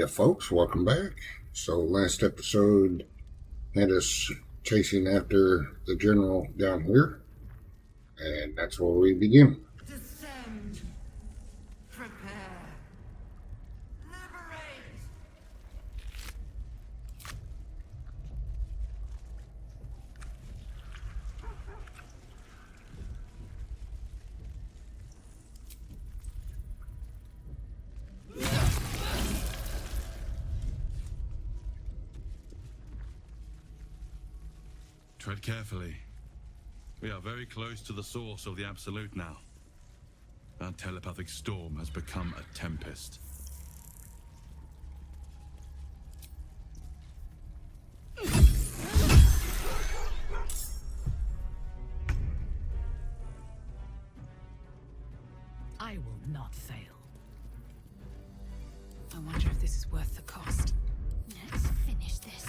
Yeah, folks, welcome back. So, last episode had us chasing after the general down here, and that's where we begin. Descend. Prepare. Liberate. Tread carefully. We are very close to the source of the Absolute now. That telepathic storm has become a tempest. I will not fail. I wonder if this is worth the cost. Let's finish this.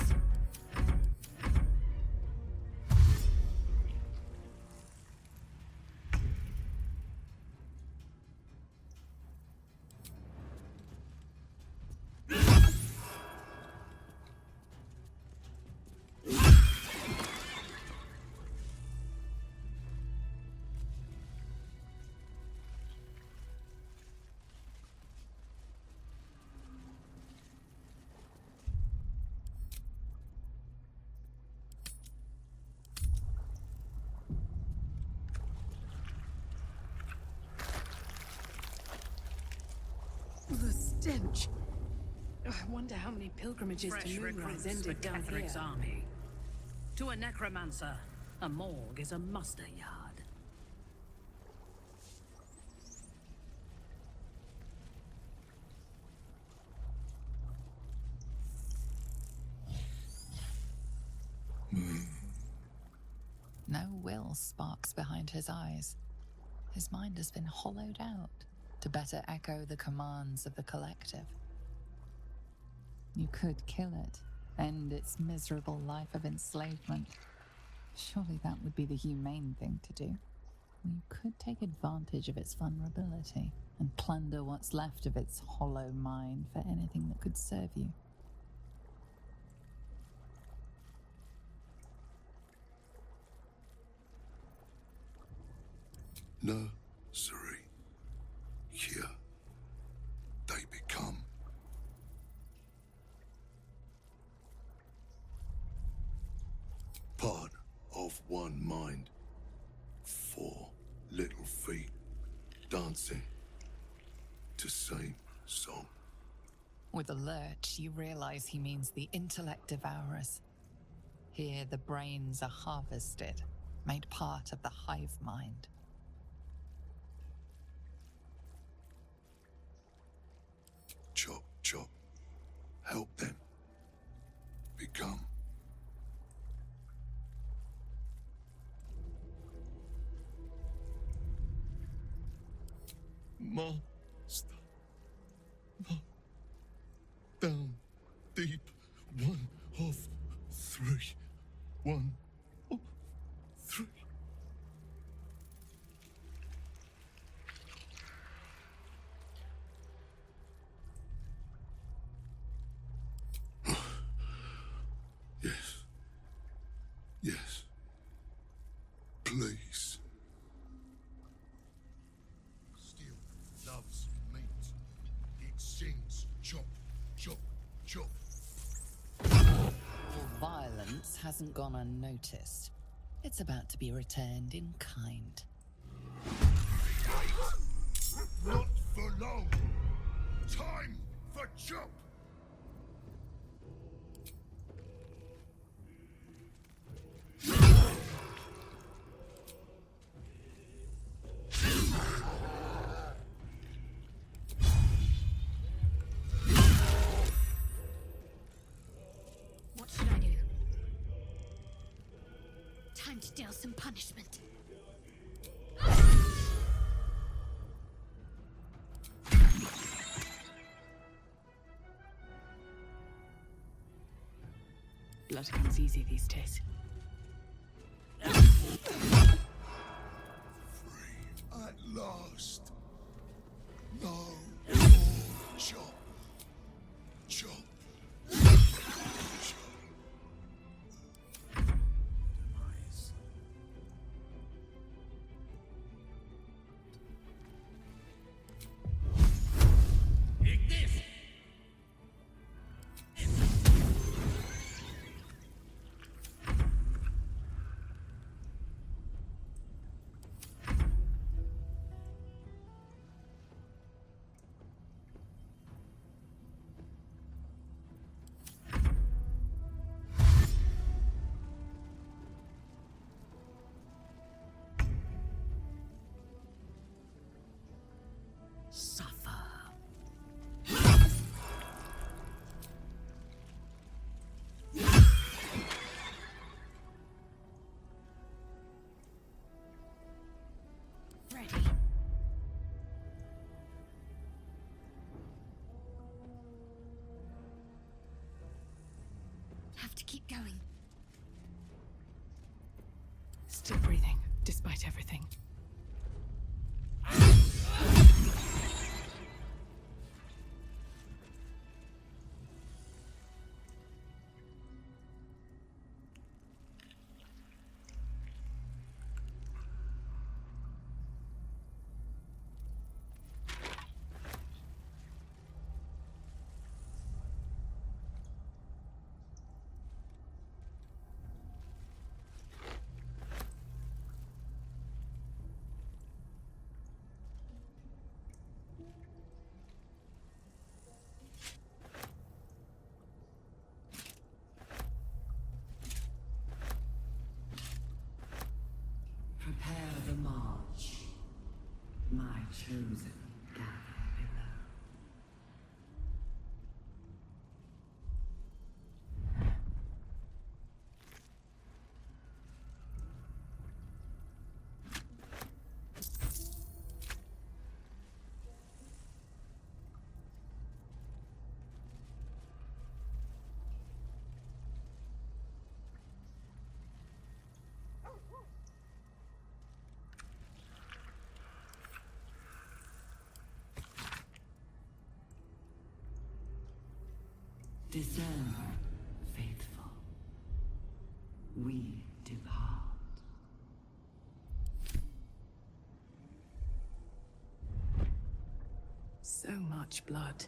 The stench. I wonder how many pilgrimages Fresh to Moonrise recruits for ended down Catheric's here. army. To a necromancer, a morgue is a muster yard. No will sparks behind his eyes. His mind has been hollowed out to better echo the commands of the collective. You could kill it, end its miserable life of enslavement. Surely that would be the humane thing to do. You could take advantage of its vulnerability and plunder what's left of its hollow mind for anything that could serve you. No, Siri. Here, they become. Part of one mind. 4 little feet dancing to same song. With a lurch, you realize he means the intellect devourers. Here, the brains are harvested, made part of the hive mind. Chop, chop. Help them. Become. Master. Down. Deep. 1 of 3. 1 of 3. Yes. Yes. Please. Still loves meat. It sings chop, chop, chop. Your violence hasn't gone unnoticed. It's about to be returned in kind. Not for long. Time for chop. What should I do? Time to deal some punishment. Blood comes easy these days. Free at last. No more chop. Chop. Suffer. Ready. Have to keep going. Still breathing, despite everything. Prepare the march. My chosen gather below. Discern, faithful. We depart. So much blood.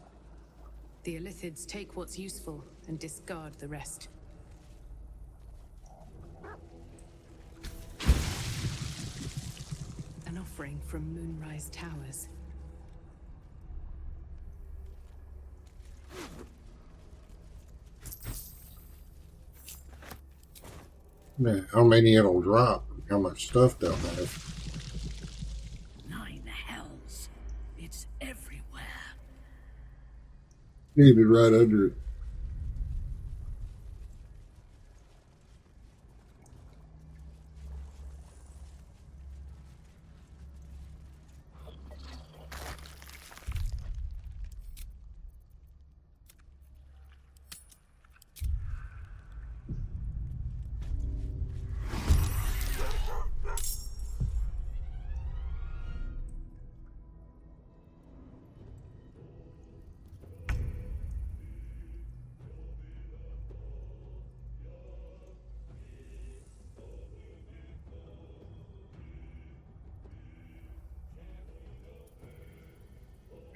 The Illithids take what's useful and discard the rest. An offering from Moonrise Towers. Man, how many it'll drop? How much stuff they'll have. 9 hells. It's everywhere. Needed right under it.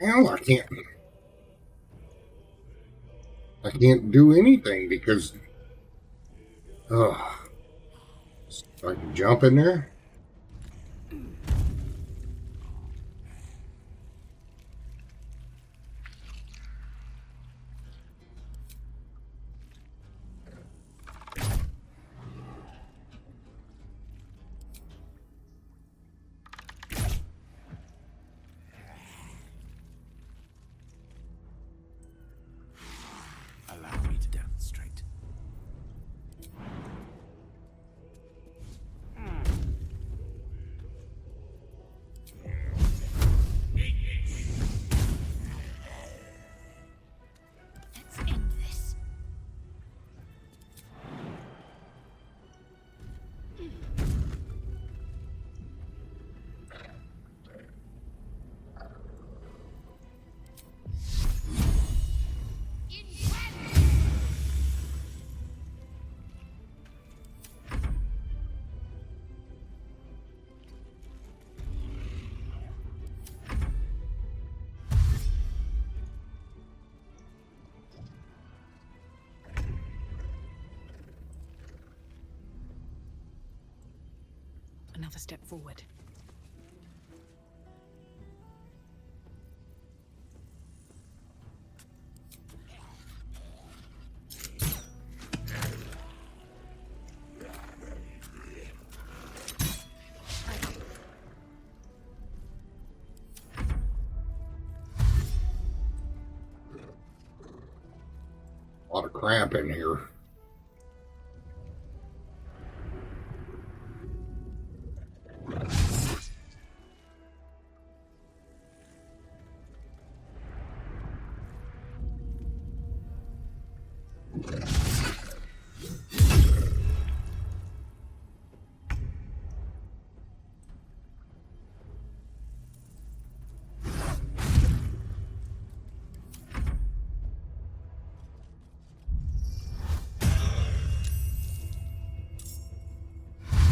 Hell, I can't do anything because, I can jump in there. Allow me to demonstrate. Let's end this. Another step forward. crap in here.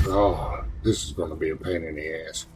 Oh, this is going to be a pain in the ass.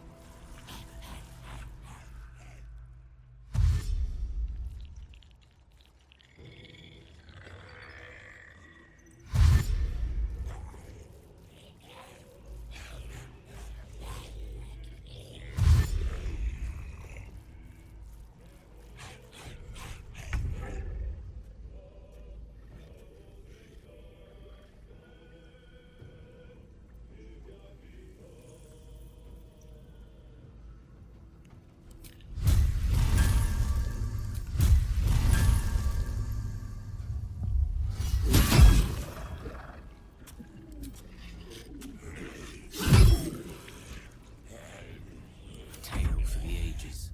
Tale for the ages.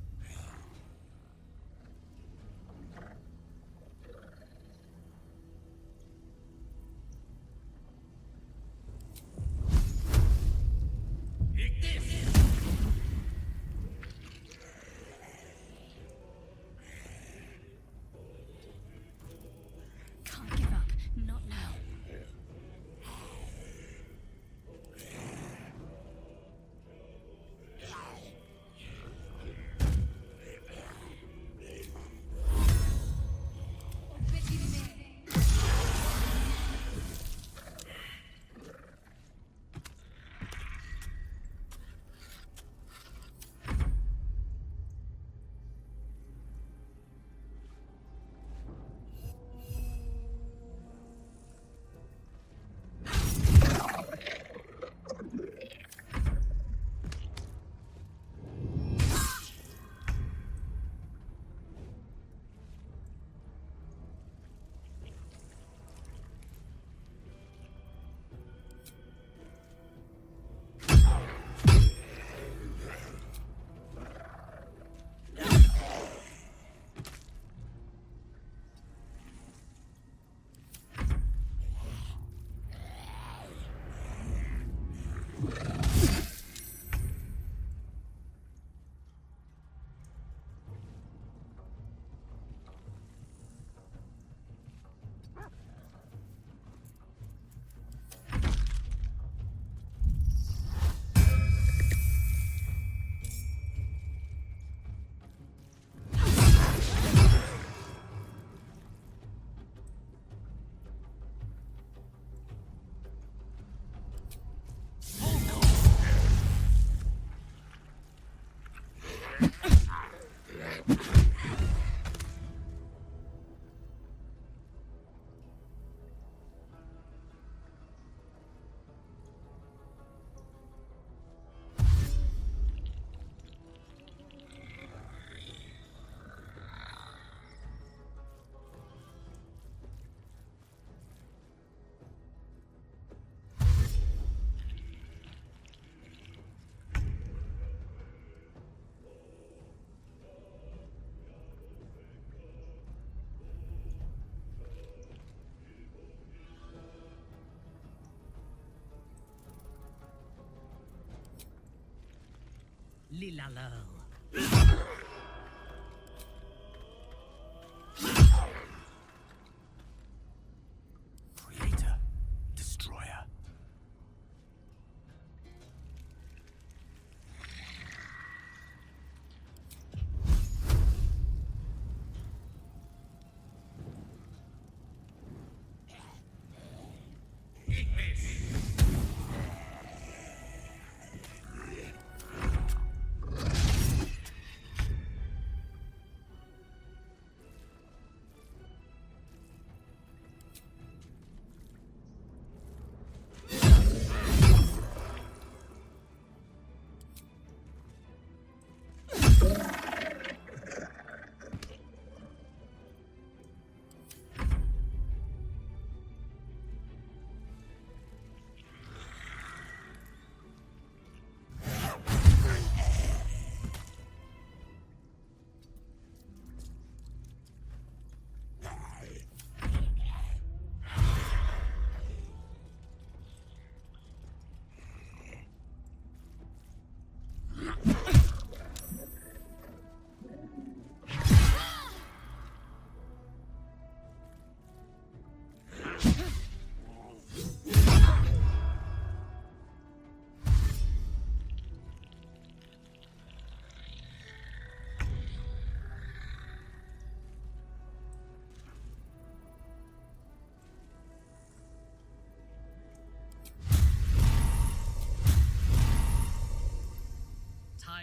Can't give up. Not now. Lilalo. Creator. Destroyer.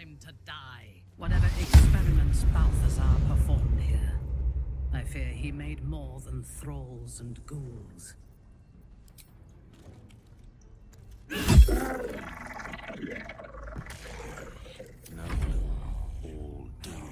time to die. Whatever experiments Balthazar performed here, I fear he made more than thralls and ghouls. No, all doom.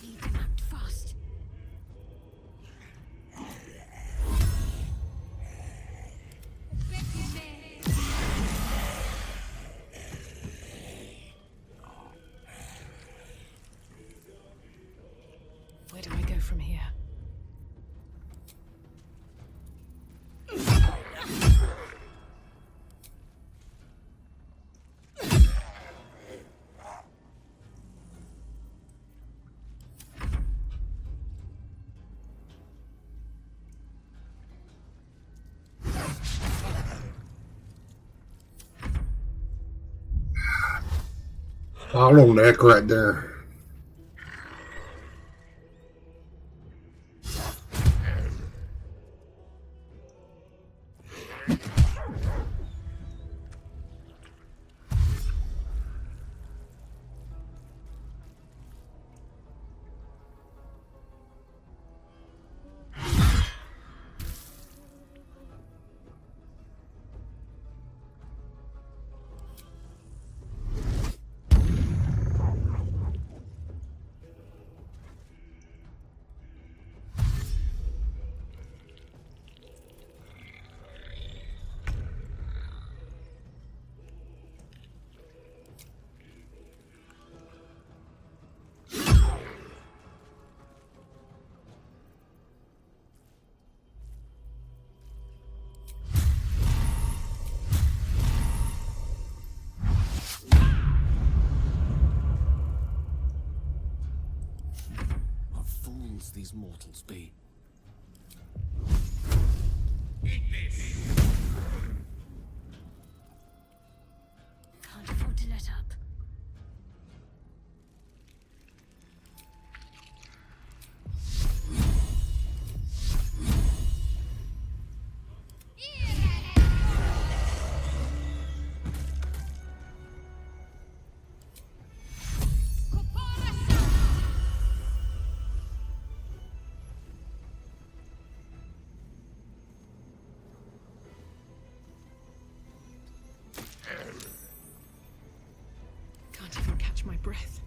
Need to act fast. Where do I go from here? Hollow neck right there. What fools these mortals be. Can't afford to let up. Can't even catch my breath.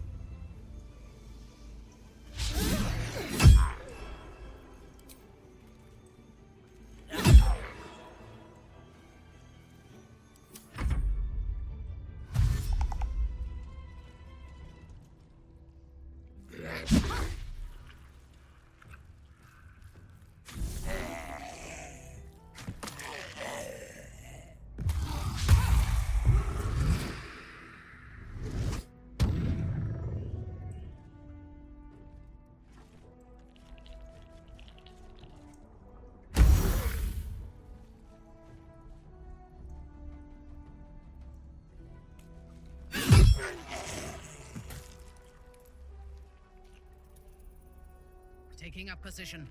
Taking up position.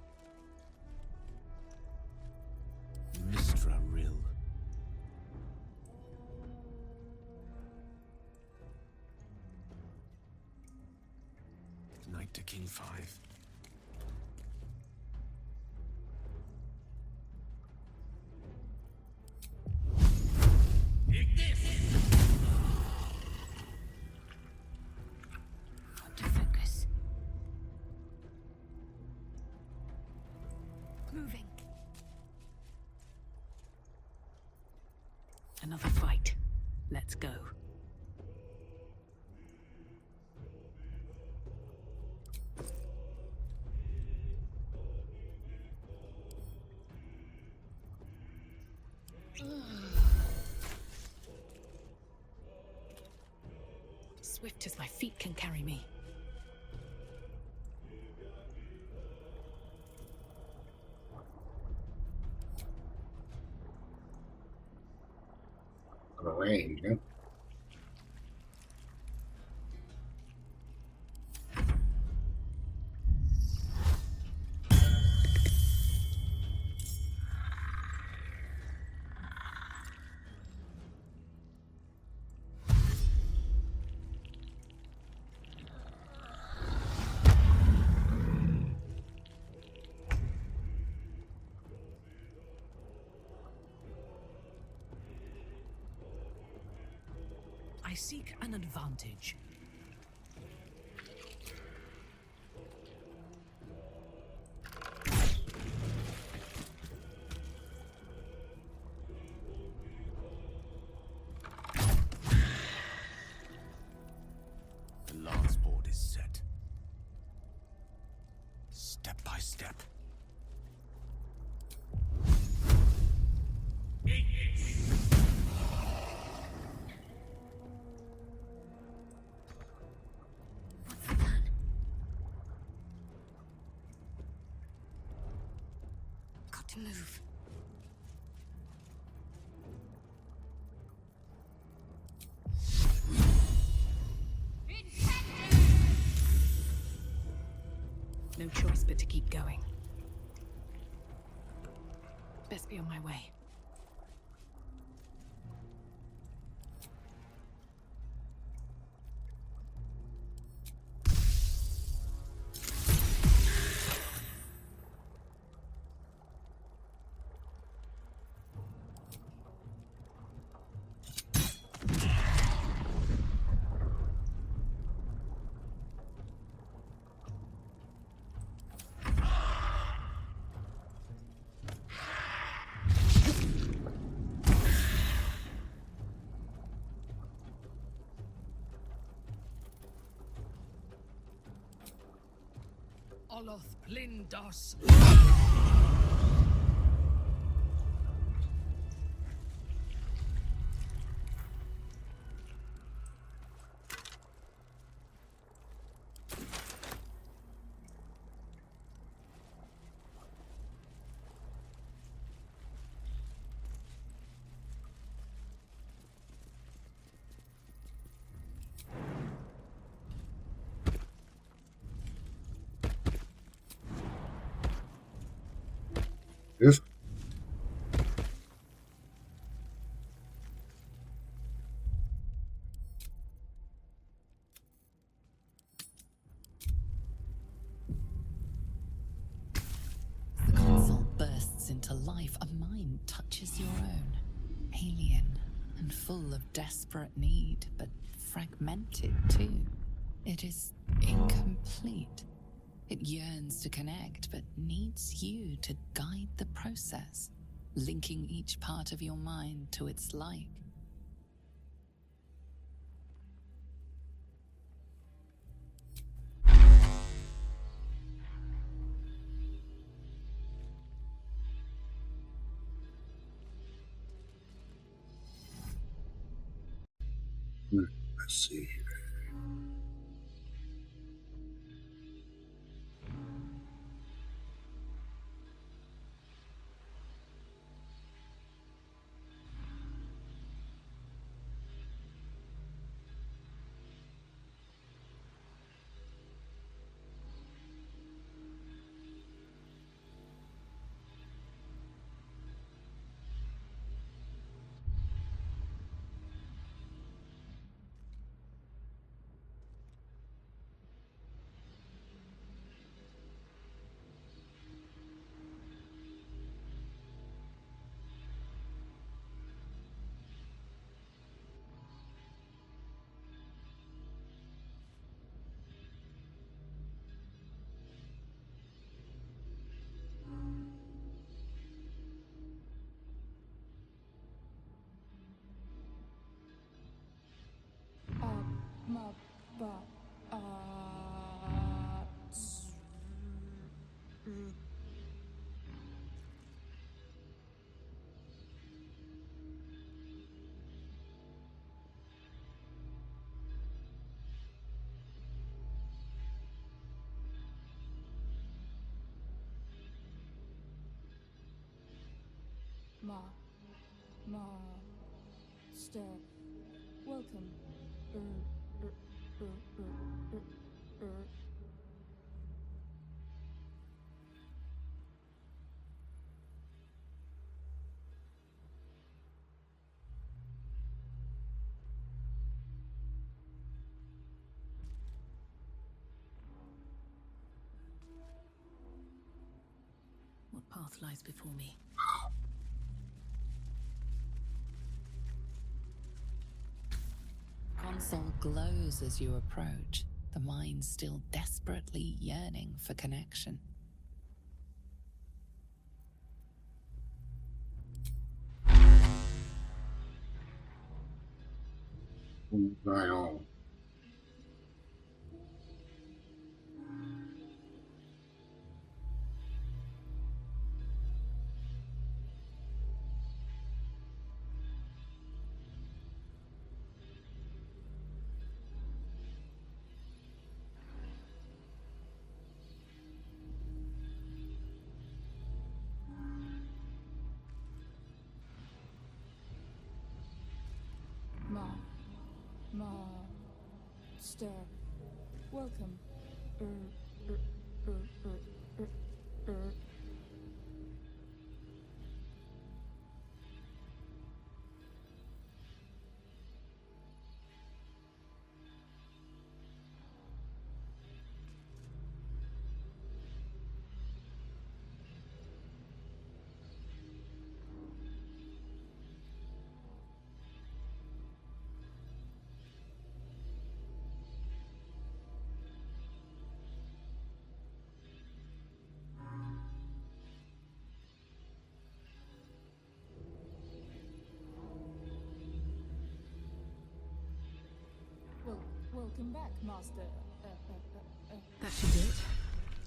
Mistra Rill. Knight to King 5. Got to focus. Moving. Another fight. Let's go. Swift as my feet can carry me. On the range, yeah. I seek an advantage. The lance board is set. Step by step. What's the plan? Got to move. No choice but to keep going. Best be on my way. Oloth Blindos. Yes. The console bursts into life. A mind touches your own. Alien and full of desperate need, but fragmented too. It is incomplete. It yearns to connect, but needs you to guide the process, linking each part of your mind to its like. Let's see. Master, welcome. What path lies before me? soul glows as you approach, the mind still desperately yearning for connection. Right on. Master. Welcome. Welcome back, Master. That should do it.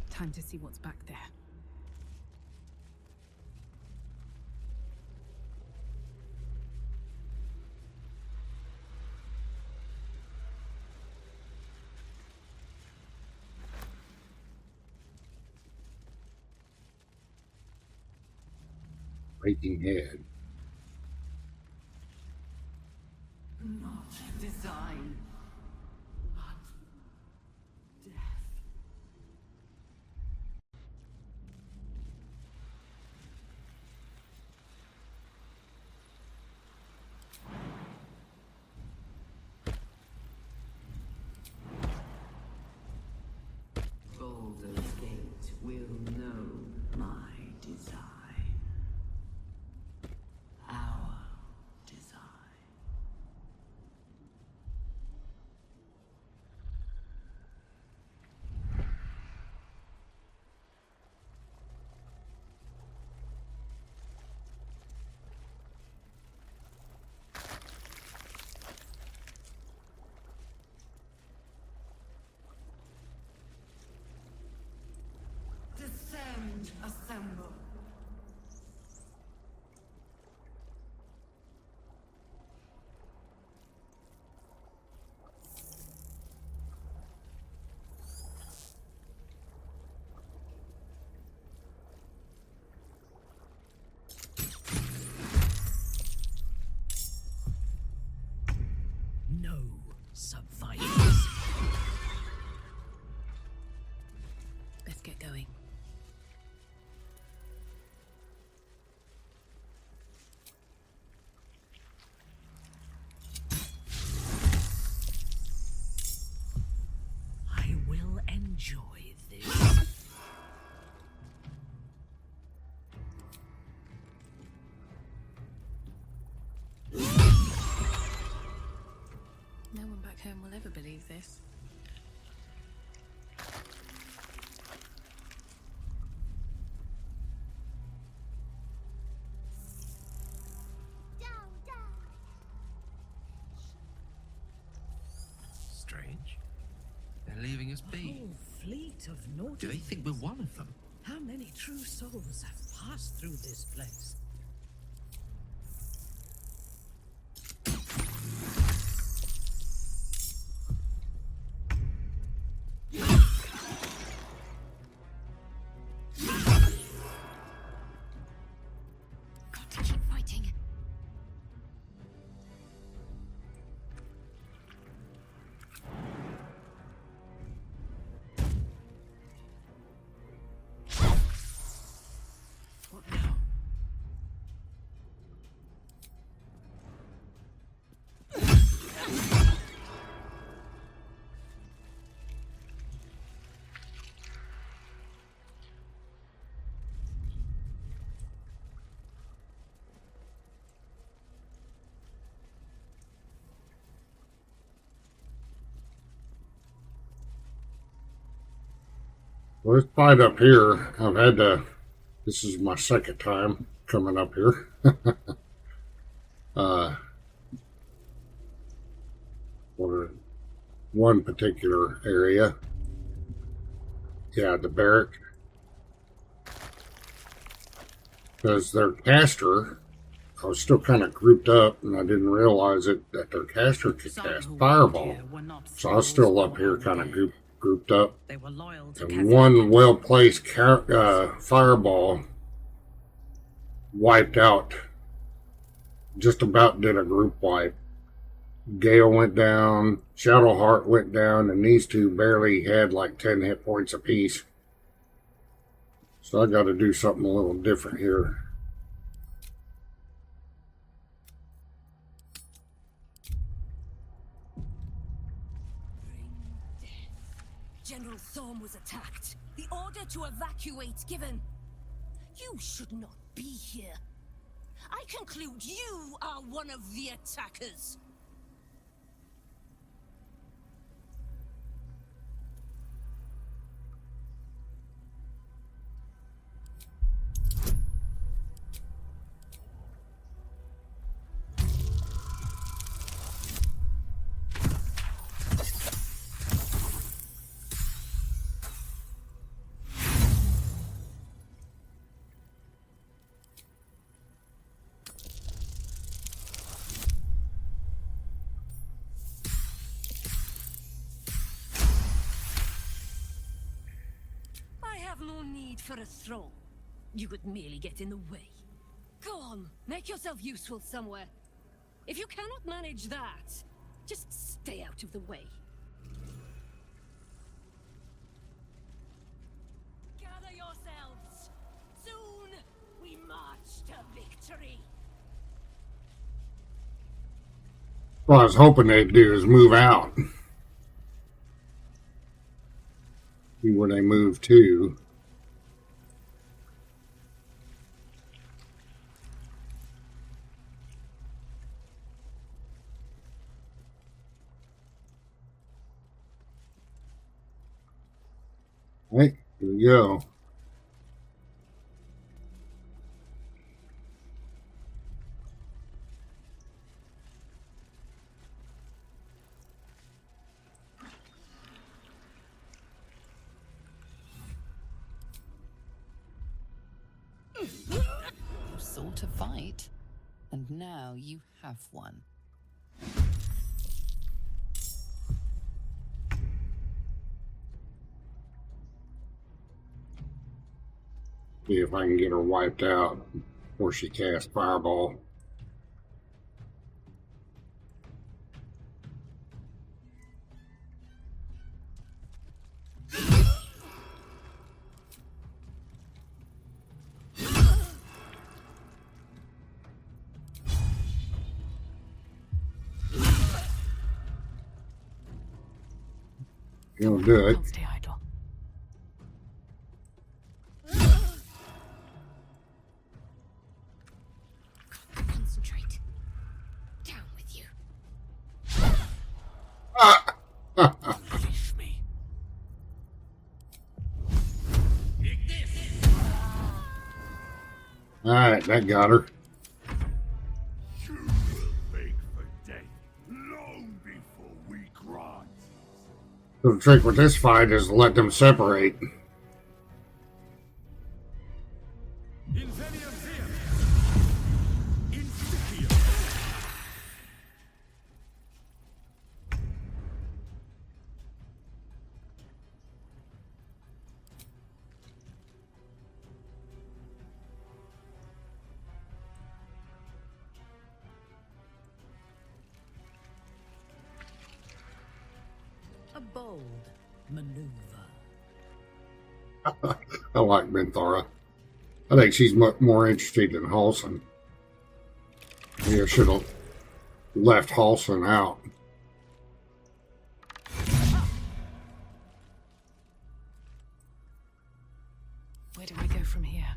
Time to see what's back there. Breaking head. Not design, but death. Baldur's Gate will know my design. Our design. Descend, assemble. No survivors. Let's get going. I will enjoy this. No one back home will ever believe this. Strange. They're leaving us A be. whole fleet of naughty. Do they think we're one of them? How many true souls have passed through this place? Got to keep fighting. What now? Well, this fight up here, I've had to. This is my second time coming up here. For one particular area. Yeah, the barrack. Because their caster, I was still kind of grouped up, and I didn't realize it that their caster could cast Fireball. So I was still up here kind of grouped up. They were loyal to And one well-placed Fireball wiped out. Just about did a group wipe. Gale went down, Shadowheart went down, and these two barely had like 10 hit points apiece. So I got to do something a little different here. General Thorm was attacked. The order to evacuate given. You should not be here. I conclude you are one of the attackers. No need for a throne. You could merely get in the way. Go on, make yourself useful somewhere. If you cannot manage that, just stay out of the way. Gather yourselves. Soon we march to victory. What I was hoping they'd do is move out. See where they move to. Right, here we go. You sought a fight, and now you have one. See if I can get her wiped out before she casts Fireball. You'll do it. Don't stay idle. Concentrate. Down with you. Unleash me. Alright, that got her. You will beg for death long before we grant. So the trick with this fight is to let them separate. Inveniam Viam. Incipio. A bold maneuver. I like Minthara. I think she's much more interesting than Halson. Maybe I should have left Halson out. Where do I go from here?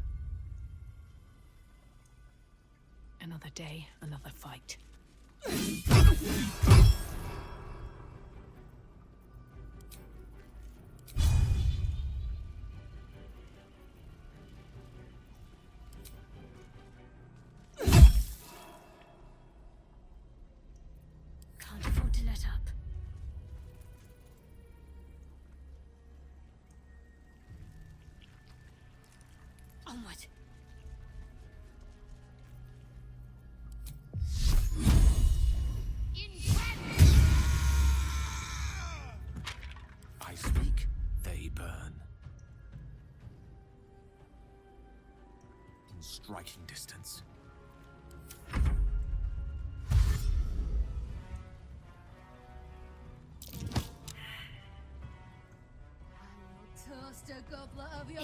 Another day, another fight. Onward. I speak, they burn. In striking distance. Toast a goblet of your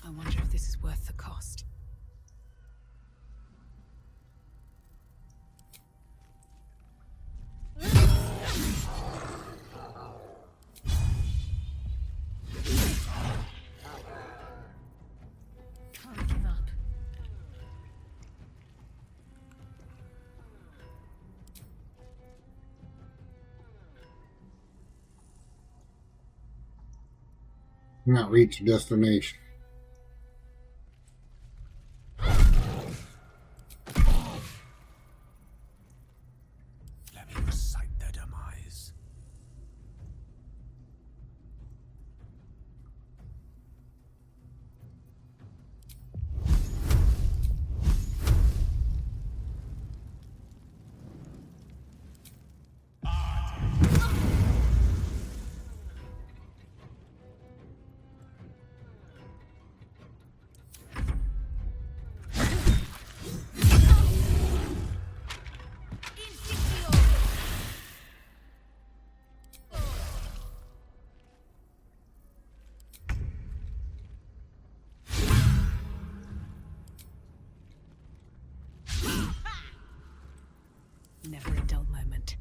I wonder if this is worth the cost. Can't give up. Not reach destination. Let me recite their demise. Never a dull moment.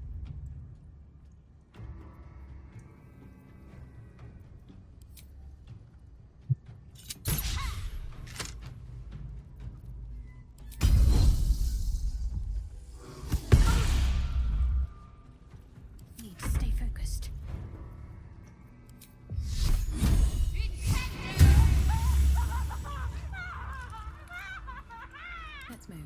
Need to stay focused. Let's move.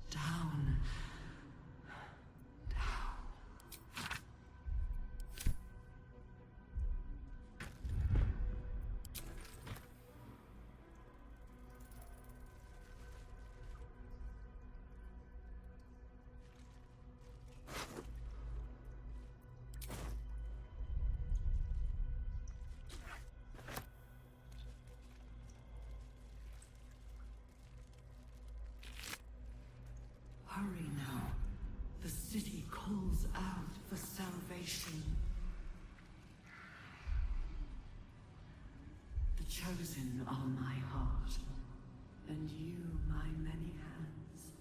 Down. Hurry now. The city calls out for salvation. The chosen are my heart, and you my many hands.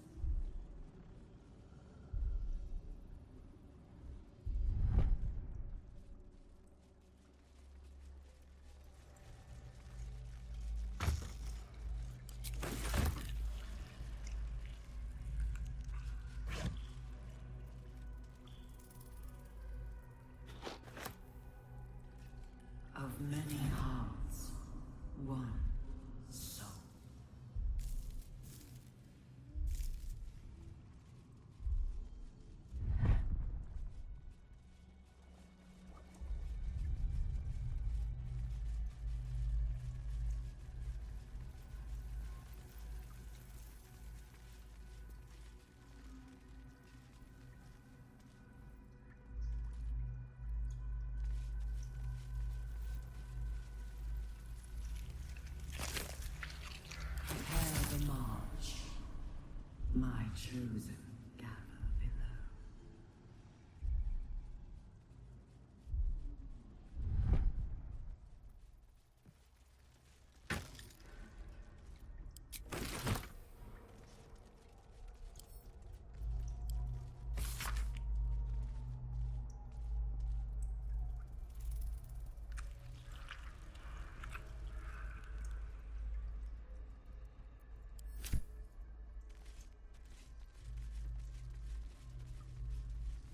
My chosen gather below.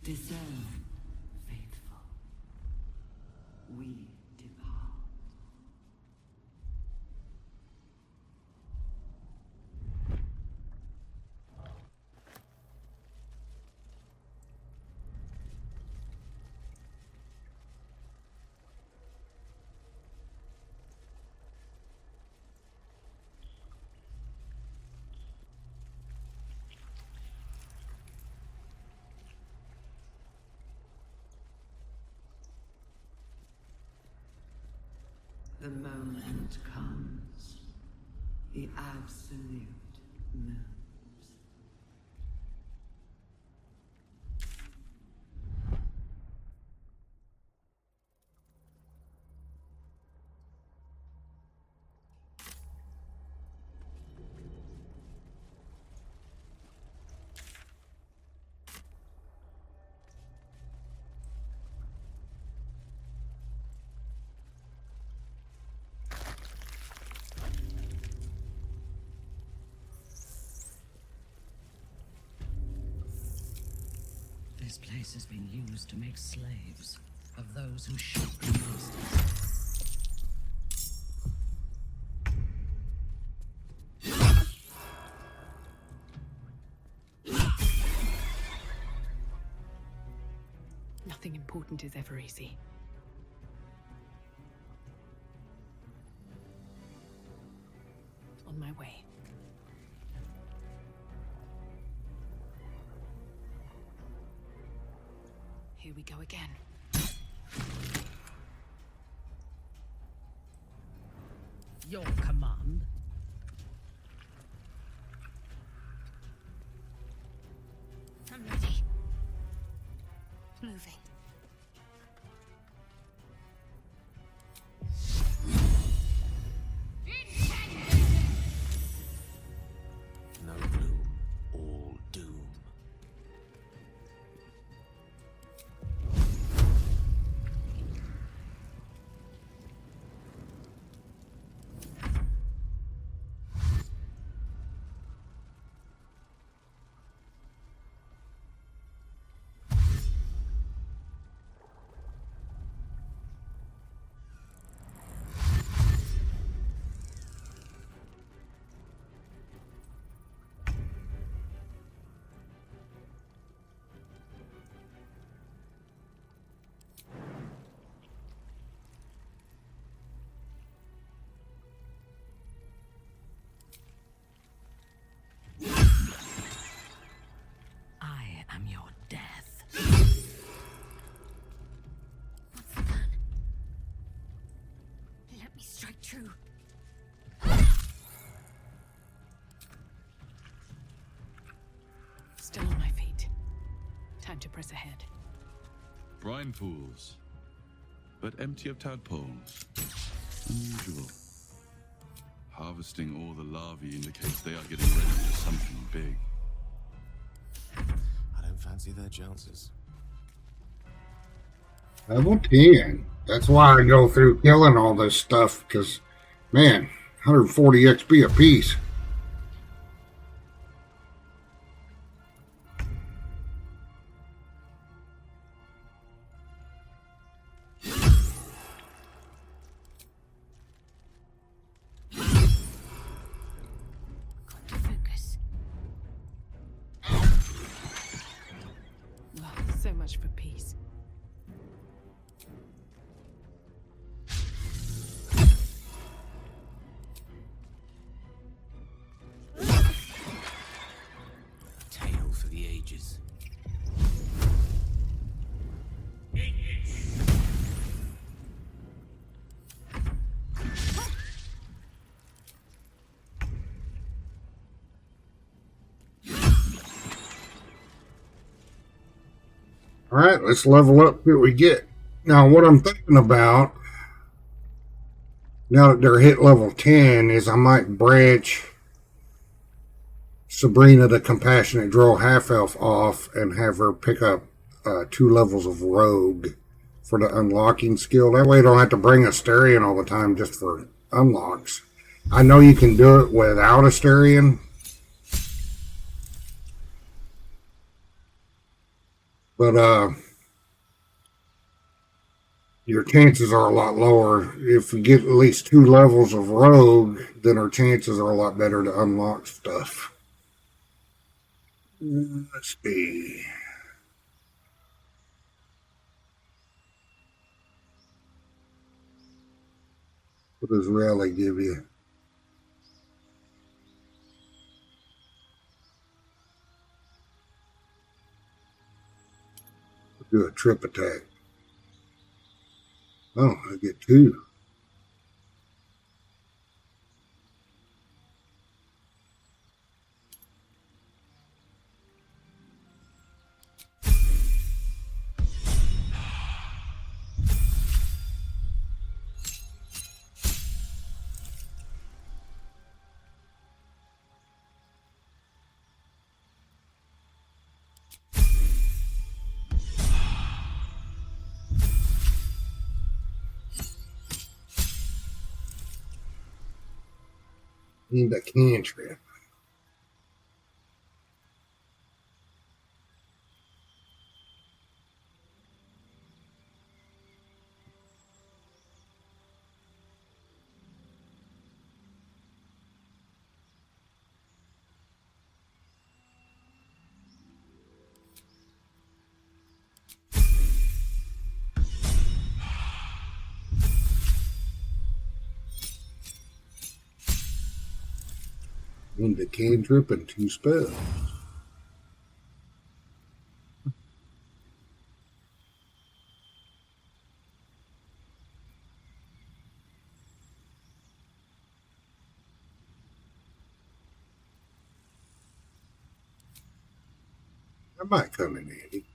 Discern, faithful. We depart. The moment comes. The absolute moves. This place has been used to make slaves of those who should be masters. Nothing important is ever easy. On my way. Here we go again. Your command. I'm ready. Moving. No gloom, all doom. I am your death. What's the plan? Let me strike true. Still on my feet. Time to press ahead. Brine pools, but empty of tadpoles. Unusual. Harvesting all the larvae indicates they are getting ready for something big. I don't fancy their chances. Level 10. That's why I go through killing all this stuff, because, man, 140 XP apiece. Got to focus. Well, so much for peace. A tale for the ages. All right, let's level up what we get. Now, what I'm thinking about, now that they're hit level 10, is I might branch Sabrina the Compassionate Drow half-elf off and have her pick up 2 levels of Rogue for the unlocking skill. That way I don't have to bring Asterion all the time just for unlocks. I know you can do it without Asterion, but your chances are a lot lower. If we get at least 2 levels of Rogue, then our chances are a lot better to unlock stuff. Let's see. What does Rally give you? Do a trip attack. Oh, I get 2. Need a cantrip. Need a cantrip and 2 spells. That might come in handy.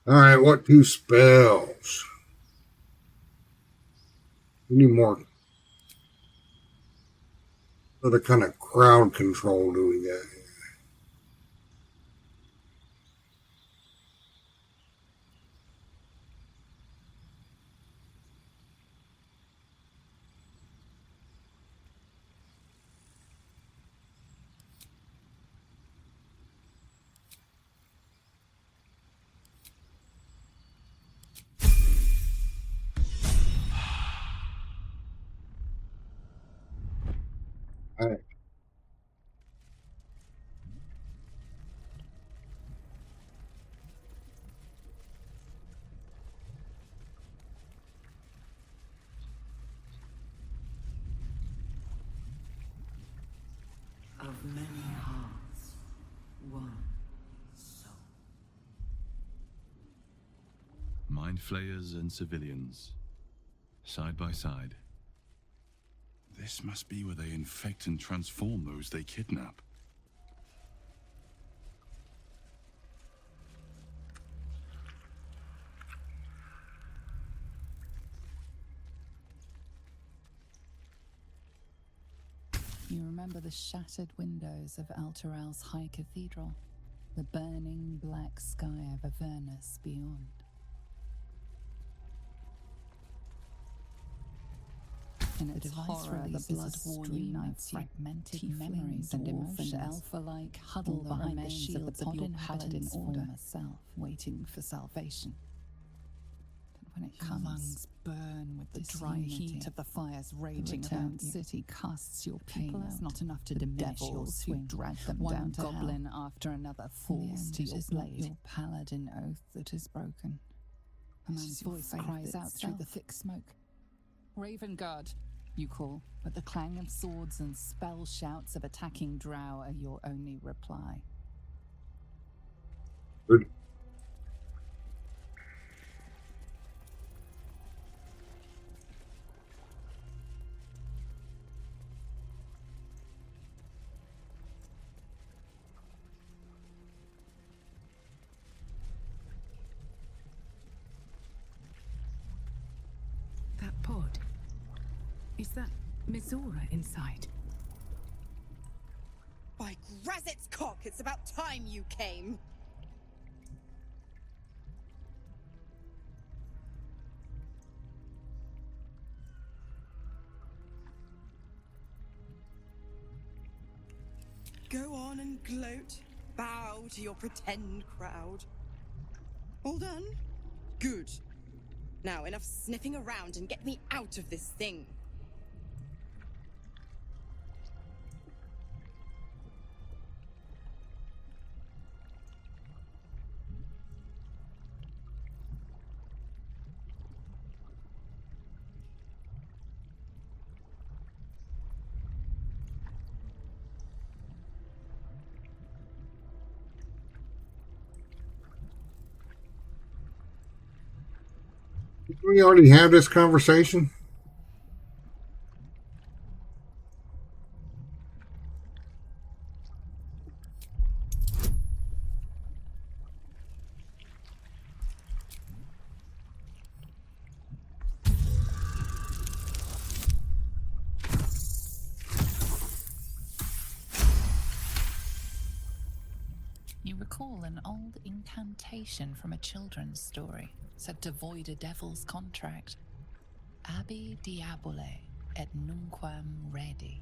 Alright, what 2 spells? We need more. What other kind of crowd control do we got here? Alright. Of many hearts, one soul. Mind flayers and civilians, side by side. This must be where they infect and transform those they kidnap. You remember the shattered windows of Alteral's High Cathedral, the burning black sky of Avernus beyond. In its horror, the blood-worn unites fragmented memories and emotions. Alpha-like huddle behind the shields of your paladin's former self, waiting for salvation. But when it comes, lungs burn with the dry heat of the fires raging around the city casts your pain out. It's not enough to diminish your swing. Drag them down to goblin hell. After another falls to your blade. Your paladin oath that is broken. A man's voice cries out through the thick smoke. Ravenguard, you call, but the clang of swords and spell shouts of attacking drow are your only reply. Good. Is that Mizora inside? By Grazit's cock, it's about time you came! Go on and gloat. Bow to your pretend crowd. All done? Good. Now, enough sniffing around and get me out of this thing. Did we already have this conversation? You recall an old incantation from a children's story said to void a devil's contract. Abi diabole et nunquam redi.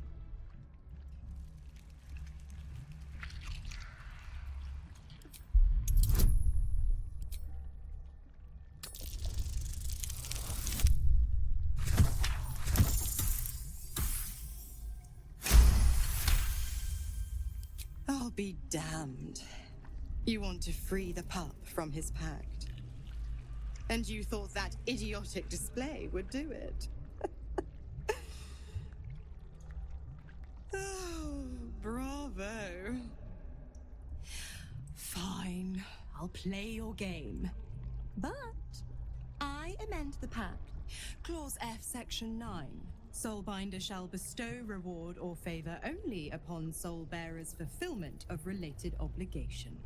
I'll be damned. You want to free the pup from his pact. And you thought that idiotic display would do it. Oh, bravo. Fine, I'll play your game. But I amend the pact. Clause F, Section 9. Soulbinder shall bestow reward or favor only upon soul-bearer's fulfillment of related obligation.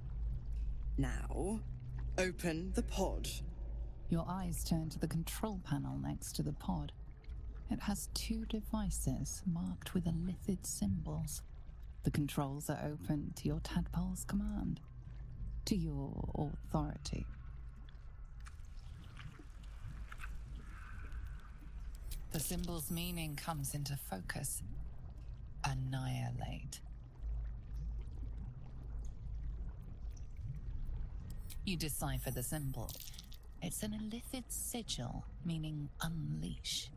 Now, open the pod. Your eyes turn to the control panel next to the pod. It has two devices marked with illithid symbols. The controls are open to your tadpole's command, to your authority. The symbol's meaning comes into focus. Annihilate. You decipher the symbol. It's an illithid sigil, meaning unleash.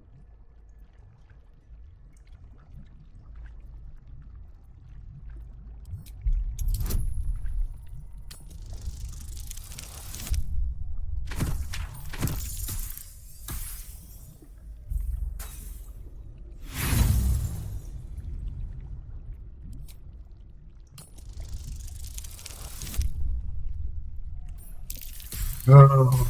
Oh.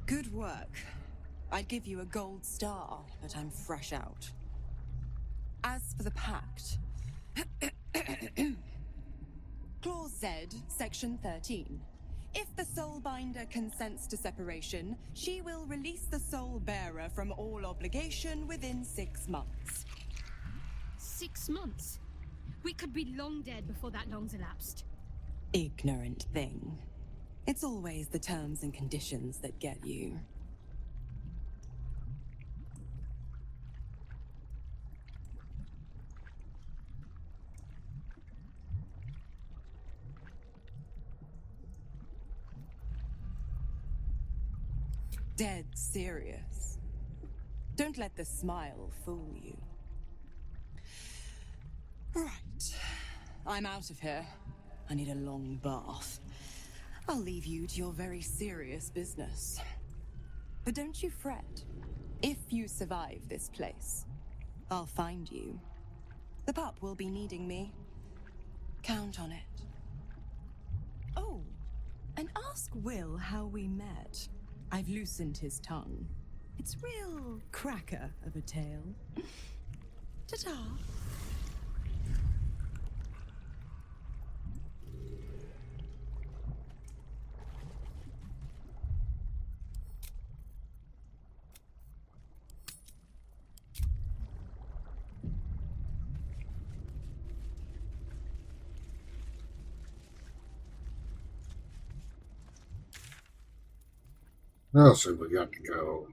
Good work. I'd give you a gold star, but I'm fresh out. As for the pact... Clause Z, Section 13. If the Soulbinder consents to separation, she will release the Soul Bearer from all obligation within 6 months. 6 months? We could be long dead before that long's elapsed. Ignorant thing. It's always the terms and conditions that get you. Dead serious. Don't let the smile fool you. Right. I'm out of here. I need a long bath. I'll leave you to your very serious business. But don't you fret. If you survive this place, I'll find you. The pup will be needing me. Count on it. Oh, and ask Will how we met. I've loosened his tongue. It's real cracker of a tale. Ta-ta. What else have we got to go?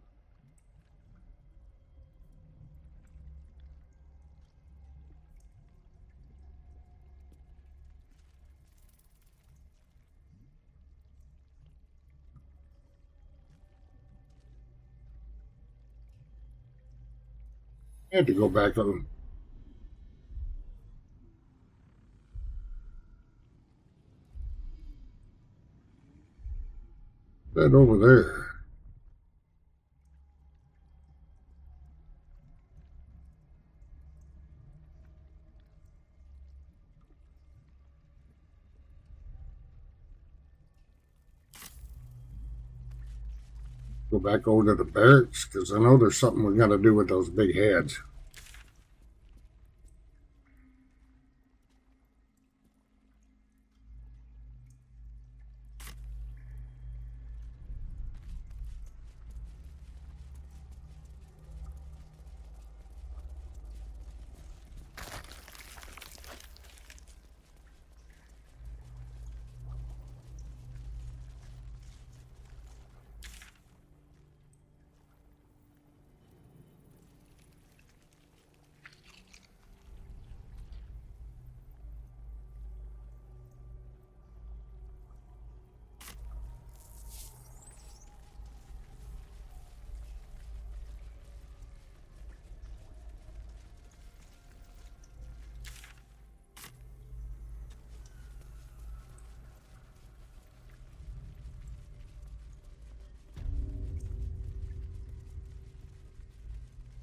I had to go back on. That over there. Go back over to the barracks, because I know there's something we got to do with those big heads.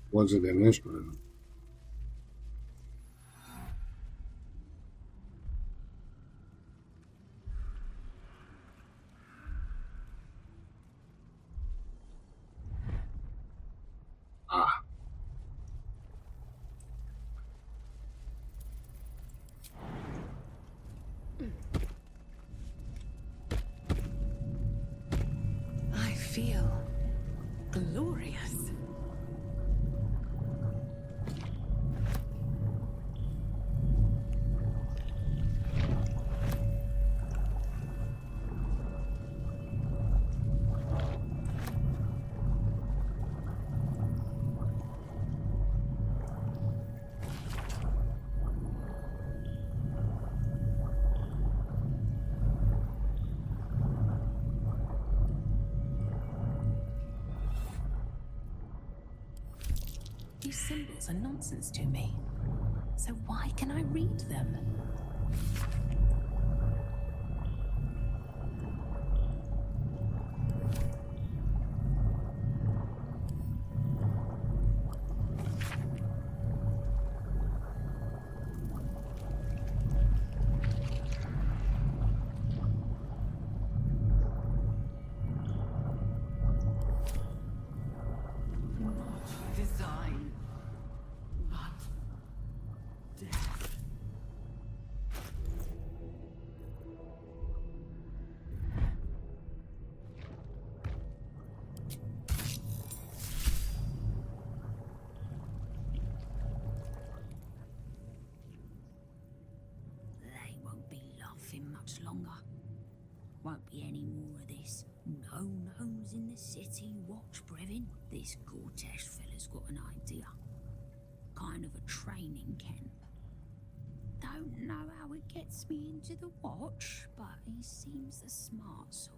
Was it in this room? Ah. I feel glorious. These symbols are nonsense to me. So why can I read them? Design. But death. They won't be laughing much longer. Won't be any more of this. No gnomes in the city. Watch, Brevin. This Cortesh fella's got an idea. Kind of a training camp. Don't know how it gets me into the watch, but he seems the smart sort.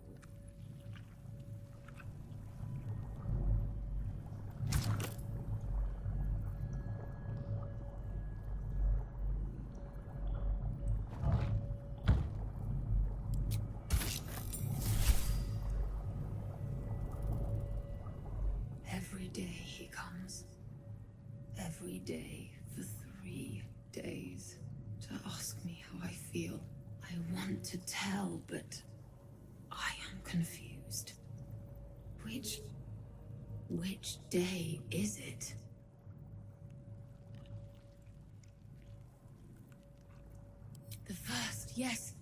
every day for 3 days to ask me how I feel. I want to tell, but I am confused. Which day is it? The first, yes.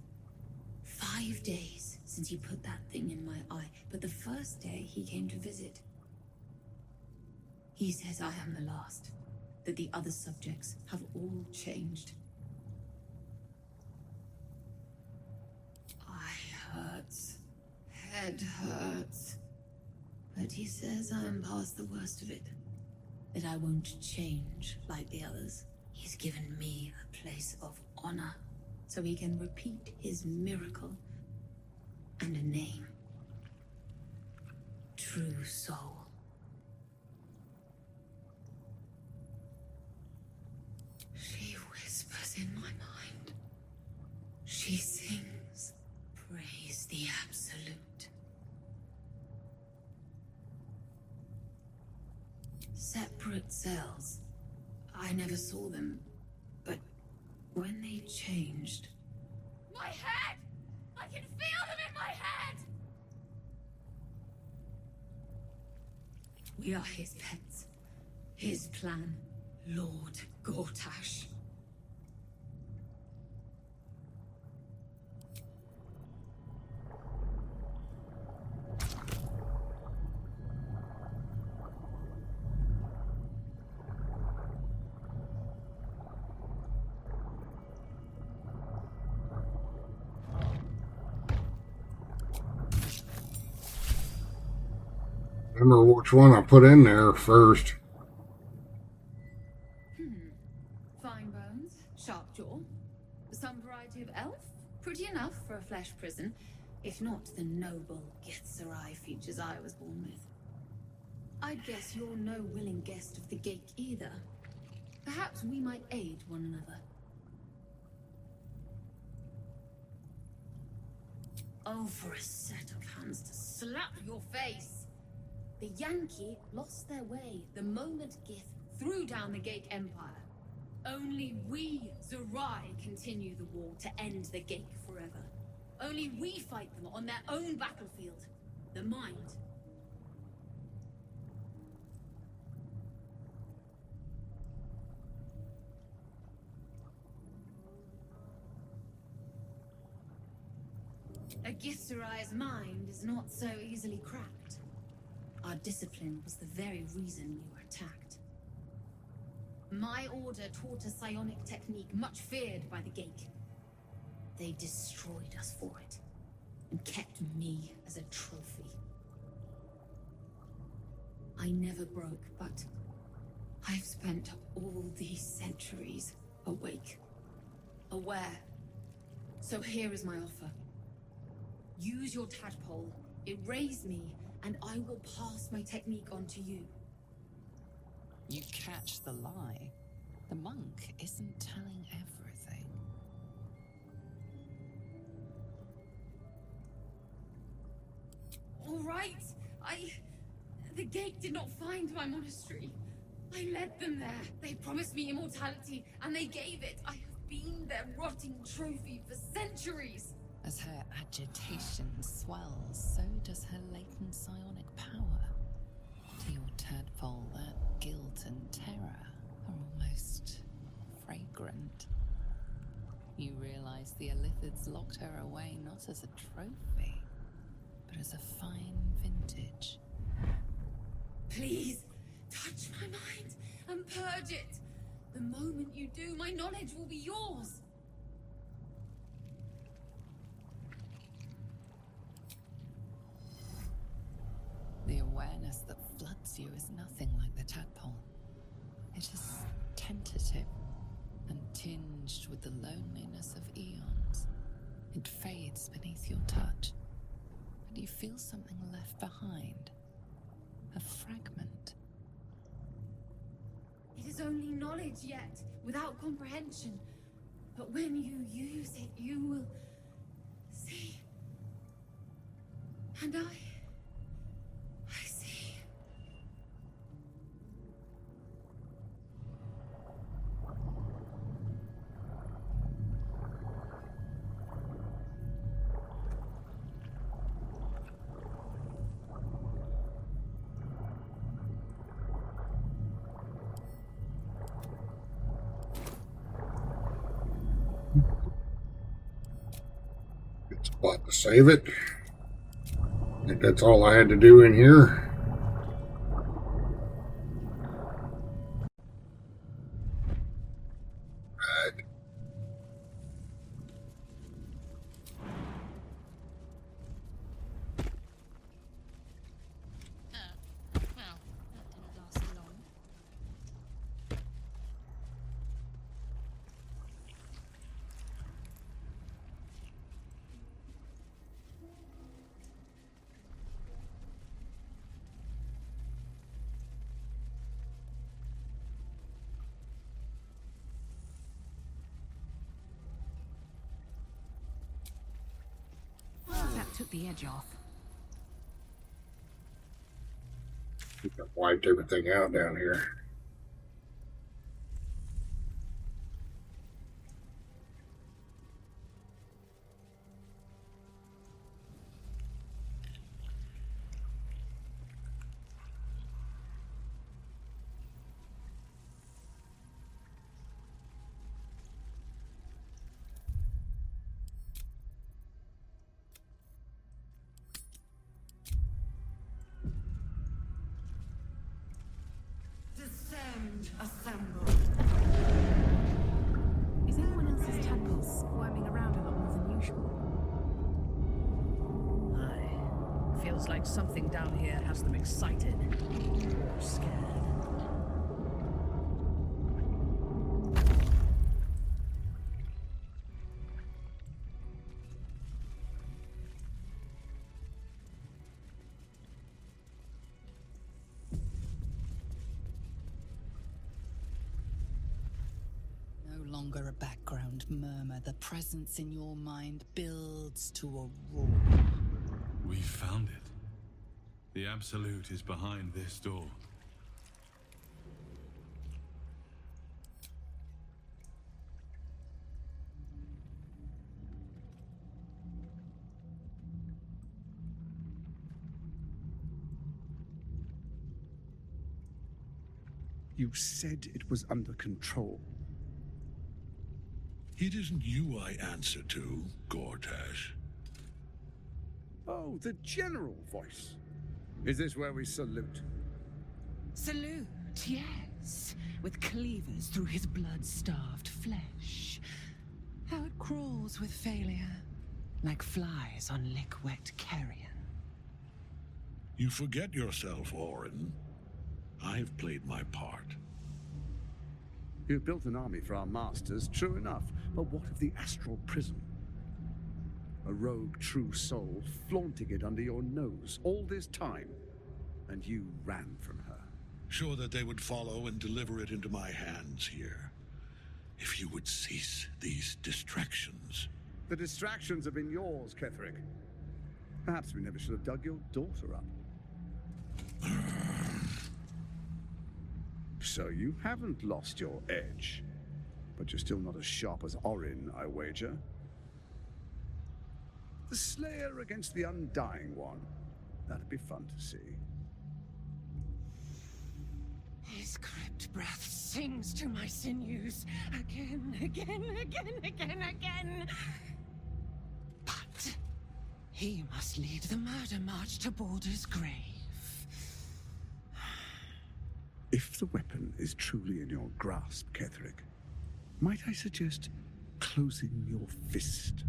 5 days since he put that thing in my eye, but the first day he came to visit. He says I am the last, that the other subjects have all changed. Eye hurts, head hurts, but he says I am past the worst of it, that I won't change like the others. He's given me a place of honor, so he can repeat his miracle and a name. True Soul. She whispers in my mind. She sings, praise the Absolute. Separate cells. I never saw them, but when they changed... My head! I can feel them in my head! We are his pets. His plan. Lord Gortash. Remember which one I put in there first. Fine bones, sharp jaw, some variety of elf. Pretty enough for a flesh prison, if not the noble Githzerai features I was born with. I'd guess you're no willing guest of the Gate either. Perhaps we might aid one another. Oh, for a set of hands to slap your face! The Yankee lost their way the moment Gith threw down the Gate Empire. Only we, Zerai, continue the war to end the Gate forever. Only we fight them on their own battlefield, the Mind. A Githzerai's mind is not so easily cracked. Our discipline was the very reason we were attacked. My order taught a psionic technique much feared by the Gate. They destroyed us for it, and kept me as a trophy. I never broke, but I've spent all these centuries awake, aware. So here is my offer. Use your tadpole, erase me, and I will pass my technique on to you. You catch the lie. The monk isn't telling everything. All right, the Gate did not find my monastery. I led them there. They promised me immortality, and they gave it. I have been their rotting trophy for centuries. As her agitation swells, so does her latent psionic power. To your tadpole, that guilt and terror are almost fragrant. You realize the Illithids locked her away not as a trophy, but as a fine vintage. Please, touch my mind and purge it. The moment you do, my knowledge will be yours. The awareness that floods you is nothing like the tadpole. It is tentative and tinged with the loneliness of eons. It fades beneath your touch, and you feel something left behind. A fragment. It is only knowledge yet, without comprehension. But when you use it, you will see. And I see. But to save it, I think that's all I had to do in here. Right. Well, that didn't last long. That took the edge off. I think I've wiped everything out down here. Descend, assemble. Is anyone else's tadpoles squirming around a lot more than usual? Aye. Feels like something down here has them excited. Or scared. No longer a background murmur. The presence in your mind builds to a roar. We found it. The Absolute is behind this door. You said it was under control. It isn't you I answer to, Gortash. Oh, the general voice. Is this where we salute? Salute, yes, with cleavers through his blood-starved flesh. How it crawls with failure, like flies on lick-wet carrion. You forget yourself, Orin. I've played my part. You've built an army for our masters, true enough. But what of the astral prison? A rogue true soul flaunting it under your nose all this time, and you ran from her. Sure that they would follow and deliver it into my hands here. If you would cease these distractions. The distractions have been yours, Ketherick. Perhaps we never should have dug your daughter up. So you haven't lost your edge. But you're still not as sharp as Orin, I wager. The Slayer against the Undying One. That'd be fun to see. His crypt breath sings to my sinews. Again, again, again, again, again. But he must lead the murder march to Baldur's grave. If the weapon is truly in your grasp, Ketherick, might I suggest closing your fist?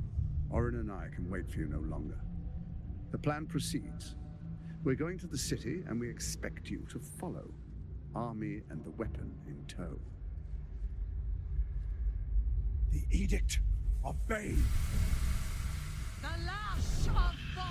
Orin and I can wait for you no longer. The plan proceeds. We're going to the city, and we expect you to follow. Army and the weapon in tow. The Edict of Bane. The lash of Thor!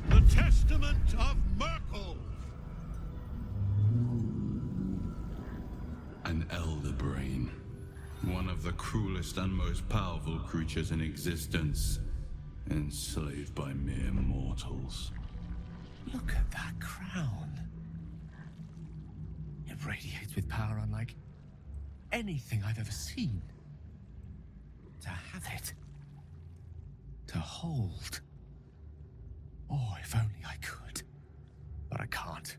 The Testament of Merkel. An elder brain. One of the cruelest and most powerful creatures in existence. enslaved by mere mortals. Look at that crown. It radiates with power unlike anything I've ever seen. To have it. To hold. Oh, if only I could. But I can't.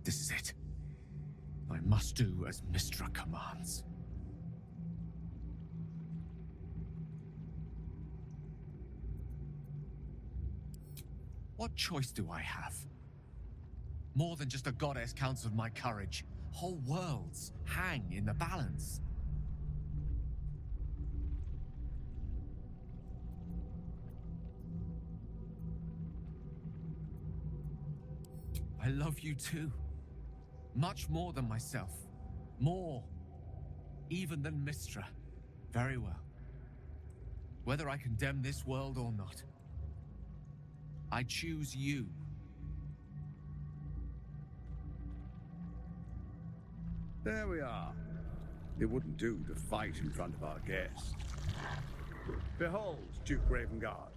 This is it. I must do as Mystra commands. What choice do I have? More than just a goddess counseled my courage. Whole worlds hang in the balance. I love you too. Much more than myself. More. Even than Mystra. Very well. Whether I condemn this world or not, I choose you. There we are. It wouldn't do to fight in front of our guest. Behold, Duke Ravengard,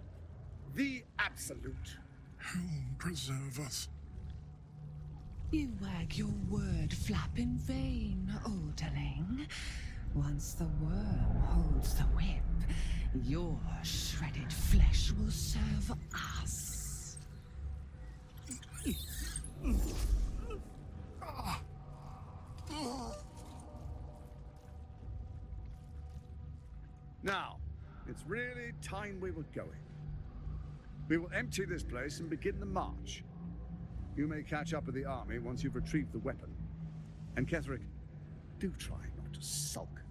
the Absolute. Helm preserve us. You wag your word flap in vain, Alderling. Once the worm holds the whip, your shredded flesh will serve us. Now, it's really time we were going. We will empty this place and begin the march. You may catch up with the army once you've retrieved the weapon. And Ketheric, do try not to sulk.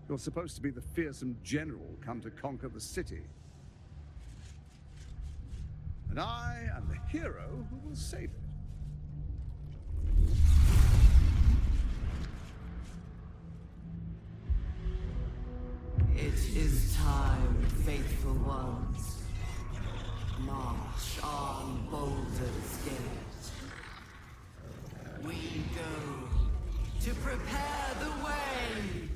You're supposed to be the fearsome general come to conquer the city. And I am the hero who will save it. It is time, faithful ones. March on Baldur's Gate. We go to prepare the way.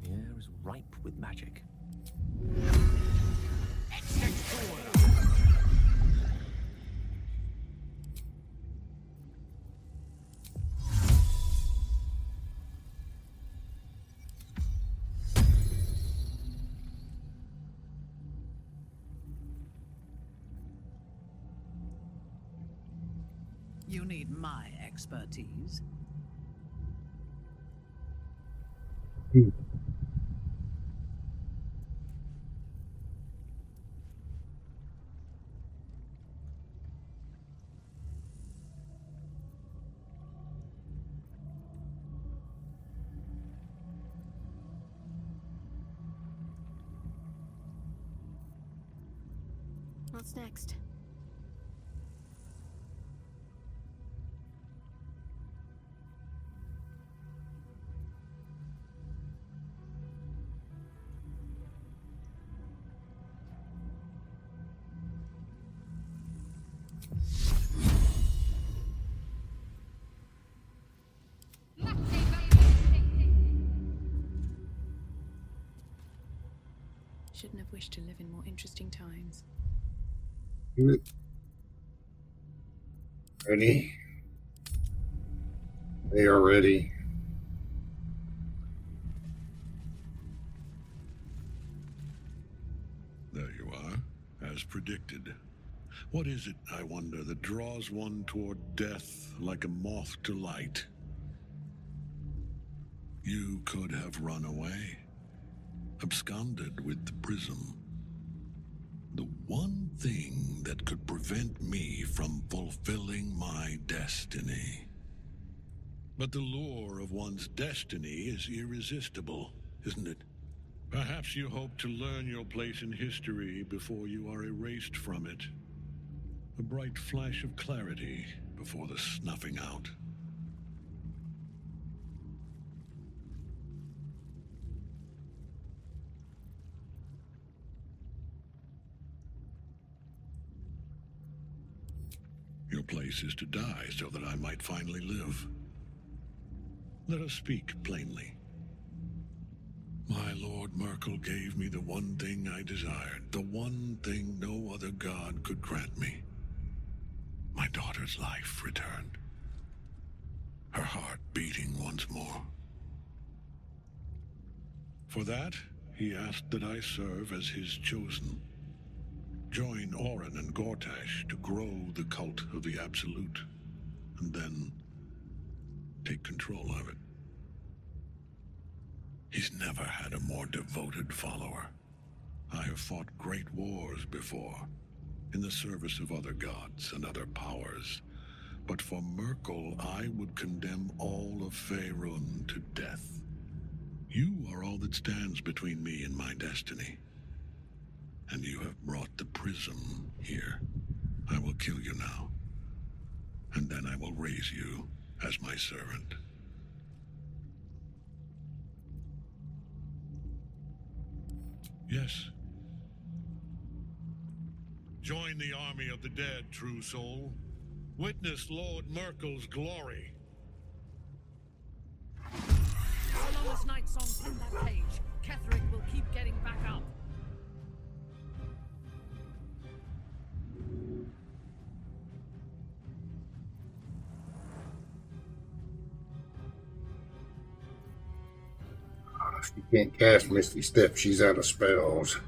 The air is ripe with magic. You need my expertise. What's next? Shouldn't have wished to live in more interesting times. Ready? They are ready. There you are, as predicted. What is it, I wonder, that draws one toward death like a moth to light? You could have run away, absconded with the prism. The one thing that could prevent me from fulfilling my destiny. But the lure of one's destiny is irresistible, isn't it? Perhaps you hope to learn your place in history before you are erased from it. A bright flash of clarity before the snuffing out. place is to die so that I might finally live. Let us speak plainly. My Lord Merkel gave me the one thing I desired, the one thing no other god could grant me. My daughter's life returned. Her heart beating once more. For that, he asked that I serve as his chosen. Join Orin and Gortash to grow the cult of the Absolute, and then take control of it. He's never had a more devoted follower. I have fought great wars before, in the service of other gods and other powers, but for Merkel I would condemn all of Faerun to death. You are all that stands between me and my destiny. And you have brought the prism here. I will kill you now. And then I will raise you as my servant. Yes. Join the army of the dead, true soul. Witness Lord Merkel's glory. So long as Nightsong's in that cage, Ketherick will keep getting back up. She can't cast Misty Step. She's out of spells.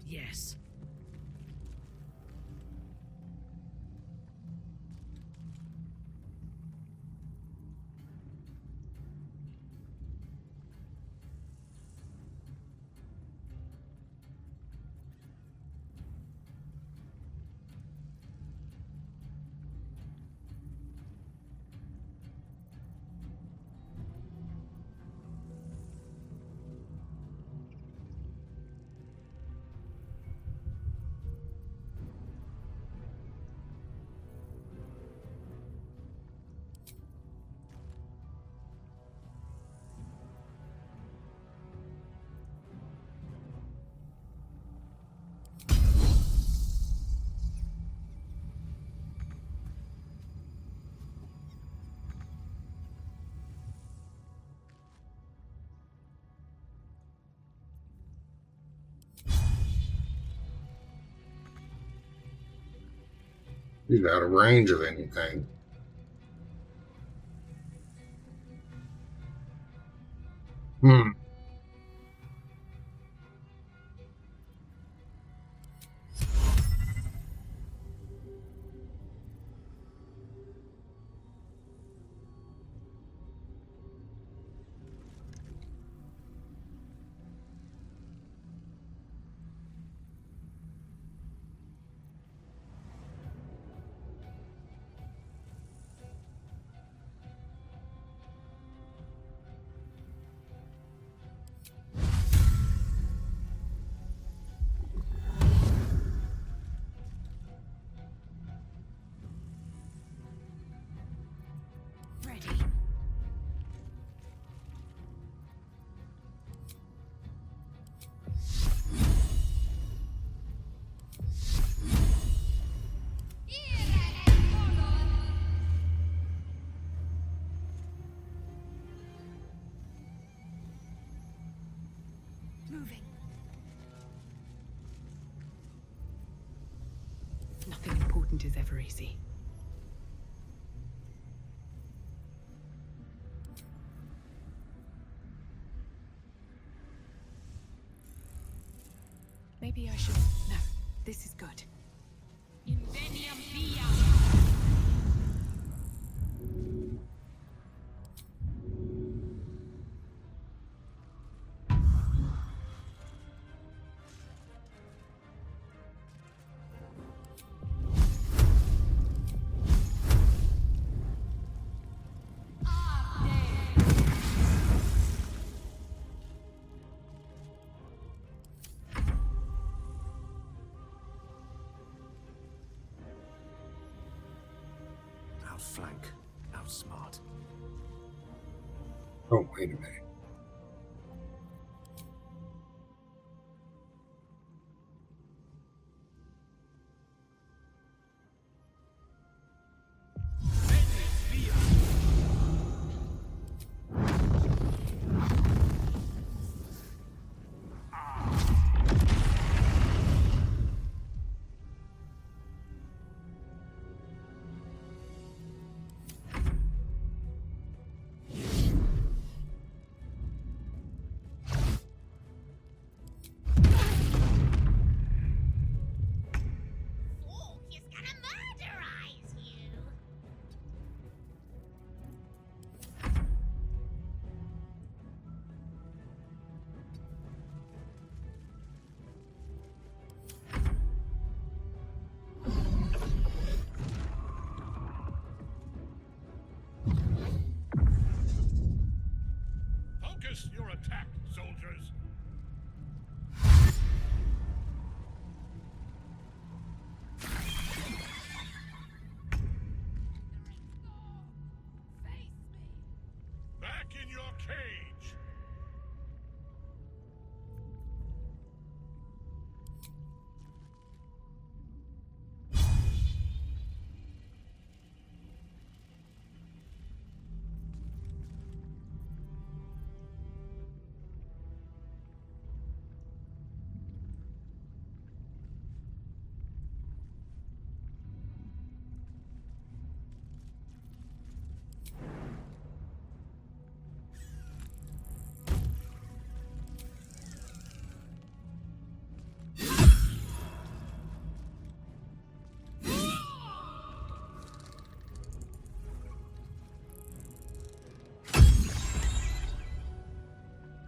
Yes. She's out of range of anything. Ready. Moving. Nothing important is ever easy. Maybe I should... No, this is good. Inveniam via. Outflank, outsmart. Oh, wait a minute. Focus your attack, soldiers. Back in your cage.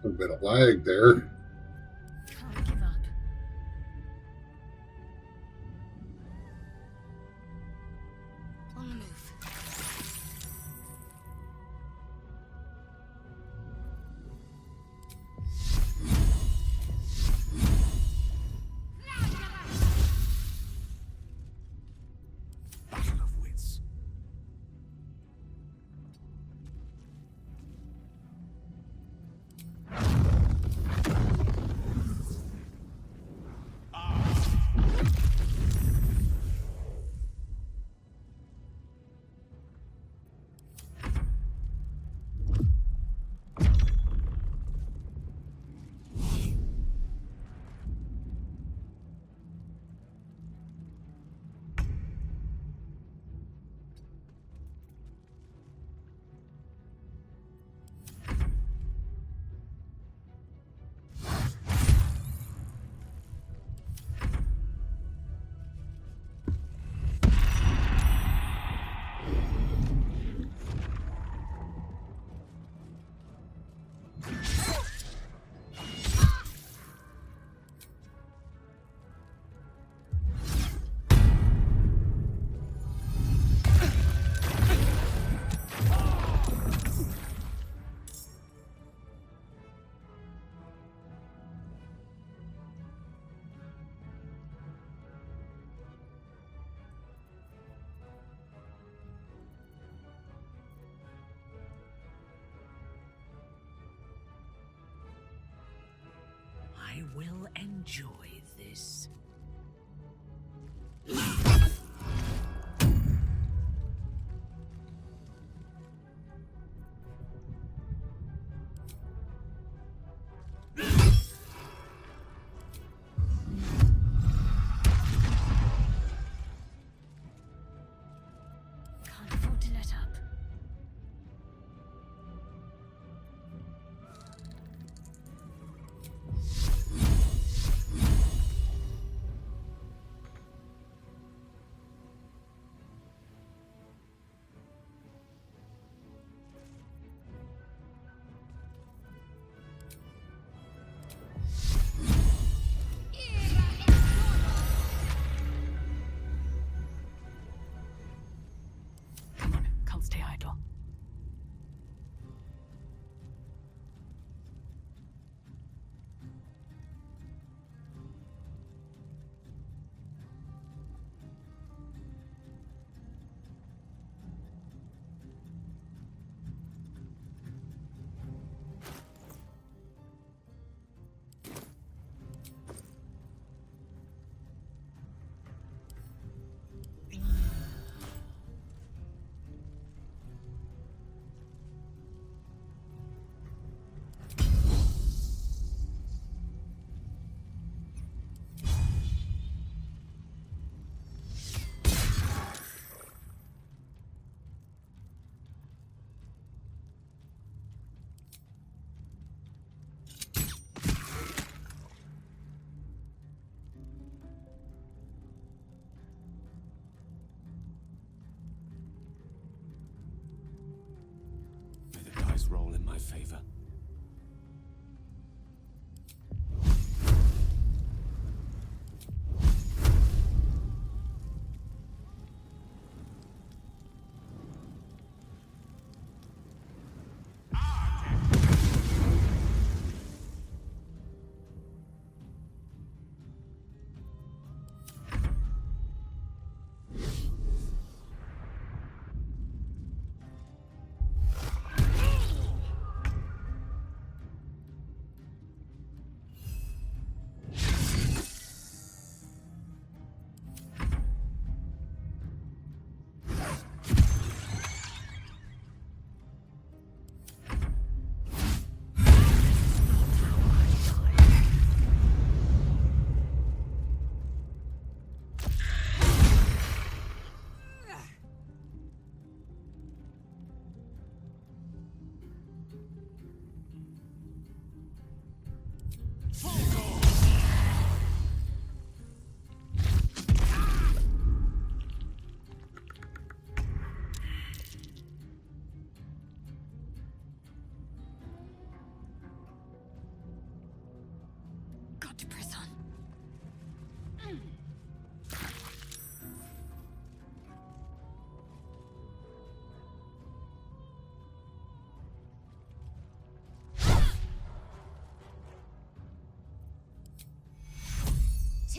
A bit of lag there. Can't give up. On the move. Battle of wits. I will enjoy this. Can't afford to let up.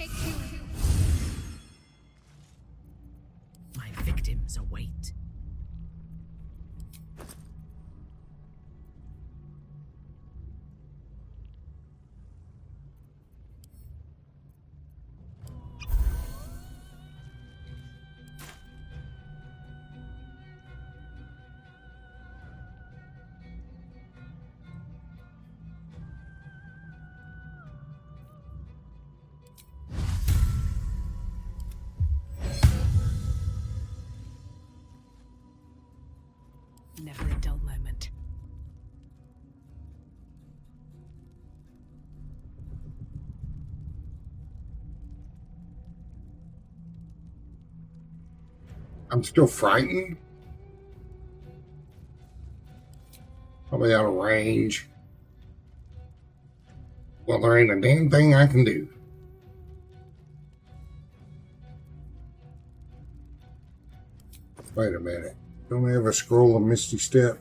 take you. My victims await. Never a dull moment. I'm still frightened. Probably out of range. Well, there ain't a damn thing I can do. Wait a minute. Don't I have a scroll of Misty Step?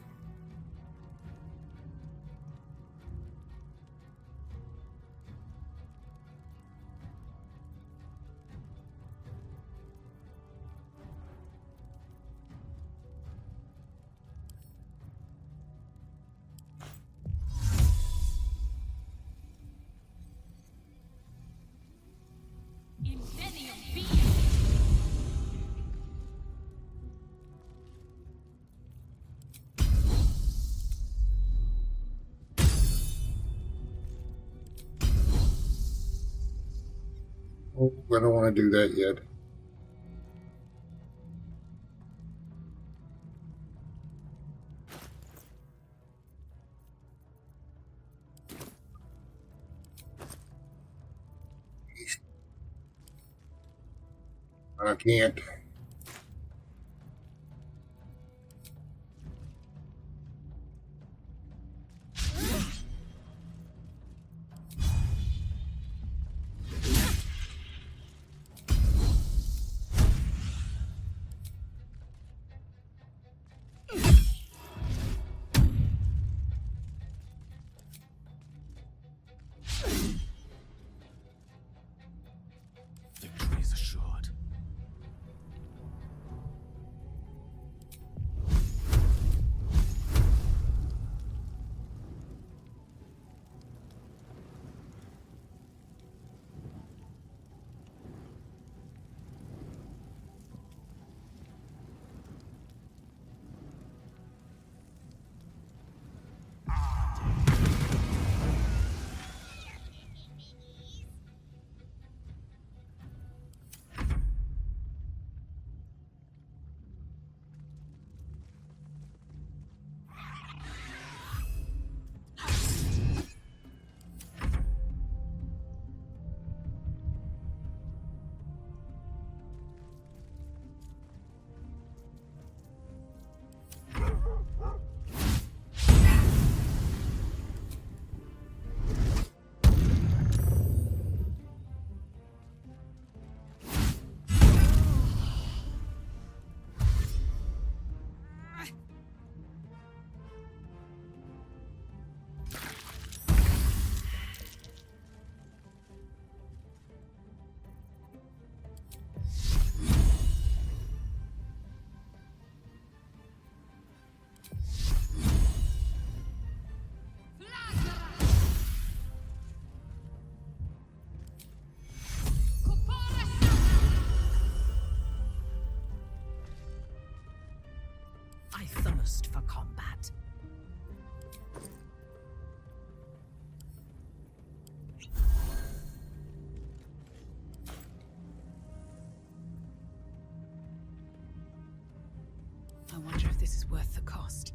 Oh, I don't want to do that yet. I can't. Victory is assured. I thirst for combat. I wonder if this is worth the cost.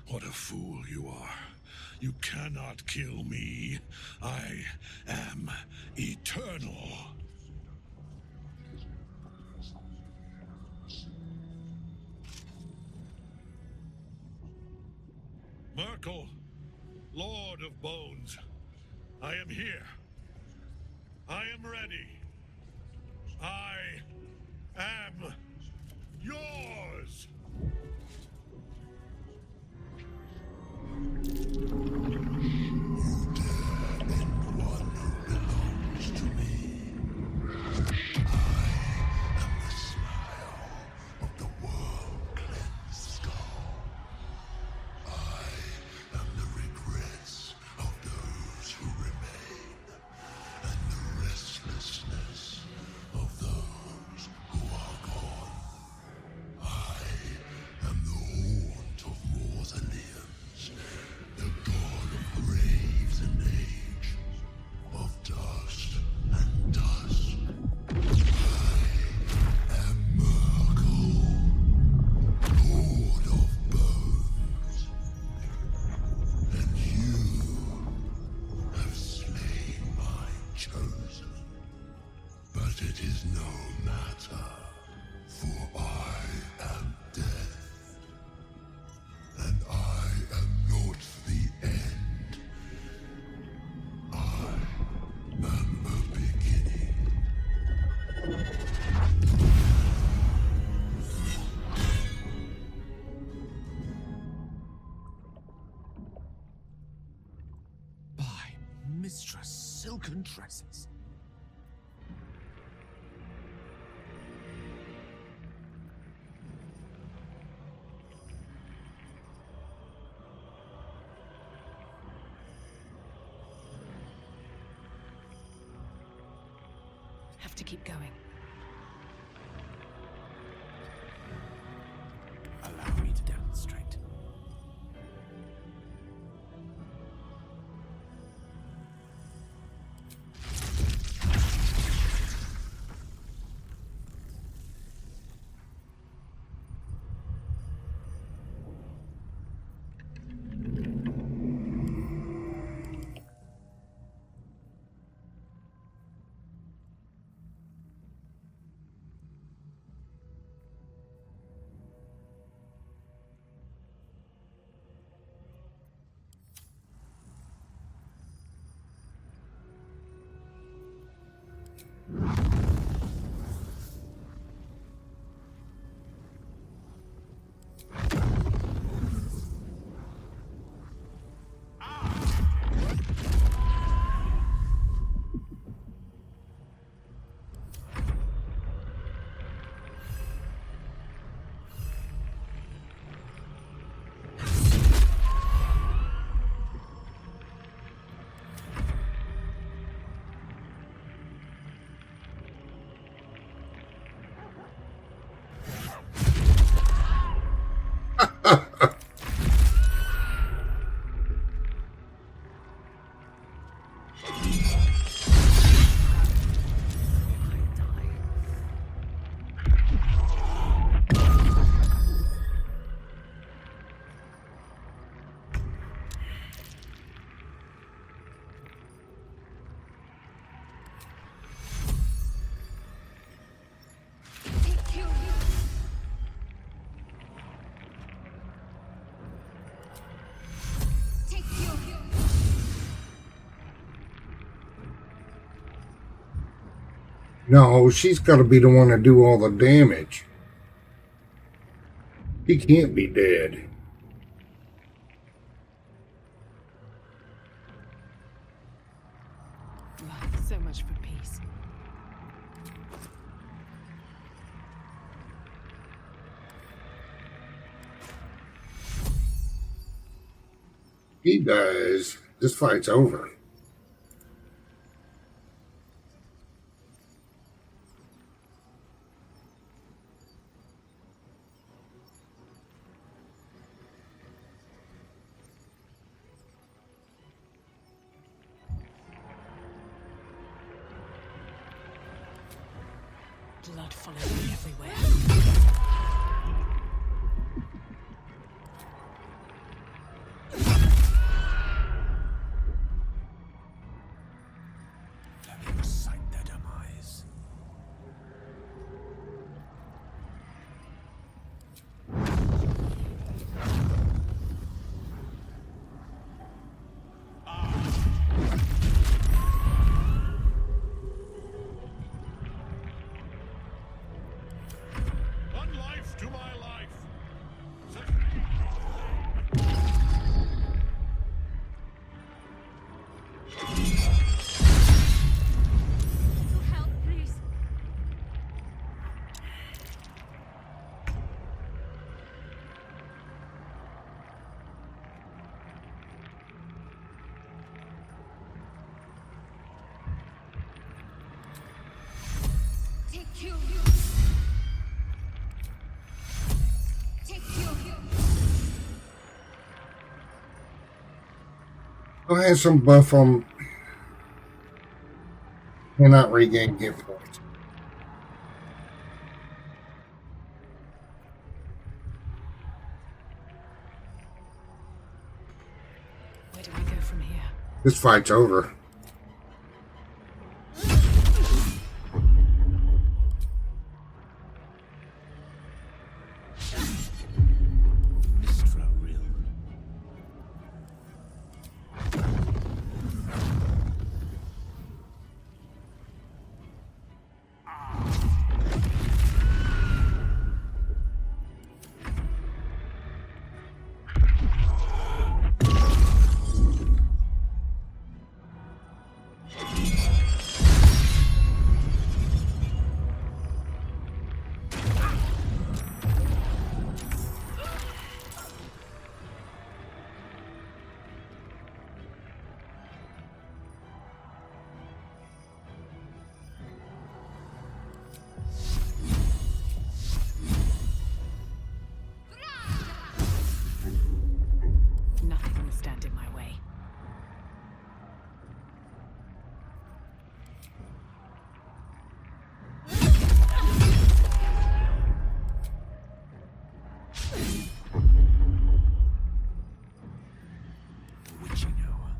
What a fool you are. You cannot kill me. I am eternal. Merkel, Lord of Bones, I am here. I am ready. I am yours. It is no matter, for I am death, and I am not the end. I am the beginning. By Mistress Silken Tresses. Have to keep going. Allow me to demonstrate. No, she's got to be the one to do all the damage. He can't be dead. So much for peace. He dies. This fight's over. Blood following me everywhere. Let me recite their demise. you. Take you. I had some buff on. Cannot regain hit points. Where do we go from here? This fight's over. Nothing will stand in my way. The witching hour.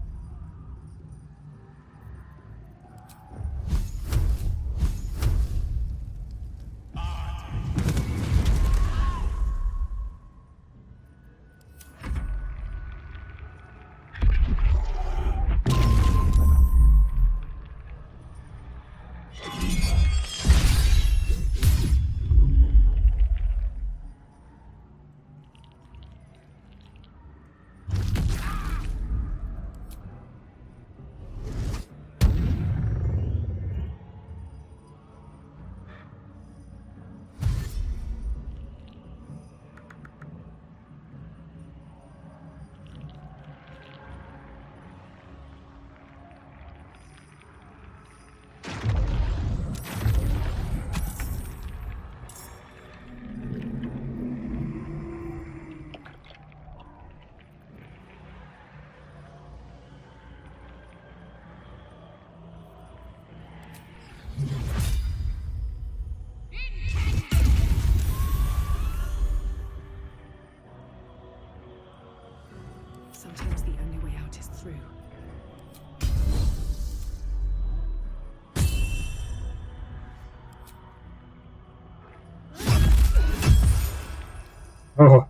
Sometimes the only way out is through. Oh.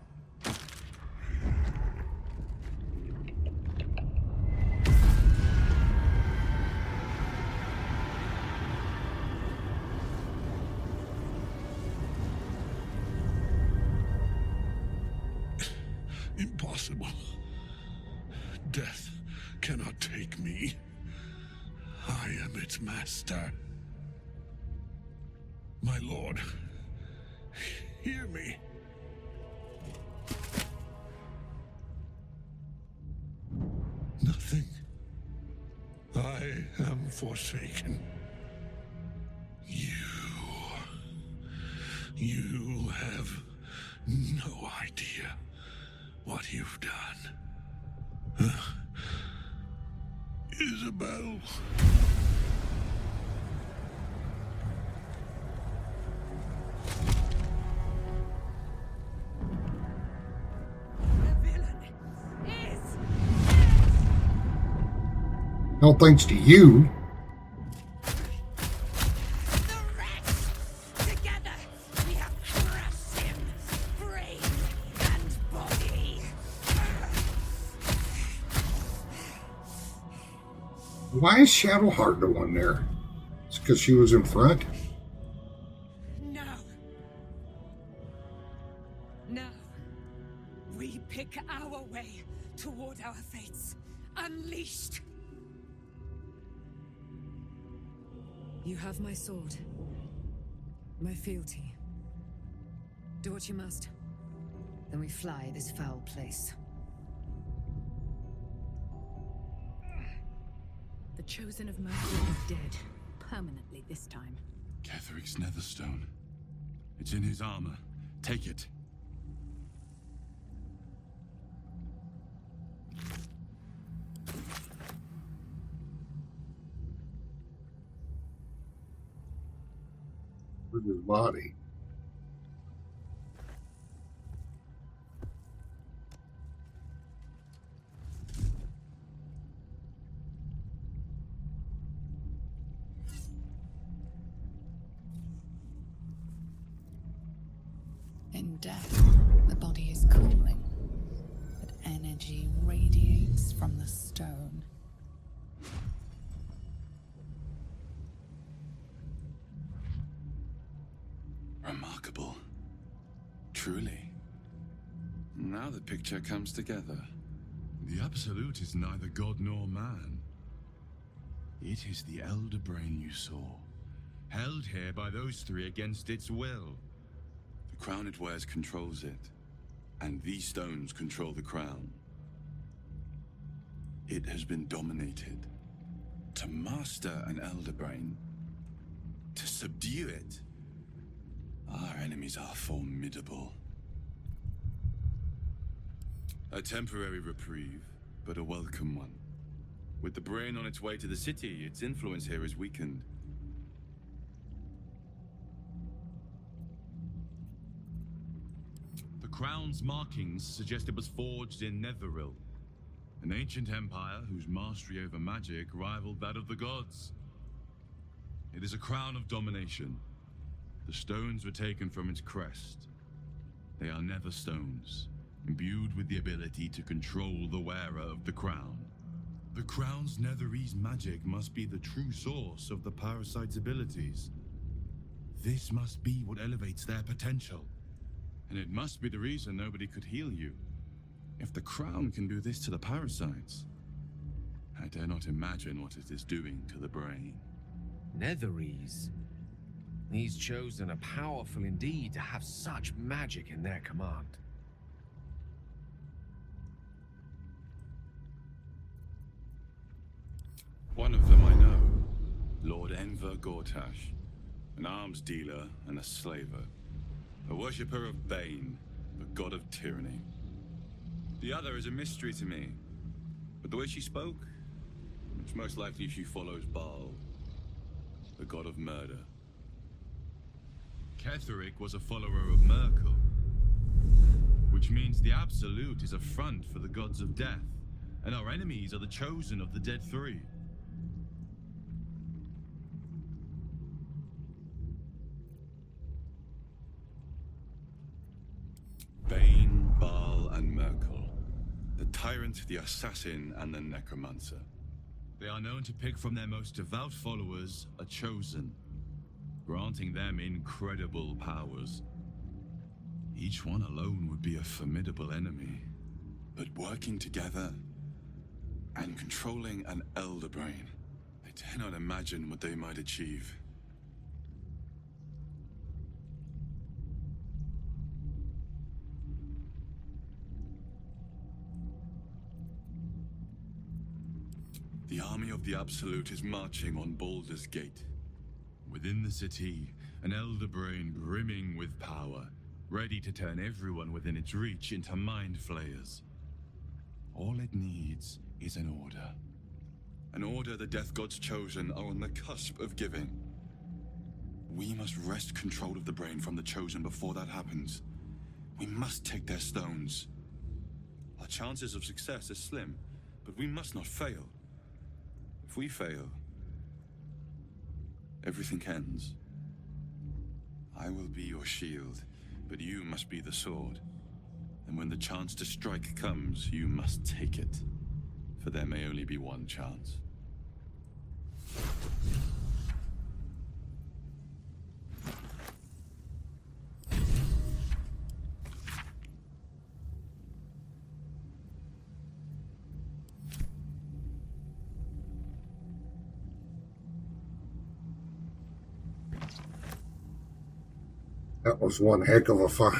Impossible. Death cannot take me. I am its master. My lord, hear me. Nothing. I am forsaken. You have no idea what you've done. Isabel. No thanks to you. Together, we have crushed him, brain and body. Why is Shadowheart the one there? It's because she was in front. Now, we pick our way toward our fates, unleashed. You have my sword. My fealty. Do what you must. Then we fly this foul place. The Chosen of Mercy is dead. Permanently this time. Ketheric's netherstone. It's in his armor. Take it. With his body. In death, the body is cooling, but energy radiates from the stone. Remarkable. Truly. Now the picture comes together. The Absolute is neither god nor man. It is the Elder Brain you saw, held here by those three against its will. The crown it wears controls it, and these stones control the crown. It has been dominated. To master an Elder Brain, to subdue it, our enemies are formidable. A temporary reprieve, but a welcome one. With the brain on its way to the city, its influence here is weakened. The crown's markings suggest it was forged in Netheril, an ancient empire whose mastery over magic rivaled that of the gods. It is a crown of domination. The stones were taken from its crest. They are nether stones, imbued with the ability to control the wearer of the crown. The crown's Netherese magic must be the true source of the parasite's abilities. This must be what elevates their potential. And it must be the reason nobody could heal you. If the crown can do this to the parasites, I dare not imagine what it is doing to the brain. Netherese? These chosen are powerful indeed to have such magic in their command. One of them I know, Lord Enver Gortash, an arms dealer and a slaver, a worshipper of Bane, the god of tyranny. The other is a mystery to me, but the way she spoke, it's most likely she follows Baal, the god of murder. Ketheric was a follower of Merkel, which means the Absolute is a front for the gods of death, and our enemies are the chosen of the Dead Three. Bane, Baal, and Merkel. The tyrant, the assassin, and the necromancer. They are known to pick from their most devout followers a chosen, granting them incredible powers. Each one alone would be a formidable enemy, but working together and controlling an Elder Brain, I dare not imagine what they might achieve. The army of the Absolute is marching on Baldur's Gate. Within the city, an Elder Brain brimming with power, ready to turn everyone within its reach into mind flayers. All it needs is an order. An order the Death God's chosen are on the cusp of giving. We must wrest control of the brain from the chosen before that happens. We must take their stones. Our chances of success are slim, but we must not fail. If we fail, everything ends. I will be your shield, but you must be the sword. And when the chance to strike comes, you must take it. For there may only be one chance. That was one heck of a fight.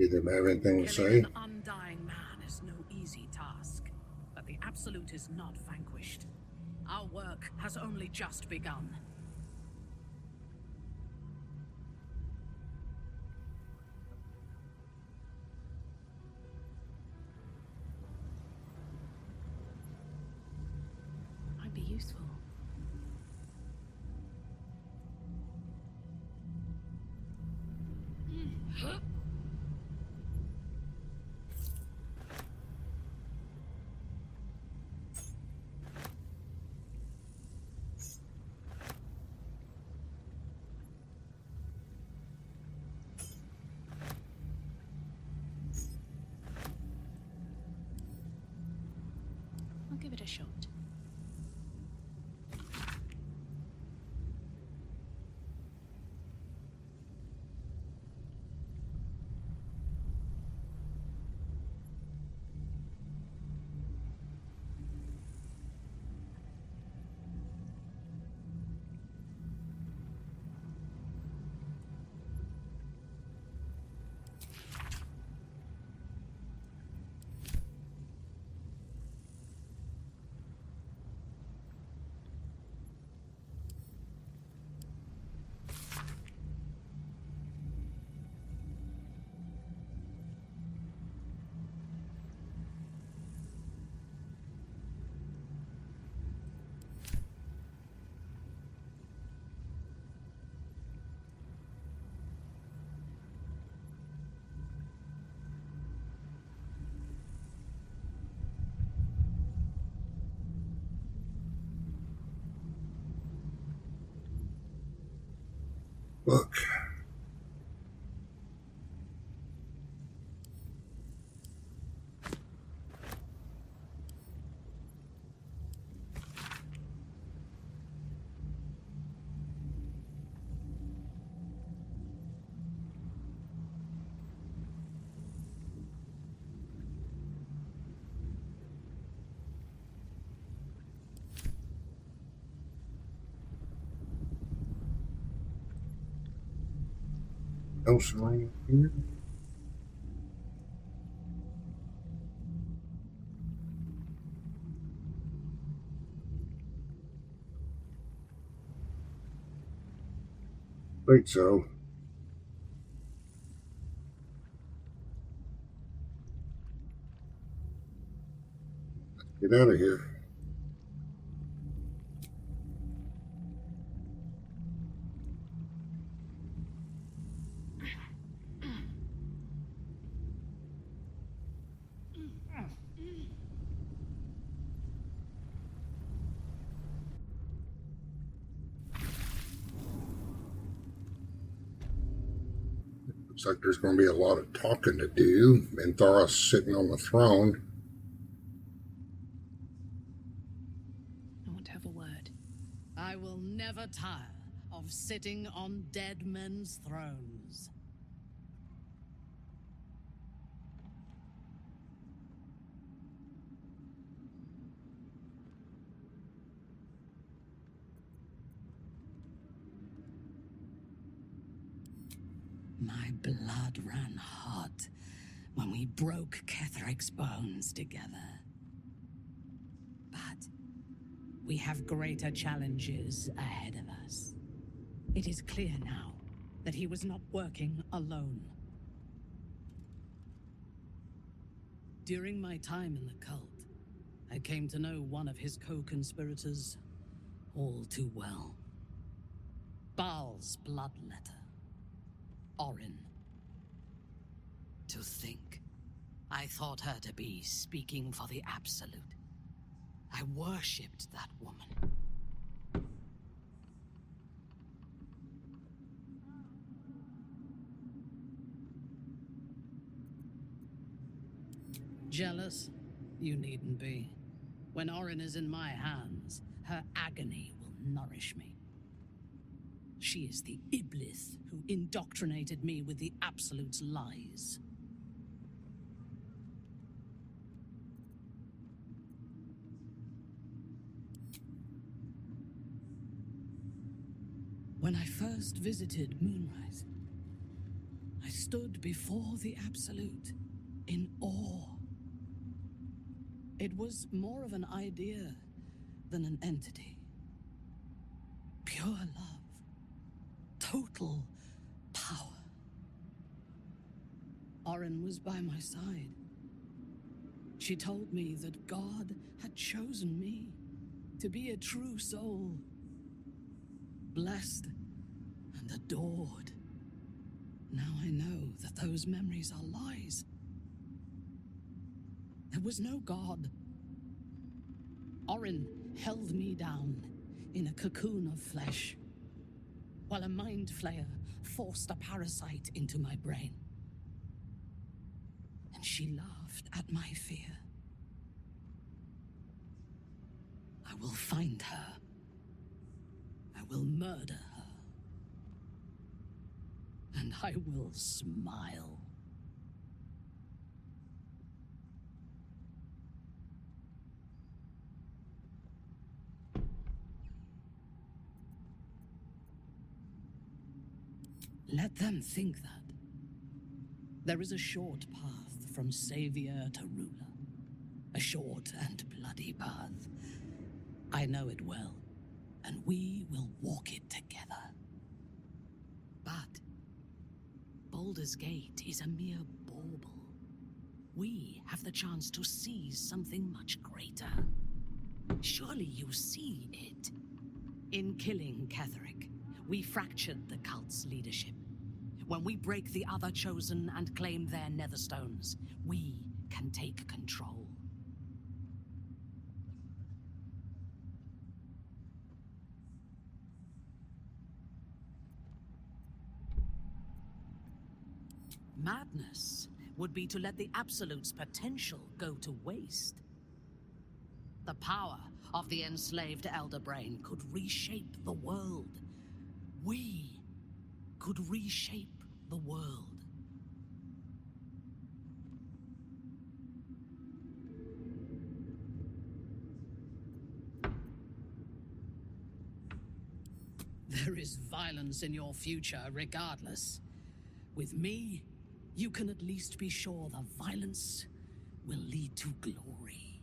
You didn't have anything to Killing say? an undying man is no easy task, but the Absolute is not vanquished. Our work has only just begun. Might be useful. I'll give it a shot. Look. Else around here? Think so. Get out of here. Looks like there's going to be a lot of talking to do. And Thoros sitting on the throne. I want to have a word. I will never tire of sitting on dead men's thrones. My blood ran hot when we broke Ketheric's bones together. But we have greater challenges ahead of us. It is clear now that he was not working alone. During my time in the cult, I came to know one of his co-conspirators all too well. Baal's bloodletter. Orin. To think, I thought her to be speaking for the Absolute. I worshipped that woman. Jealous? You needn't be. When Orin is in my hands, her agony will nourish me. She is the Iblis who indoctrinated me with the Absolute's lies. When I first visited Moonrise, I stood before the Absolute in awe. It was more of an idea than an entity. Pure love. Total power. Orin was by my side. She told me that God had chosen me to be a true soul. Blessed and adored. Now I know that those memories are lies. There was no God. Orin held me down in a cocoon of flesh, while a mind flayer forced a parasite into my brain. And she laughed at my fear. I will find her. I will murder her. And I will smile. Let them think that. There is a short path from savior to ruler. A short and bloody path. I know it well, and we will walk it together. But Baldur's Gate is a mere bauble. We have the chance to seize something much greater. Surely you see it. In killing Ketheric, we fractured the cult's leadership. When we break the other chosen and claim their netherstones, we can take control. Madness would be to let the Absolute's potential go to waste. The power of the enslaved Elder Brain could reshape the world. We could reshape the world. There is violence in your future, regardless. With me, you can at least be sure the violence will lead to glory.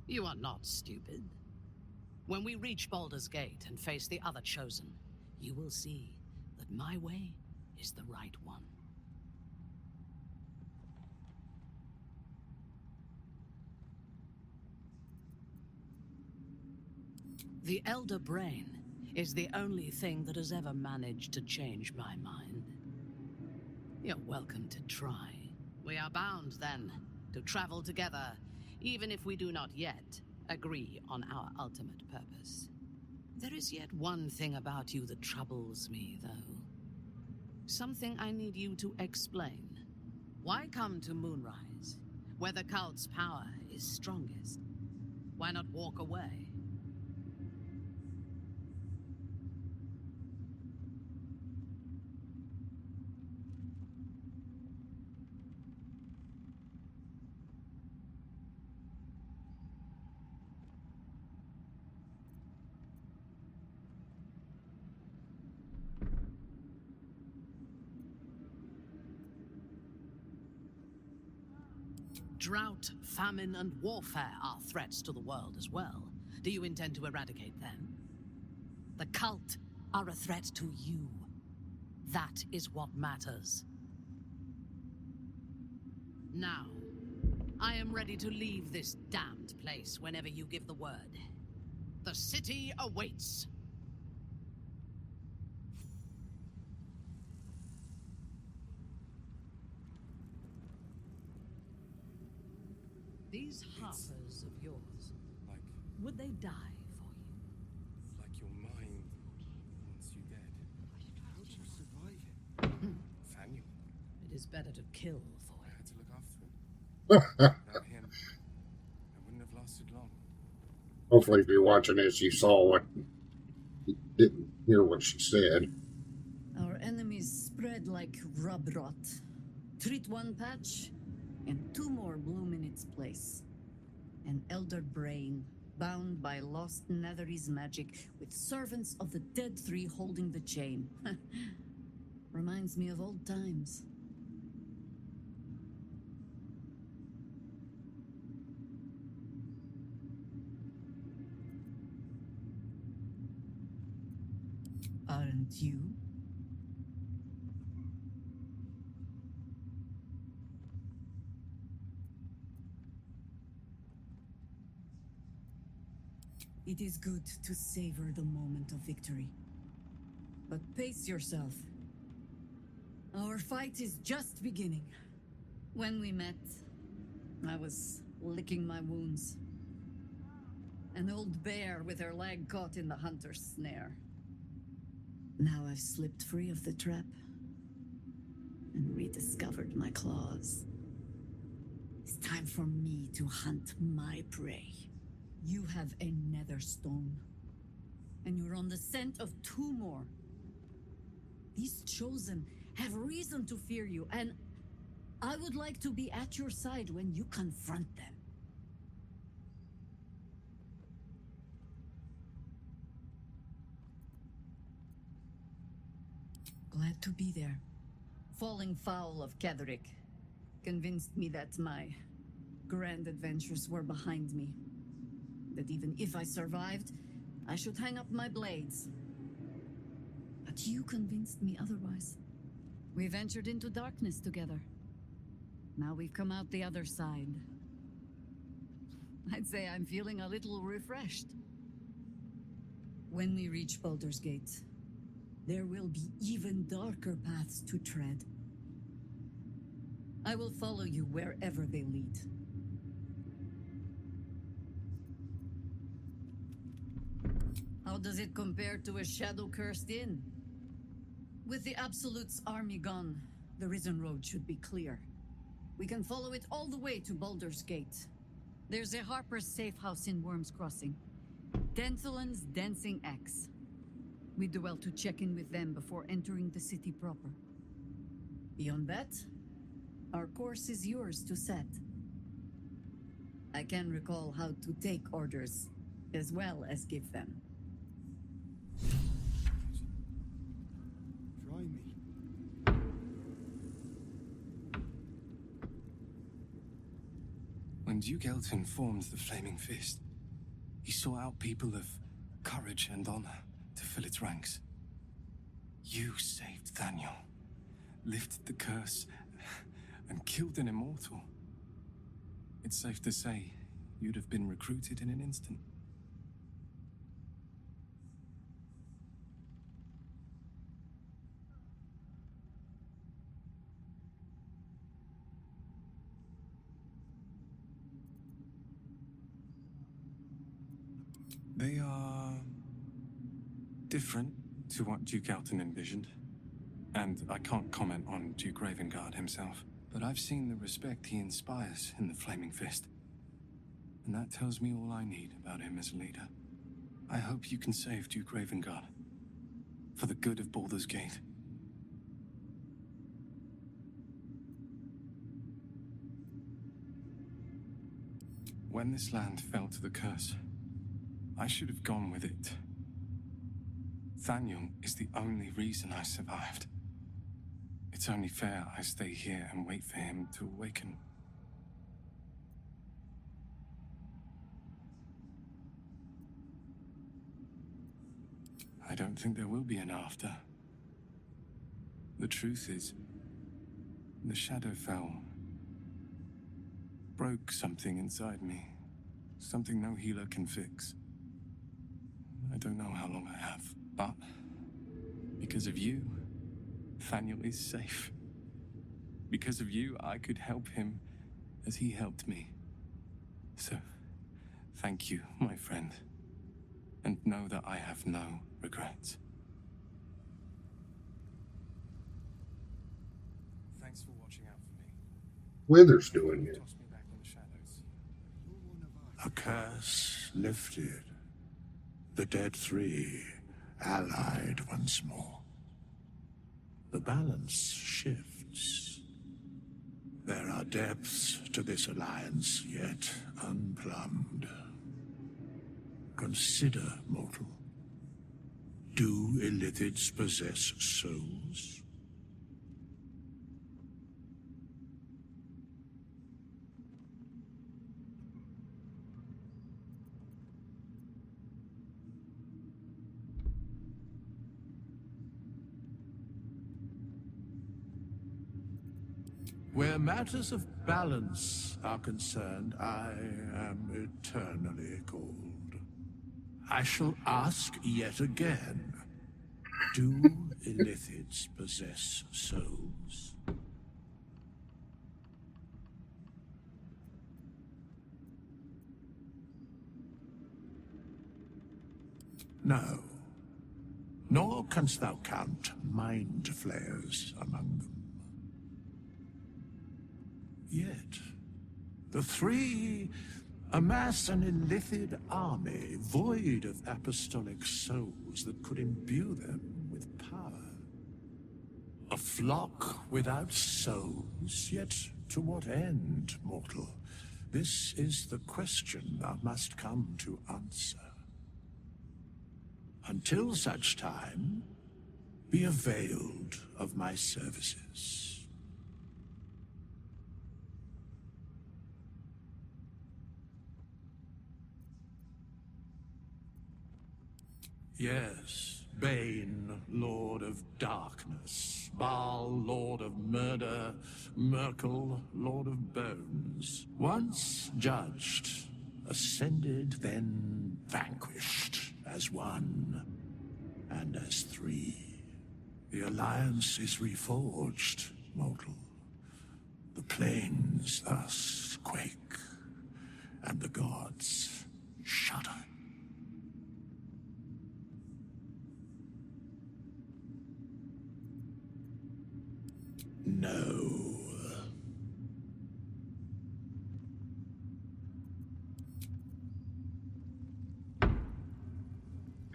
You are not stupid. When we reach Baldur's Gate and face the other chosen, you will see that my way is the right one. The Elder Brain is the only thing that has ever managed to change my mind. You're welcome to try. We are bound, then, to travel together, even if we do not yet agree on our ultimate purpose. There is yet one thing about you that troubles me, though. Something I need you to explain. Why come to Moonrise, where the cult's power is strongest? Why not walk away? Drought, famine, and warfare are threats to the world as well. Do you intend to eradicate them? The cult are a threat to you. That is what matters. Now, I am ready to leave this damned place whenever you give the word. The city awaits. These harpers of yours, Like, would they die for you? like your mind wants you dead. How did you survive it? Nathaniel. It is better to kill for I it. had to look after him. Without him, I wouldn't have lasted long. Hopefully, if you're watching this, you saw what you didn't hear what she said. Our enemies spread like rub rot. Treat one patch, and two more bloom in its place. An elder brain, bound by lost Netherese magic, with servants of the dead three holding the chain. Reminds me of old times. Aren't you? It is good to savor the moment of victory. But pace yourself. Our fight is just beginning. When we met, I was licking my wounds. An old bear with her leg caught in the hunter's snare. Now I've slipped free of the trap and rediscovered my claws. It's time for me to hunt my prey. You have a nether stone, and you're on the scent of 2 more. These chosen have reason to fear you, and I would like to be at your side when you confront them. Glad to be there. Falling foul of Ketheric convinced me that my grand adventures were behind me. That even if I survived, I should hang up my blades. But you convinced me otherwise. We ventured into darkness together. Now we've come out the other side. I'd say I'm feeling a little refreshed. When we reach Baldur's Gate, there will be even darker paths to tread. I will follow you wherever they lead. How does it compare to a shadow-cursed inn? With the Absolute's army gone, the Risen Road should be clear. We can follow it all the way to Baldur's Gate. There's a Harper's safe house in Worm's Crossing. Denthelin's Dancing Axe. We do well to check in with them before entering the city proper. Beyond that, our course is yours to set. I can recall how to take orders, as well as give them. Try me. When Duke Elton formed the Flaming Fist, he sought out people of courage and honor to fill its ranks. You saved Daniel, lifted the curse, and killed an immortal. It's safe to say you'd have been recruited in an instant. They are different to what Duke Elton envisioned. And I can't comment on Duke Ravengard himself, but I've seen the respect he inspires in the Flaming Fist. And that tells me all I need about him as a leader. I hope you can save Duke Ravengard, for the good of Baldur's Gate. When this land fell to the curse, I should have gone with it. Thaniel is the only reason I survived. It's only fair I stay here and wait for him to awaken. I don't think there will be an after. The truth is, the Shadowfell broke something inside me. Something no healer can fix. I don't know how long I have, but because of you, Thaniel is safe. Because of you, I could help him as he helped me. So, thank you, my friend. And know that I have no regrets. Thanks for watching out for me. Wither's doing it. Toss me back in the shadows. A curse lifted. The dead 3 allied once more. The balance shifts. There are depths to this alliance yet unplumbed. Consider, mortal. Do Illithids possess souls? Where matters of balance are concerned, I am eternally cold. I shall ask yet again, do illithids possess souls? No. Nor canst thou count mind flayers among them. Yet, the three amass an illithid army void of apostolic souls that could imbue them with power. A flock without souls, yet to what end, mortal? This is the question thou must come to answer. Until such time, be availed of my services. Yes, Bane, Lord of Darkness, Baal, Lord of Murder, Merkel, Lord of Bones. Once judged, ascended, then vanquished, as one, and as three. The alliance is reforged, mortal. The plains thus quake, and the gods shudder. No.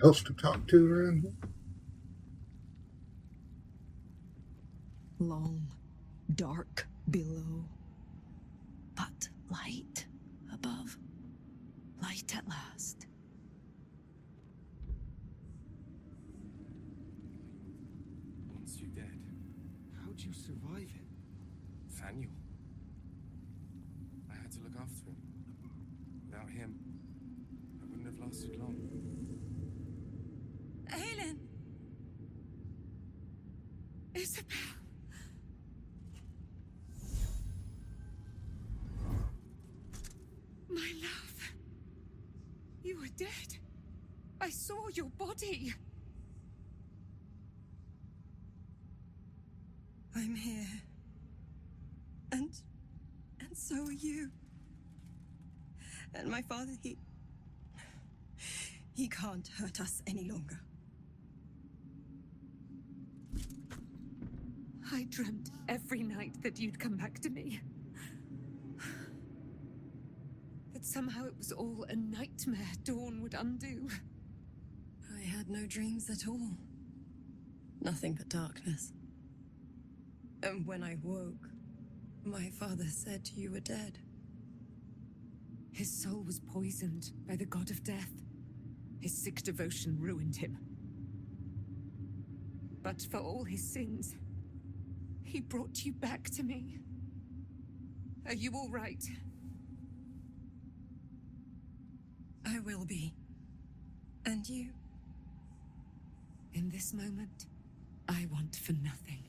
Else to talk to around here? Long, dark below, but light above. Light at last. Once you're dead, how'd you survive it? Thaniel. I had to look after him. Without him, I wouldn't have lasted long. Aelin! Isabel! My love! You were dead. I saw your body. I'm here. And so are you. And my father, he can't hurt us any longer. I dreamt every night that you'd come back to me. That somehow it was all a nightmare Dawn would undo. I had no dreams at all. Nothing but darkness. And when I woke, my father said you were dead. His soul was poisoned by the god of death. His sick devotion ruined him. But for all his sins, he brought you back to me. Are you all right? I will be. And you? In this moment, I want for nothing.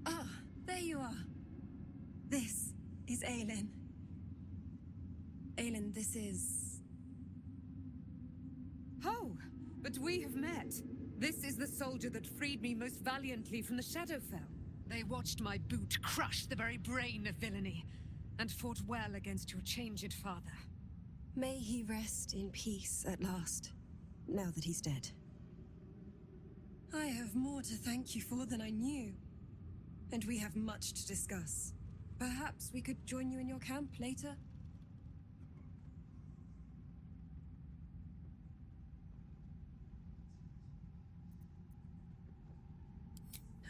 Ah, there you are. This is Aelin. Aelin, this is... Oh, but we have met. This is the soldier that freed me most valiantly from the Shadowfell. They watched my boot crush the very brain of villainy, and fought well against your changed father. May he rest in peace at last, now that he's dead. I have more to thank you for than I knew, and we have much to discuss. Perhaps we could join you in your camp later?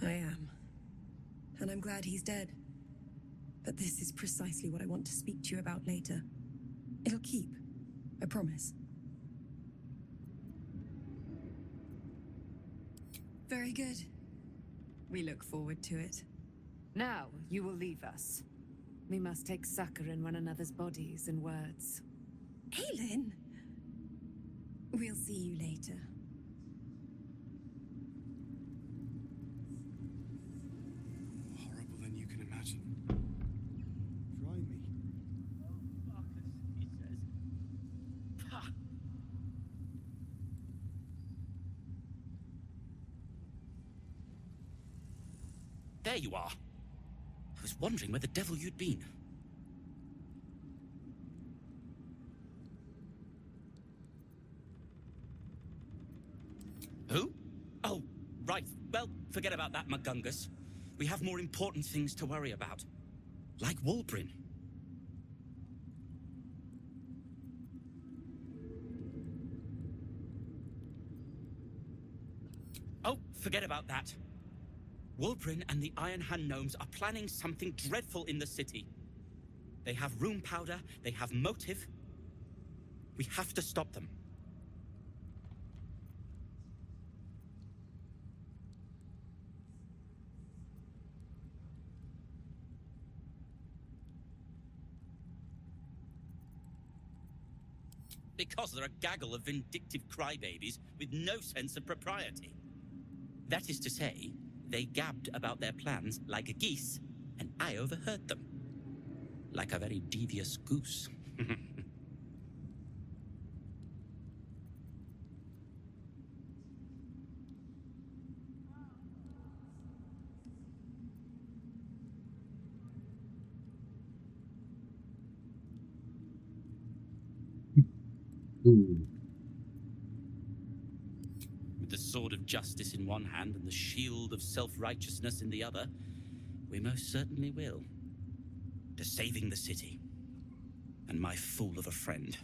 I am. And I'm glad he's dead. But this is precisely what I want to speak to you about later. It'll keep. I promise. Very good. We look forward to it. Now you will leave us. We must take succor in one another's bodies and words. Aelin! We'll see you later. Horrible than you can imagine. Try me. He says. Pah! There you are. I was wondering where the devil you'd been. Who? Oh, right. Well, forget about that, McGungus. We have more important things to worry about. Like Wulbrin. Oh, forget about that. Wulbrin and the Iron Hand Gnomes are planning something dreadful in the city. They have room powder, they have motive. We have to stop them. Because they're a gaggle of vindictive crybabies with no sense of propriety. That is to say, they gabbed about their plans like geese, and I overheard them. Like a very devious goose. With the sword of justice in one hand and the shield of self-righteousness in the other, we most certainly will. To saving the city. And my fool of a friend.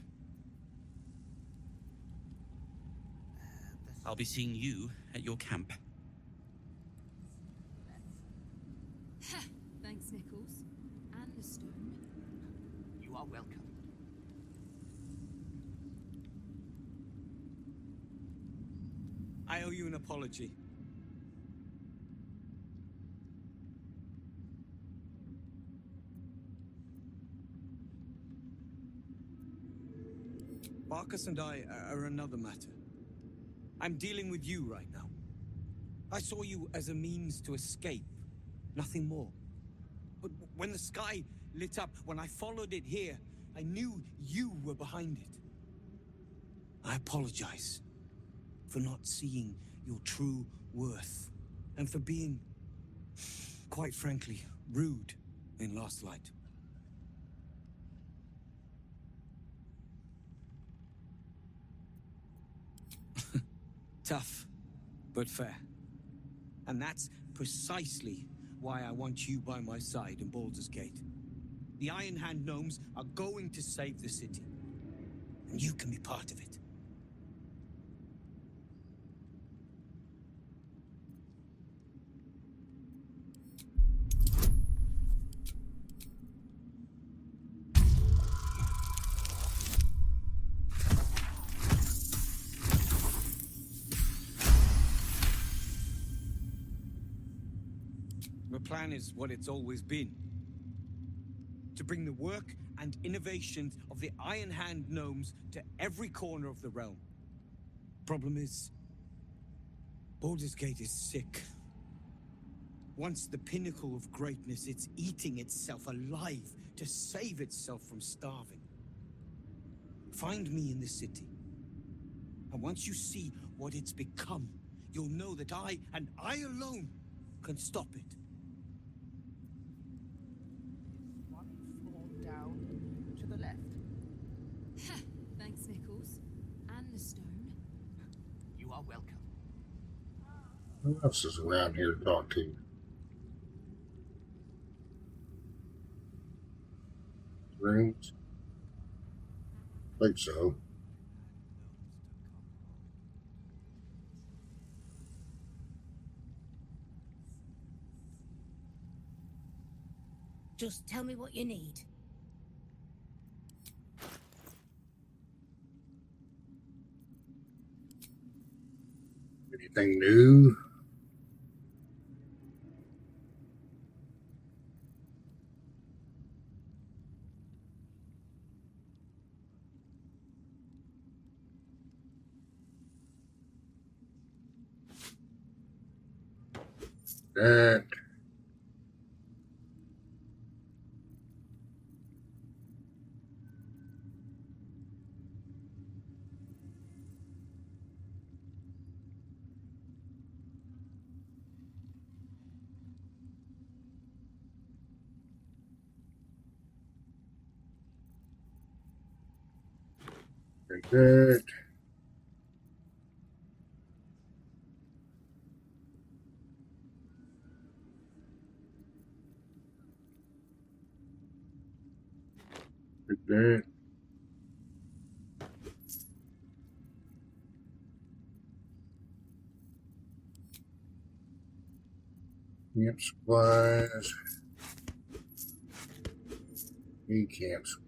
I'll be seeing you at your camp. Thanks, Nichols. And the stone. You are welcome. I owe you an apology. Marcus and I are another matter. I'm dealing with you right now. I saw you as a means to escape, nothing more. But when the sky lit up, when I followed it here, I knew you were behind it. I apologize for not seeing your true worth, and for being, quite frankly, rude in Last Light. Tough, but fair. And that's precisely why I want you by my side in Baldur's Gate. The Iron Hand Gnomes are going to save the city, and you can be part of it. The plan is what it's always been. To bring the work and innovations of the Iron Hand Gnomes to every corner of the realm. Problem is, Baldur's Gate is sick. Once the pinnacle of greatness, it's eating itself alive to save itself from starving. Find me in the city. And once you see what it's become, you'll know that I, and I alone, can stop it. One floor down to the left. Thanks, Nichols. And the stone. You are welcome. Who else is around here to talk to? Rings? Think so. Just tell me what you need. Anything new? that. Take that. Take that. Camp supplies. Need camp supplies.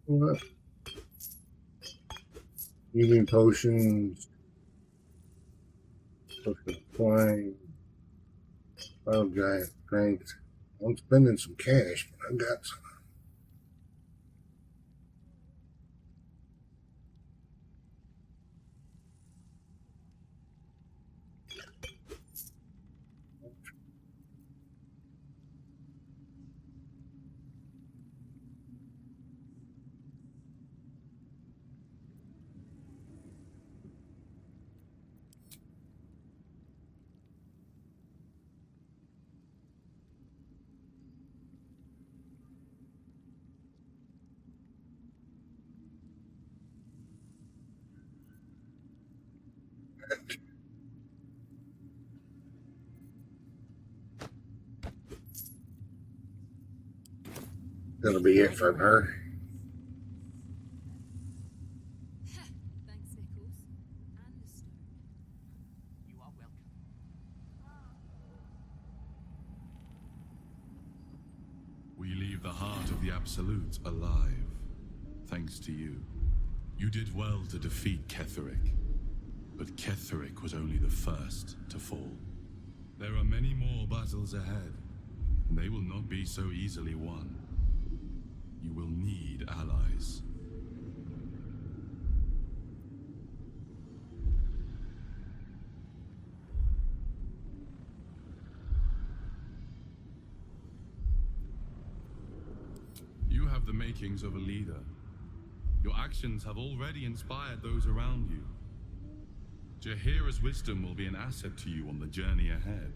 What? Healing potions. Potion of flying. File giant strength. I'm spending some cash, but I got some. That'll be it from her. Thanks, Nichols. And the stone. You are welcome. We leave the heart of the Absolute alive, thanks to you. You did well to defeat Ketheric, but Ketheric was only the first to fall. There are many more battles ahead, and they will not be so easily won. You will need allies. You have the makings of a leader. Your actions have already inspired those around you. Jaheira's wisdom will be an asset to you on the journey ahead.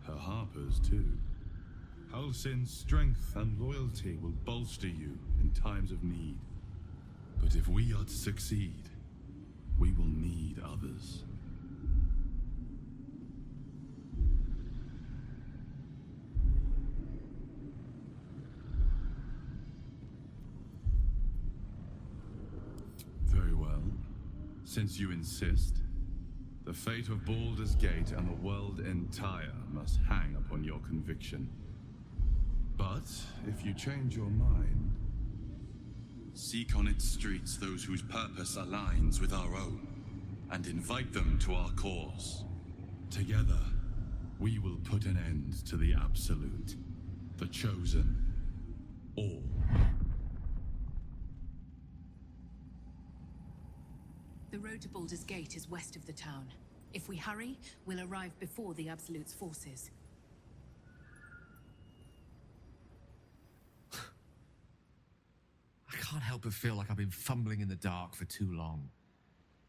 Her Harper's too. Halsin's strength and loyalty will bolster you in times of need. But if we are to succeed, we will need others. Very well. Since you insist, the fate of Baldur's Gate and the world entire must hang upon your conviction. But if you change your mind, seek on its streets those whose purpose aligns with our own, and invite them to our cause. Together, we will put an end to the Absolute, the Chosen, all. The road to Baldur's Gate is west of the town. If we hurry, we'll arrive before the Absolute's forces. I can't help but feel like I've been fumbling in the dark for too long.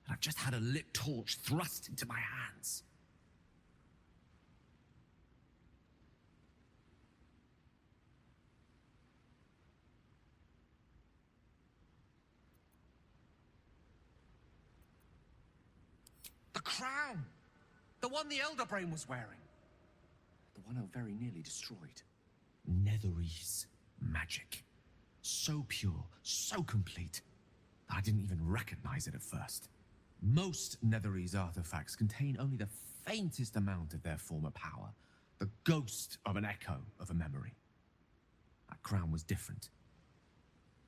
And I've just had a lit torch thrust into my hands. The crown! The one the Elder Brain was wearing. The one I very nearly destroyed. Netherese magic. So pure, so complete, that I didn't even recognize it at first. Most Netherese artifacts contain only the faintest amount of their former power, the ghost of an echo of a memory. That crown was different.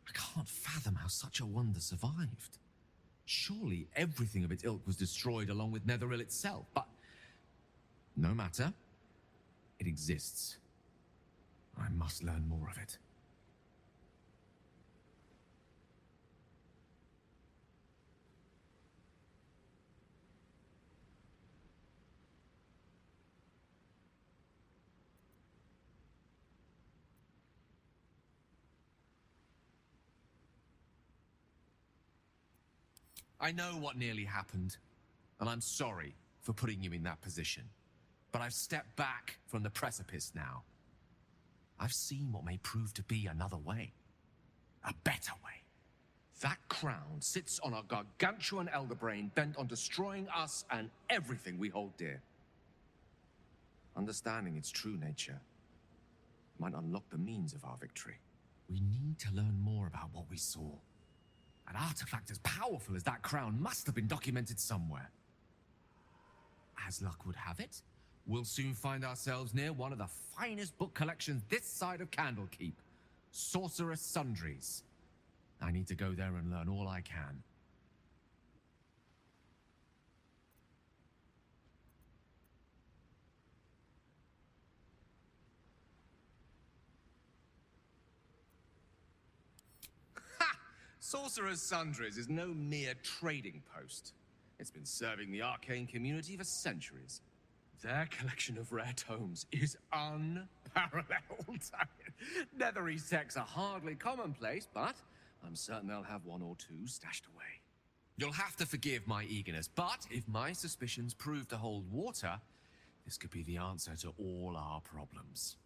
I can't fathom how such a wonder survived. Surely everything of its ilk was destroyed along with Netheril itself, but no matter. It exists. I must learn more of it. I know what nearly happened, and I'm sorry for putting you in that position. But I've stepped back from the precipice now. I've seen what may prove to be another way. A better way. That crown sits on a gargantuan elder brain bent on destroying us and everything we hold dear. Understanding its true nature might unlock the means of our victory. We need to learn more about what we saw. An artifact as powerful as that crown must have been documented somewhere. As luck would have it, we'll soon find ourselves near one of the finest book collections this side of Candlekeep, Sorcerer's Sundries. I need to go there and learn all I can. Ha! Sorcerer's Sundries is no mere trading post. It's been serving the arcane community for centuries. Their collection of rare tomes is unparalleled. Nethery sects are hardly commonplace, but I'm certain they'll have one or two stashed away. You'll have to forgive my eagerness, but if my suspicions prove to hold water, this could be the answer to all our problems.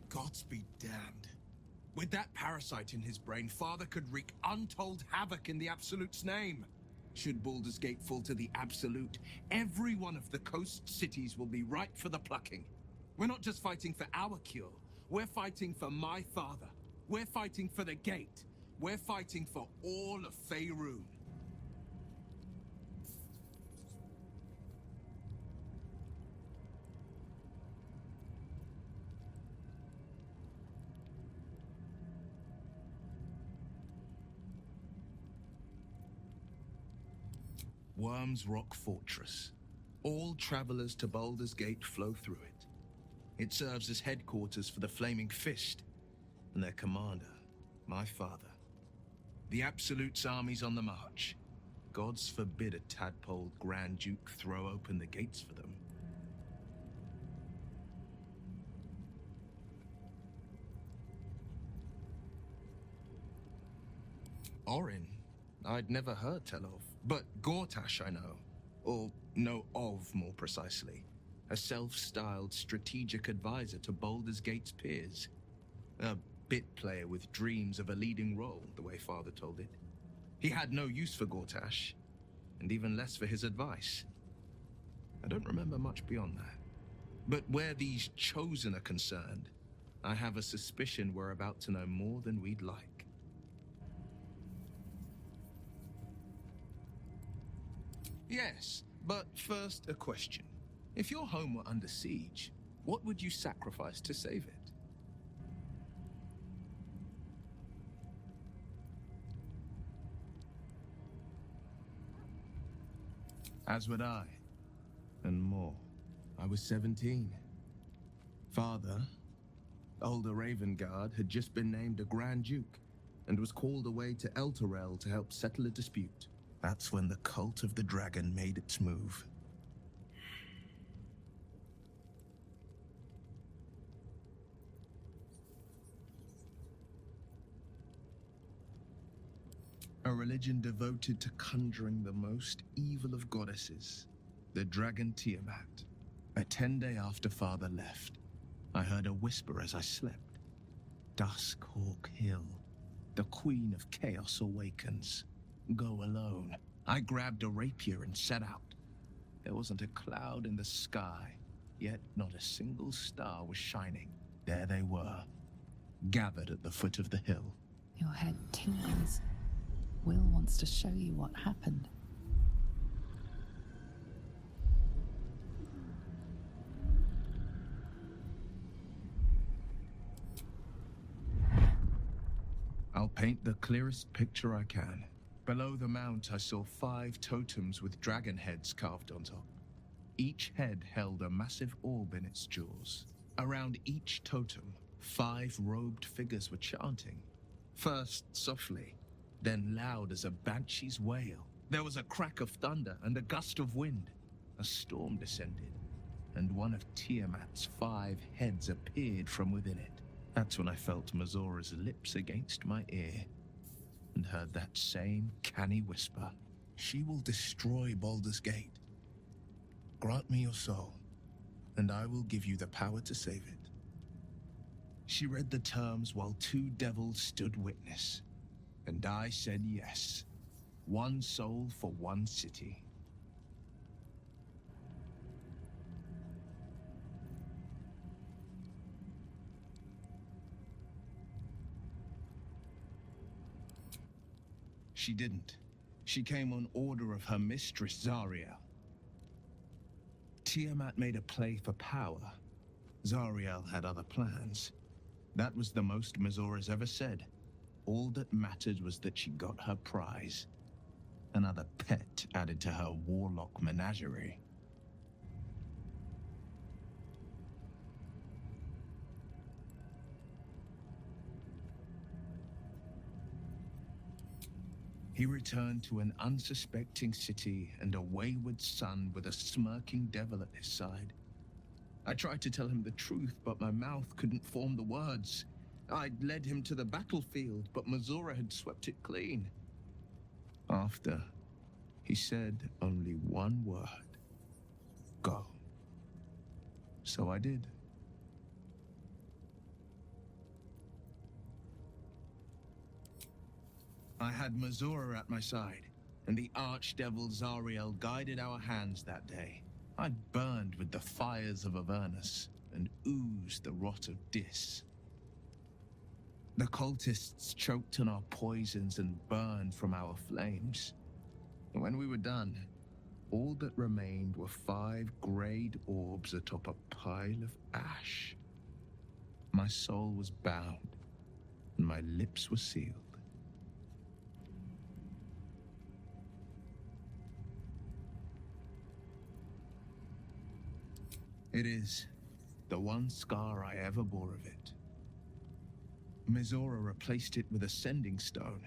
Gods be damned. With that parasite in his brain, Father could wreak untold havoc in the Absolute's name. Should Baldur's Gate fall to the Absolute, every one of the coast cities will be ripe for the plucking. We're not just fighting for our cure. We're fighting for my father. We're fighting for the Gate. We're fighting for all of Faerun. Worm's Rock Fortress. All travelers to Baldur's Gate flow through it. It serves as headquarters for the Flaming Fist and their commander, my father. The Absolute's army's on the march. Gods forbid a tadpole Grand Duke throw open the gates for them. Orin, I'd never heard tell of, but Gortash I know, or know of more precisely. A self-styled strategic advisor to Baldur's Gate's peers. A bit player with dreams of a leading role, the way Father told it. He had no use for Gortash, and even less for his advice. I don't remember much beyond that. But where these Chosen are concerned, I have a suspicion we're about to know more than we'd like. Yes, but first a question. If your home were under siege, what would you sacrifice to save it? As would I, and more. I was 17. Father, older Ravengard, had just been named a Grand Duke and was called away to Elturel to help settle a dispute. That's when the Cult of the Dragon made its move. A religion devoted to conjuring the most evil of goddesses, the dragon Tiamat. A 10-day after Father left, I heard a whisper as I slept. Duskhawk Hill, the Queen of Chaos awakens. Go alone. I grabbed a rapier and set out. There wasn't a cloud in the sky, yet not a single star was shining. There they were, gathered at the foot of the hill. Your head tingles. Will wants to show you what happened. paint the clearest picture I can. Below the mount, I saw 5 totems with dragon heads carved on top. Each head held a massive orb in its jaws. Around each totem, 5 robed figures were chanting. First softly, then loud as a banshee's wail. There was a crack of thunder and a gust of wind. A storm descended, and one of Tiamat's 5 heads appeared from within it. That's when I felt Mazora's lips against my ear, and heard that same canny whisper. She will destroy Baldur's Gate. Grant me your soul, and I will give you the power to save it. She read the terms while 2 devils stood witness, and I said yes. 1 soul for 1 city. She didn't. She came on order of her mistress, Zariel. Tiamat made a play for power. Zariel had other plans. That was the most Mazora's ever said. All that mattered was that she got her prize. Another pet added to her warlock menagerie. He returned to an unsuspecting city and a wayward son with a smirking devil at his side. I tried to tell him the truth, but my mouth couldn't form the words. I'd led him to the battlefield, but Mazora had swept it clean. After, he said only one word. Go. So I did. I had Mazora at my side, and the archdevil Zariel guided our hands that day. I burned with the fires of Avernus and oozed the rot of Dis. The cultists choked on our poisons and burned from our flames. And when we were done, all that remained were 5 greyed orbs atop a pile of ash. My soul was bound, and my lips were sealed. It is the one scar I ever bore of it. Mizora replaced it with a sending stone.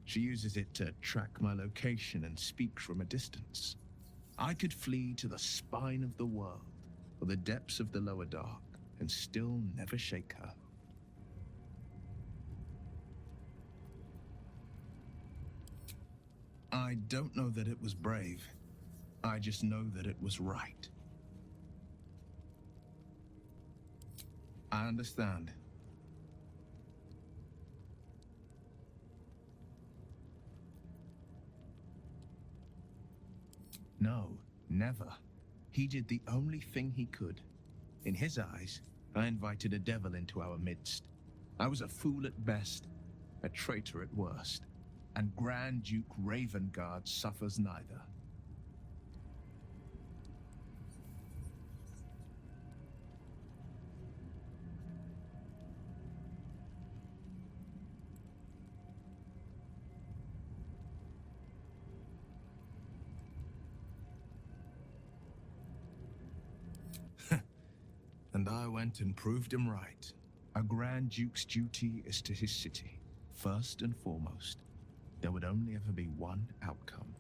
She uses it to track my location and speak from a distance. I could flee to the spine of the world or the depths of the lower dark and still never shake her. I don't know that it was brave. I just know that it was right. I understand. No, never. He did the only thing he could. In his eyes, I invited a devil into our midst. I was a fool at best, a traitor at worst, and Grand Duke Ravengard suffers neither. And I went and proved him right. A Grand Duke's duty is to his city, first and foremost. There would only ever be one outcome.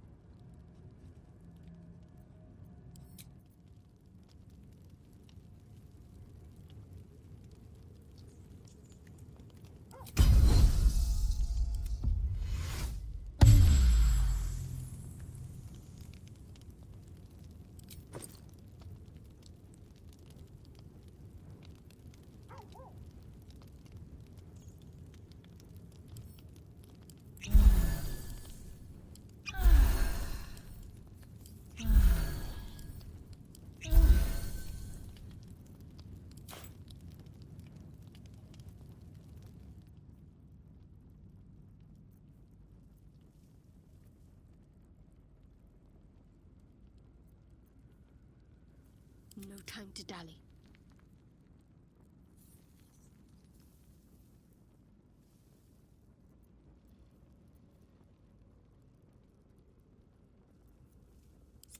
No time to dally.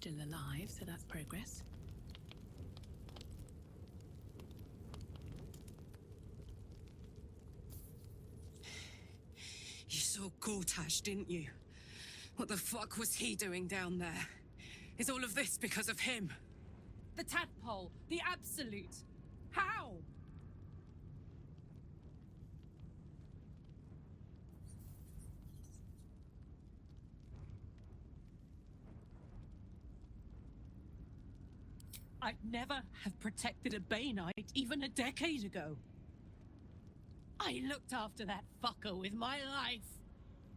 still alive, so that's progress. You saw Gortash, didn't you? What the fuck was he doing down there? Is all of this because of him? The tadpole, the absolute. How? I'd never have protected a Bay Knight even a decade ago. I looked after that fucker with my life.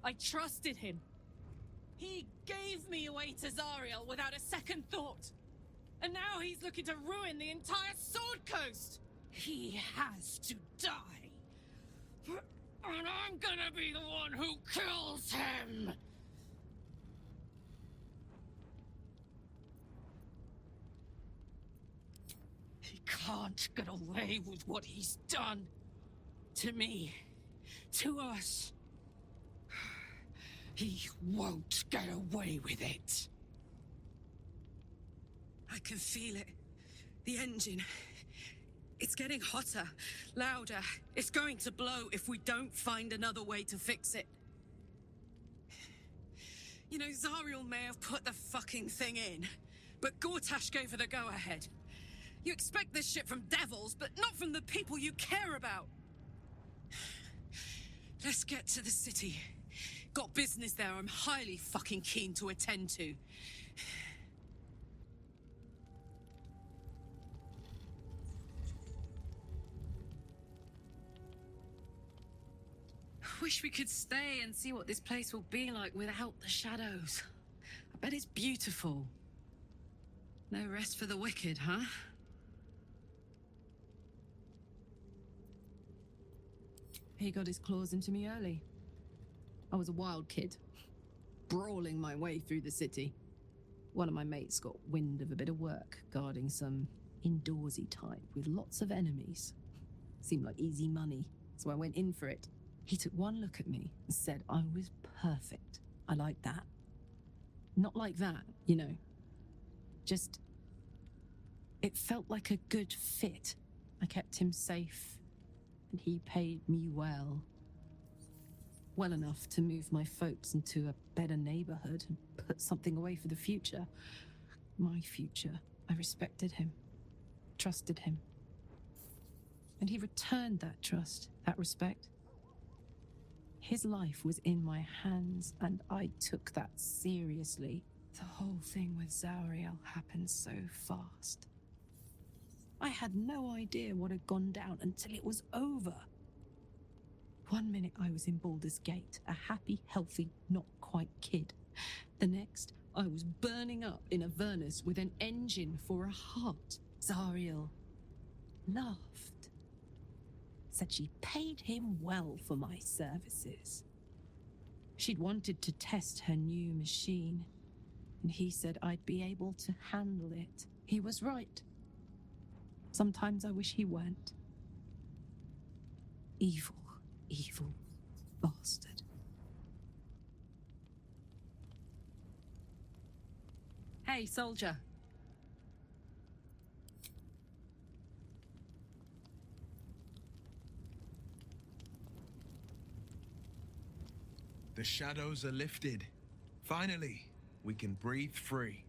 I trusted him. He gave me away to Zariel without a second thought. And now he's looking to ruin the entire Sword Coast. He has to die. And I'm gonna be the one who kills him. He can't get away with what he's done. To me. To us. He won't get away with it. I can feel it. The engine. It's getting hotter, louder. It's going to blow if we don't find another way to fix it. You know, Zariel may have put the fucking thing in, but Gortash gave her the go-ahead. You expect this shit from devils, but not from the people you care about. Let's get to the city. Got business there I'm highly fucking keen to attend to. Wish we could stay and see what this place will be like without the shadows. I bet it's beautiful. No rest for the wicked, huh? He got his claws into me early. I was a wild kid, brawling my way through the city. One of my mates got wind of a bit of work guarding some indoorsy type with lots of enemies. Seemed like easy money, so I went in for it. He took one look at me and said I was perfect. I like that. Not like that, you know. Just... it felt like a good fit. I kept him safe, and he paid me well. Well enough to move my folks into a better neighborhood and put something away for the future. My future. I respected him. Trusted him. And he returned that trust, that respect. His life was in my hands, and I took that seriously. The whole thing with Zariel happened so fast. I had no idea what had gone down until it was over. 1 minute I was in Baldur's Gate, a happy, healthy, not quite kid. The next, I was burning up in Avernus with an engine for a heart. Zariel laughed. Said she paid him well for my services. She'd wanted to test her new machine, and he said I'd be able to handle it. He was right. Sometimes I wish he weren't. Evil, evil bastard. Hey, soldier. The shadows are lifted. Finally, we can breathe free.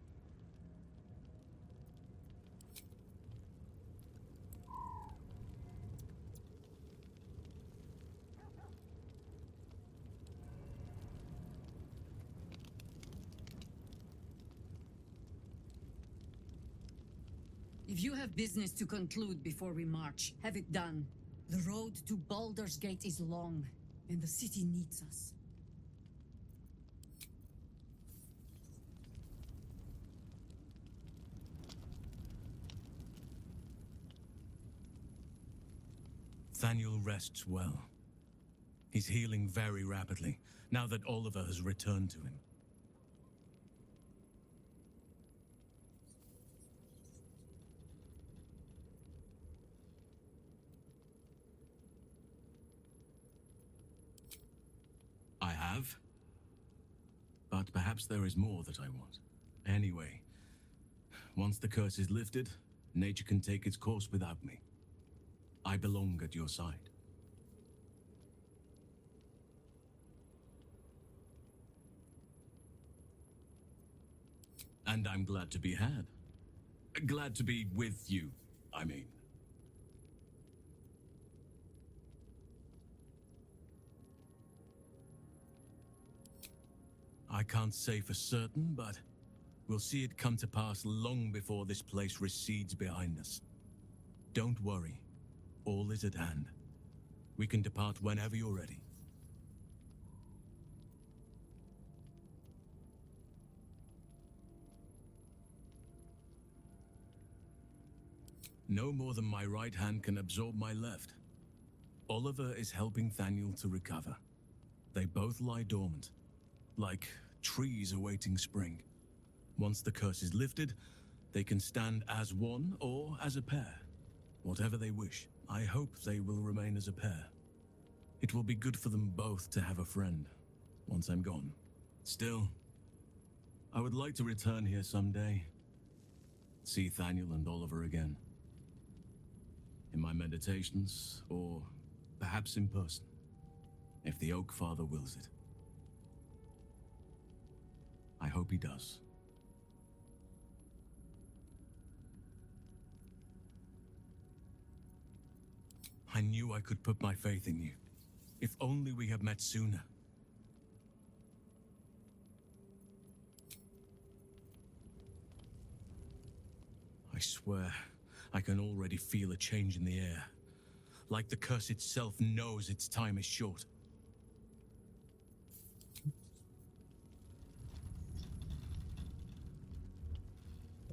If you have business to conclude before we march, have it done. The road to Baldur's Gate is long, and the city needs us. Thaniel rests well. He's healing very rapidly, now that Oliver has returned to him. I have. But perhaps there is more that I want. Anyway, Once the curse is lifted, nature can take its course without me. I belong at your side. And I'm glad to be had. Glad to be with you, I mean. I can't say for certain, but we'll see it come to pass long before this place recedes behind us. Don't worry. All is at hand. We can depart whenever you're ready. No more than my right hand can absorb my left. Oliver is helping Thaniel to recover. They both lie dormant, like trees awaiting spring. Once the curse is lifted, they can stand as one or as a pair. Whatever they wish. I hope they will remain as a pair. It will be good for them both to have a friend, once I'm gone. Still, I would like to return here someday. See Thaniel and Oliver again. In my meditations, or perhaps in person, if the Oak Father wills it. I hope he does. I knew I could put my faith in you. If only we had met sooner. I swear, I can already feel a change in the air. Like the curse itself knows its time is short.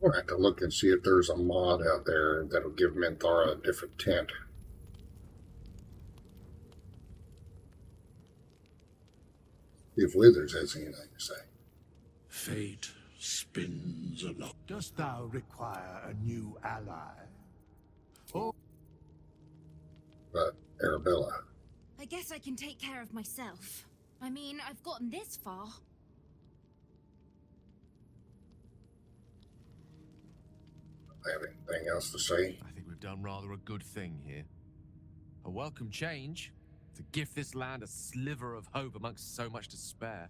I'll have to look and see if there's a mod out there that'll give Minthara a different tint. If Withers has anything to say. Fate spins along. Dost thou require a new ally? Oh. But Arabella. I guess I can take care of myself. I mean, I've gotten this far. Have anything else to say? I think we've done rather a good thing here. A welcome change to give this land a sliver of hope amongst so much despair.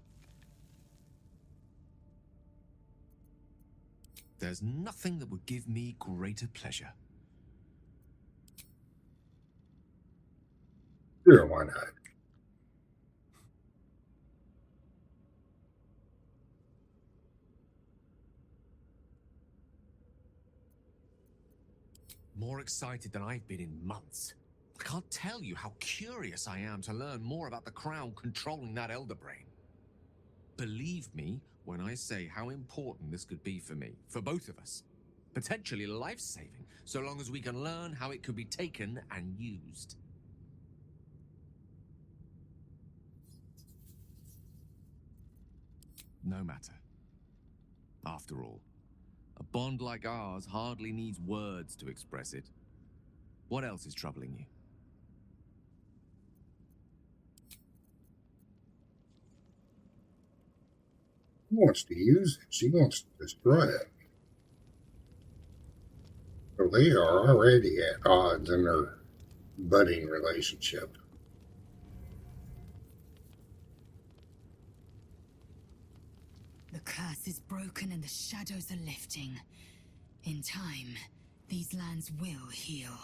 There's nothing that would give me greater pleasure. Sure, why not? More excited than I've been in months. I can't tell you how curious I am to learn more about the Crown controlling that Elder Brain. Believe me when I say how important this could be for me, for both of us. Potentially life-saving, so long as we can learn how it could be taken and used. No matter. After all, a bond like ours hardly needs words to express it. What else is troubling you? She wants to use it. She wants to destroy it. So they are already at odds in their budding relationship. The curse is broken and the shadows are lifting. In time, these lands will heal.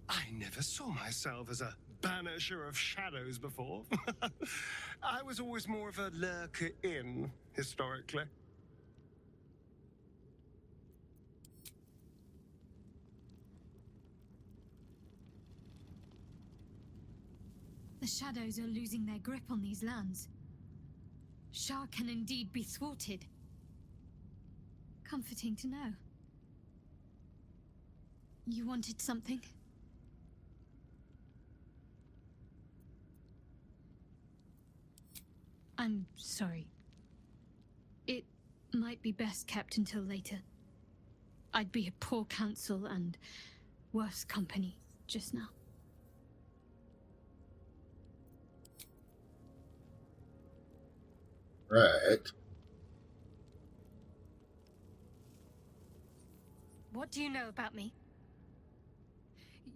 I never saw myself as a banisher of shadows before. I was always more of a lurker-in, historically. The shadows are losing their grip on these lands. Shah can indeed be thwarted. Comforting to know. You wanted something? I'm sorry. It might be best kept until later. I'd be a poor counsel and worse company. just now. Right. What do you know about me?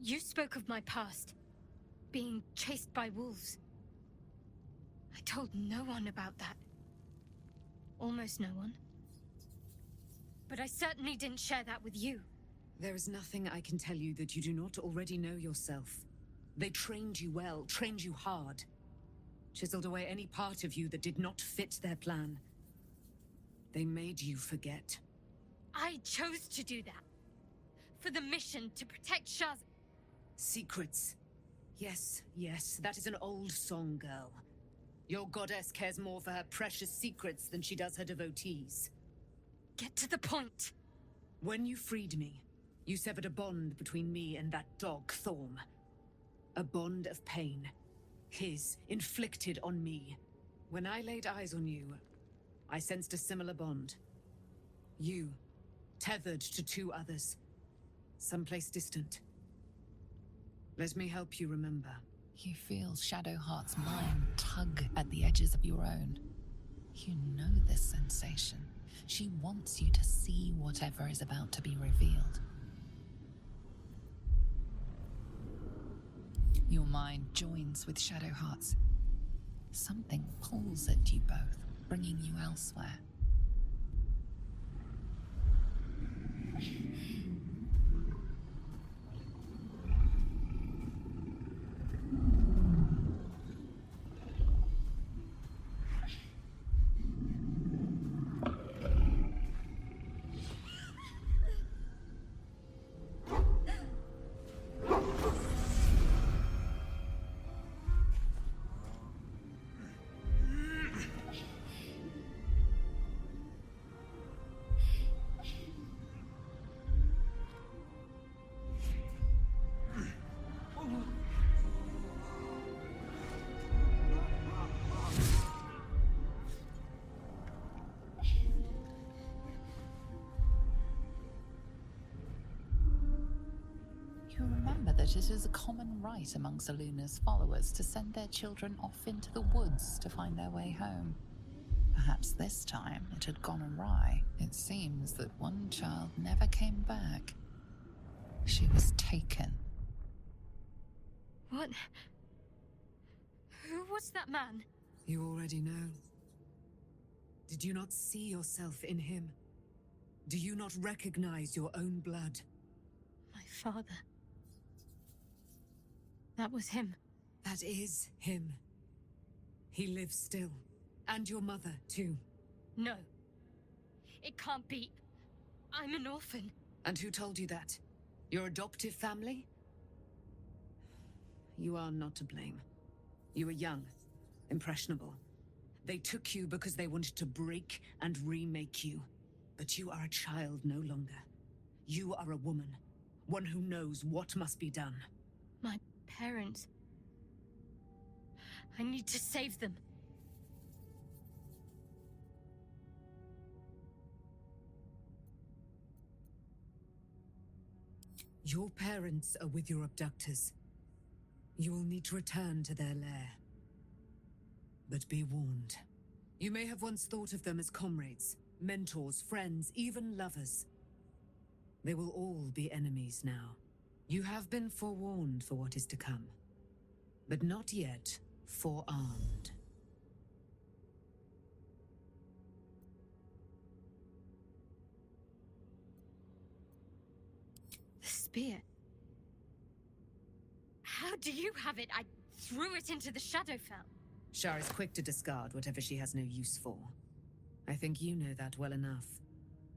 You spoke of my past, being chased by wolves. I told no one about that. Almost no one. But I certainly didn't share that with you. There is nothing I can tell you that you do not already know yourself. They trained you well, trained you hard. Chiseled away any part of you that did not fit their plan. They made you forget. I chose to do that. For the mission to protect Shah's... Secrets. Yes, yes, that is an old song, girl. Your goddess cares more for her precious secrets than she does her devotees. Get to the point. When you freed me, you severed a bond between me and that dog, Thorm. A bond of pain. His, inflicted on me. When I laid eyes on you, I sensed a similar bond. You, tethered to two others. Someplace distant. Let me help you remember. You feel Shadowheart's mind tug at the edges of your own. You know this sensation. She wants you to see whatever is about to be revealed. Your mind joins with Shadowheart's. Something pulls at you both, bringing you elsewhere. You remember that it is a common right among Seluna's followers to send their children off into the woods to find their way home. Perhaps this time it had gone awry. It seems that one child never came back. She was taken. What? Who was that man? You already know. Did you not see yourself in him? Do you not recognize your own blood? My father. That was him. That is him. He lives still. And your mother, too. No. It can't be. I'm an orphan. And who told you that? Your adoptive family? You are not to blame. You were young, impressionable. They took you because they wanted to break and remake you. But you are a child no longer. You are a woman. One who knows what must be done. My parents. I need to save them. Your parents are with your abductors. You will need to return to their lair. But be warned. You may have once thought of them as comrades, mentors, friends, even lovers. They will all be enemies now. You have been forewarned for what is to come, but not yet forearmed. The spear. How do you have it? I threw it into the Shadowfell. Shar is quick to discard whatever she has no use for. I think you know that well enough.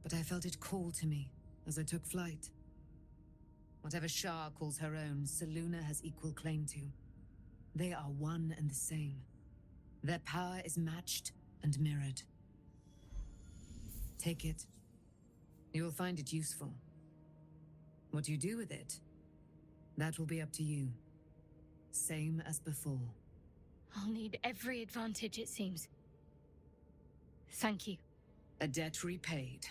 But I felt it call to me as I took flight. Whatever Shar calls her own, Selûne has equal claim to. They are one and the same. Their power is matched and mirrored. Take it. You will find it useful. What you do with it, that will be up to you. Same as before. I'll need every advantage, it seems. Thank you. A debt repaid.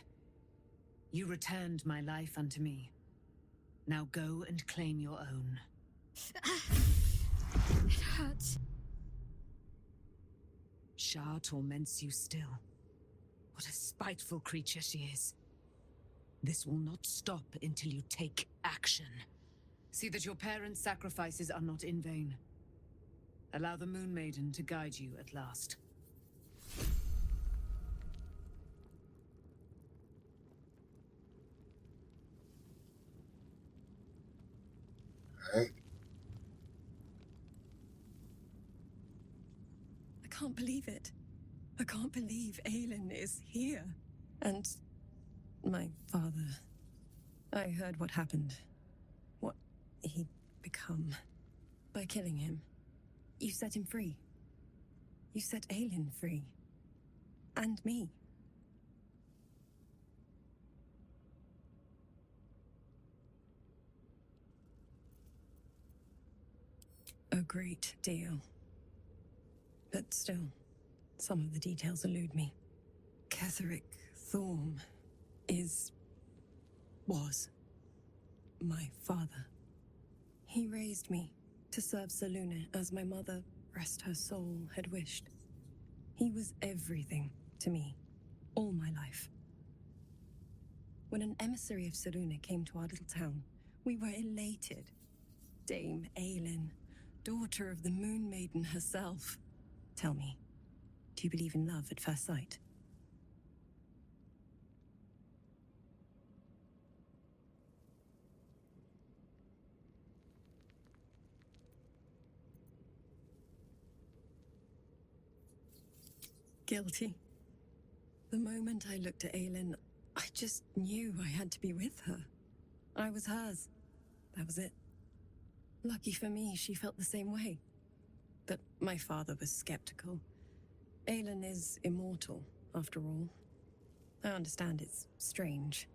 You returned my life unto me. Now go and claim your own. It hurts. Shah torments you still. What a spiteful creature she is. This will not stop until you take action. See that your parents' sacrifices are not in vain. Allow the Moon Maiden to guide you at last. Hey, I can't believe it. I can't believe Aelin is here. And my father. I heard what happened. What he'd become. By killing him. You set him free. You set Aelin free. And me. A great deal. But still, some of the details elude me. Ketheric Thorm was my father. He raised me to serve Selûne as my mother, rest her soul, had wished. He was everything to me, all my life. When an emissary of Selûne came to our little town, we were elated. Dame Aelin, daughter of the Moon Maiden herself. Tell me, do you believe in love at first sight? Guilty. The moment I looked at Aelin, I just knew I had to be with her. I was hers. That was it. Lucky for me, she felt the same way. But my father was skeptical. Aelin is immortal, after all. I understand it's strange.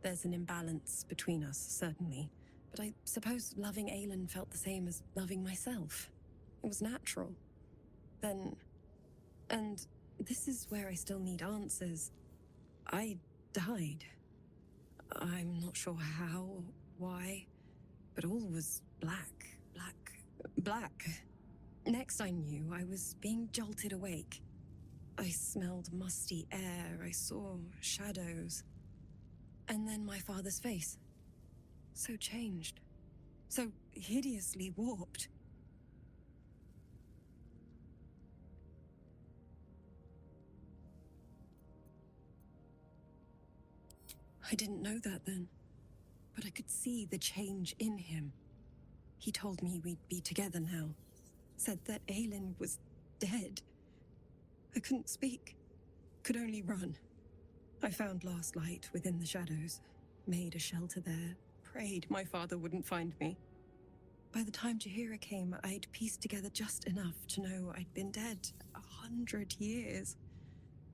There's an imbalance between us, certainly. But I suppose loving Aelin felt the same as loving myself. It was natural. Then... And this is where I still need answers. I died. I'm not sure how or why, but all was black. Next I knew, I was being jolted awake. I smelled musty air, I saw shadows. And then my father's face. So changed. So hideously warped. I didn't know that then, but I could see the change in him. He told me we'd be together now, said that Aelin was dead. I couldn't speak, could only run. I found last light within the shadows, made a shelter there, prayed my father wouldn't find me. By the time Jaheira came, I'd pieced together just enough to know I'd been dead 100 years.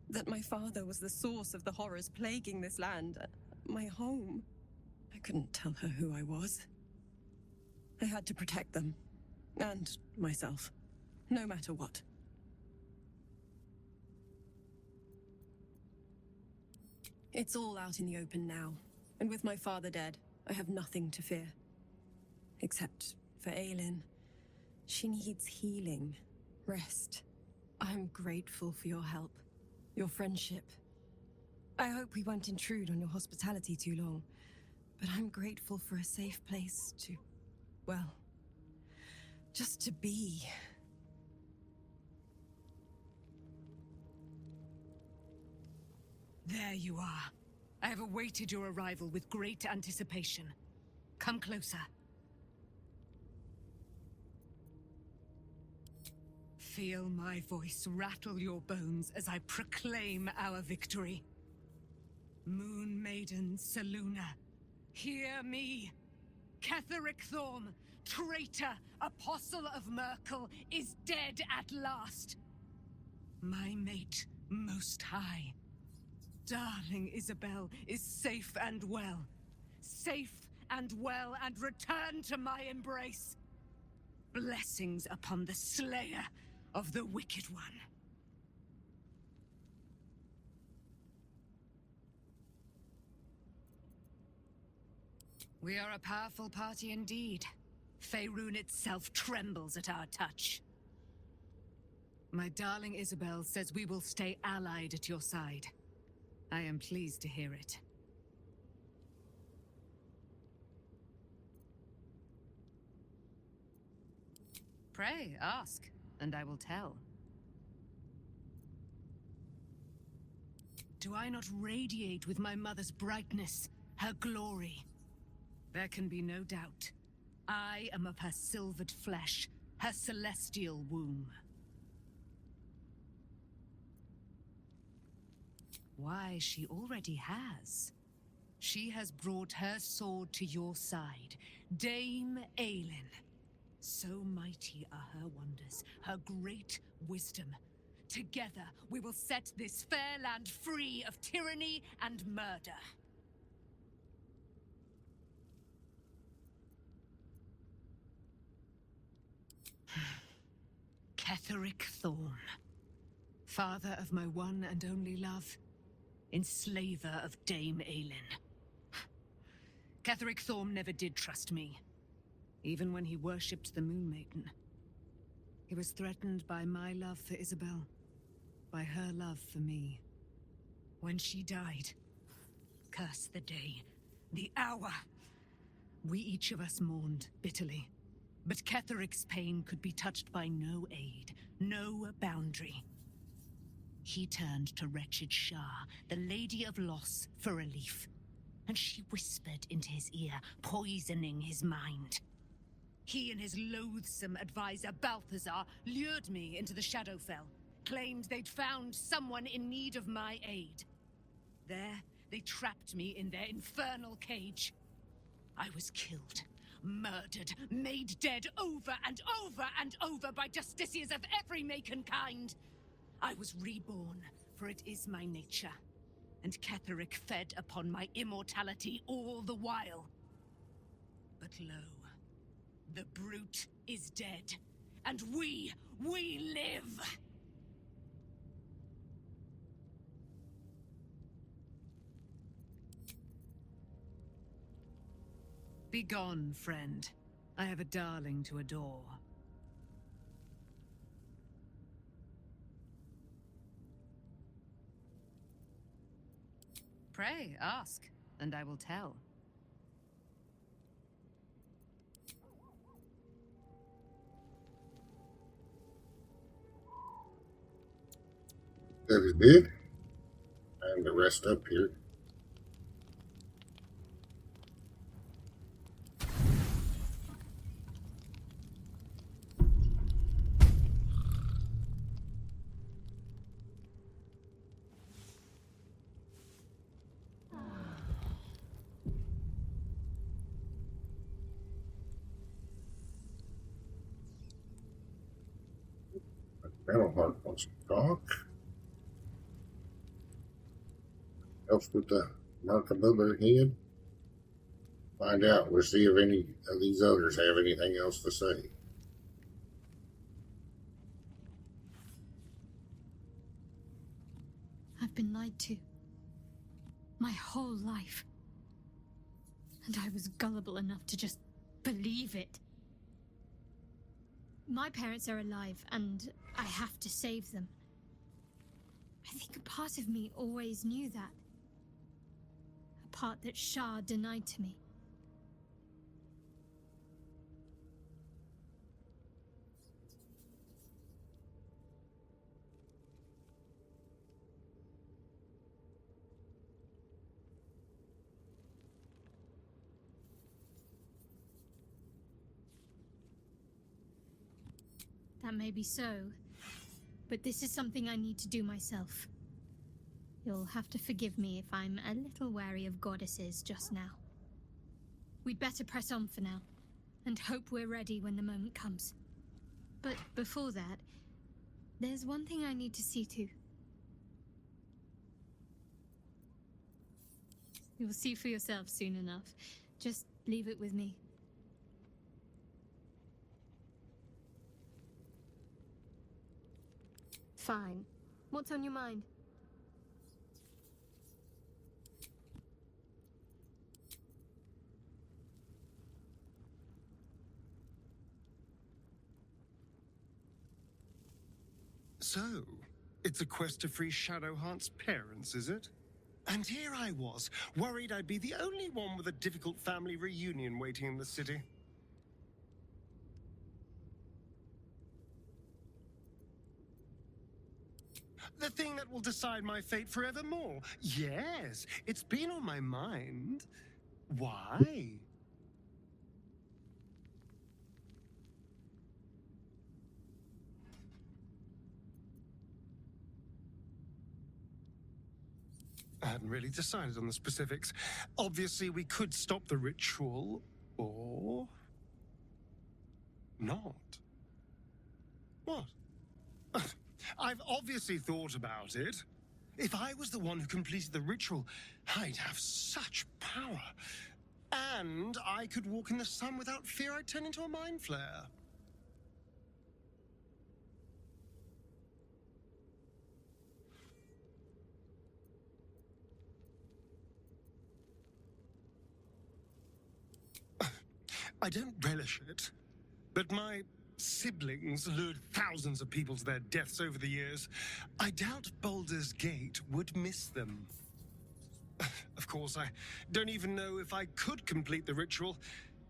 That my father was the source of the horrors plaguing this land, my home. I couldn't tell her who I was. I had to protect them, and myself, no matter what. It's all out in the open now, and with my father dead, I have nothing to fear. Except for Aelin. She needs healing, rest. I'm grateful for your help, your friendship. I hope we won't intrude on your hospitality too long, but I'm grateful for a safe place to, well, just to be. There you are. I have awaited your arrival with great anticipation. Come closer. Feel my voice rattle your bones as I proclaim our victory. Moon Maiden Selûne, hear me. Ketheric Thorm, traitor, apostle of Myrkul, is dead at last. My mate, Most High, darling Isabel, is safe and well. Safe and well, and return to my embrace. Blessings upon the slayer of the Wicked One. We are a powerful party indeed. Faerun itself trembles at our touch. My darling Isabel says we will stay allied at your side. I am pleased to hear it. Pray, ask, and I will tell. Do I not radiate with my mother's brightness, her glory? There can be no doubt. I am of her silvered flesh, her celestial womb. Why, she already has. She has brought her sword to your side, Dame Aelin. So mighty are her wonders, her great wisdom. Together, we will set this fair land free of tyranny and murder. Ketheric Thorn, father of my one and only love, enslaver of Dame Aelin. Ketheric Thorn never did trust me, even when he worshipped the Moon Maiden. He was threatened by my love for Isabel, by her love for me. When she died, curse the day, the hour. We each of us mourned bitterly, but Ketheric's pain could be touched by no aid, no boundary. He turned to wretched Shah, the Lady of Loss, for relief, and she whispered into his ear, poisoning his mind. He and his loathsome advisor, Balthazar, lured me into the Shadowfell, claimed they'd found someone in need of my aid. There, they trapped me in their infernal cage. I was killed, murdered, made dead over and over and over by justiciars of every make and kind. I was reborn, for it is my nature, and Ketheric fed upon my immortality all the while. But lo, the brute is dead, and we live! Begone, friend. I have a darling to adore. Pray, ask, and I will tell. That it did. And the rest up here. Battleheart wants to talk. Else with the mark above their head. Find out. We'll see if any of these others have anything else to say. I've been lied to. My whole life. And I was gullible enough to just believe it. My parents are alive, and I have to save them. I think a part of me always knew that. A part that Shah denied to me. That may be so, but this is something I need to do myself. You'll have to forgive me if I'm a little wary of goddesses just now. We'd better press on for now, and hope we're ready when the moment comes. But before that, there's one thing I need to see to. You'll see for yourself soon enough. Just leave it with me. Fine. What's on your mind? So, it's a quest to free Shadowheart's parents, is it? And here I was, worried I'd be the only one with a difficult family reunion waiting in the city. The thing that will decide my fate forevermore. Yes, it's been on my mind. Why? I hadn't really decided on the specifics. Obviously, we could stop the ritual, or not. What? I've obviously thought about it. If I was the one who completed the ritual, I'd have such power. And I could walk in the sun without fear I'd turn into a mind flare. I don't relish it, but my siblings lured thousands of people to their deaths over the years. I doubt Baldur's Gate would miss them. Of course, I don't even know if I could complete the ritual.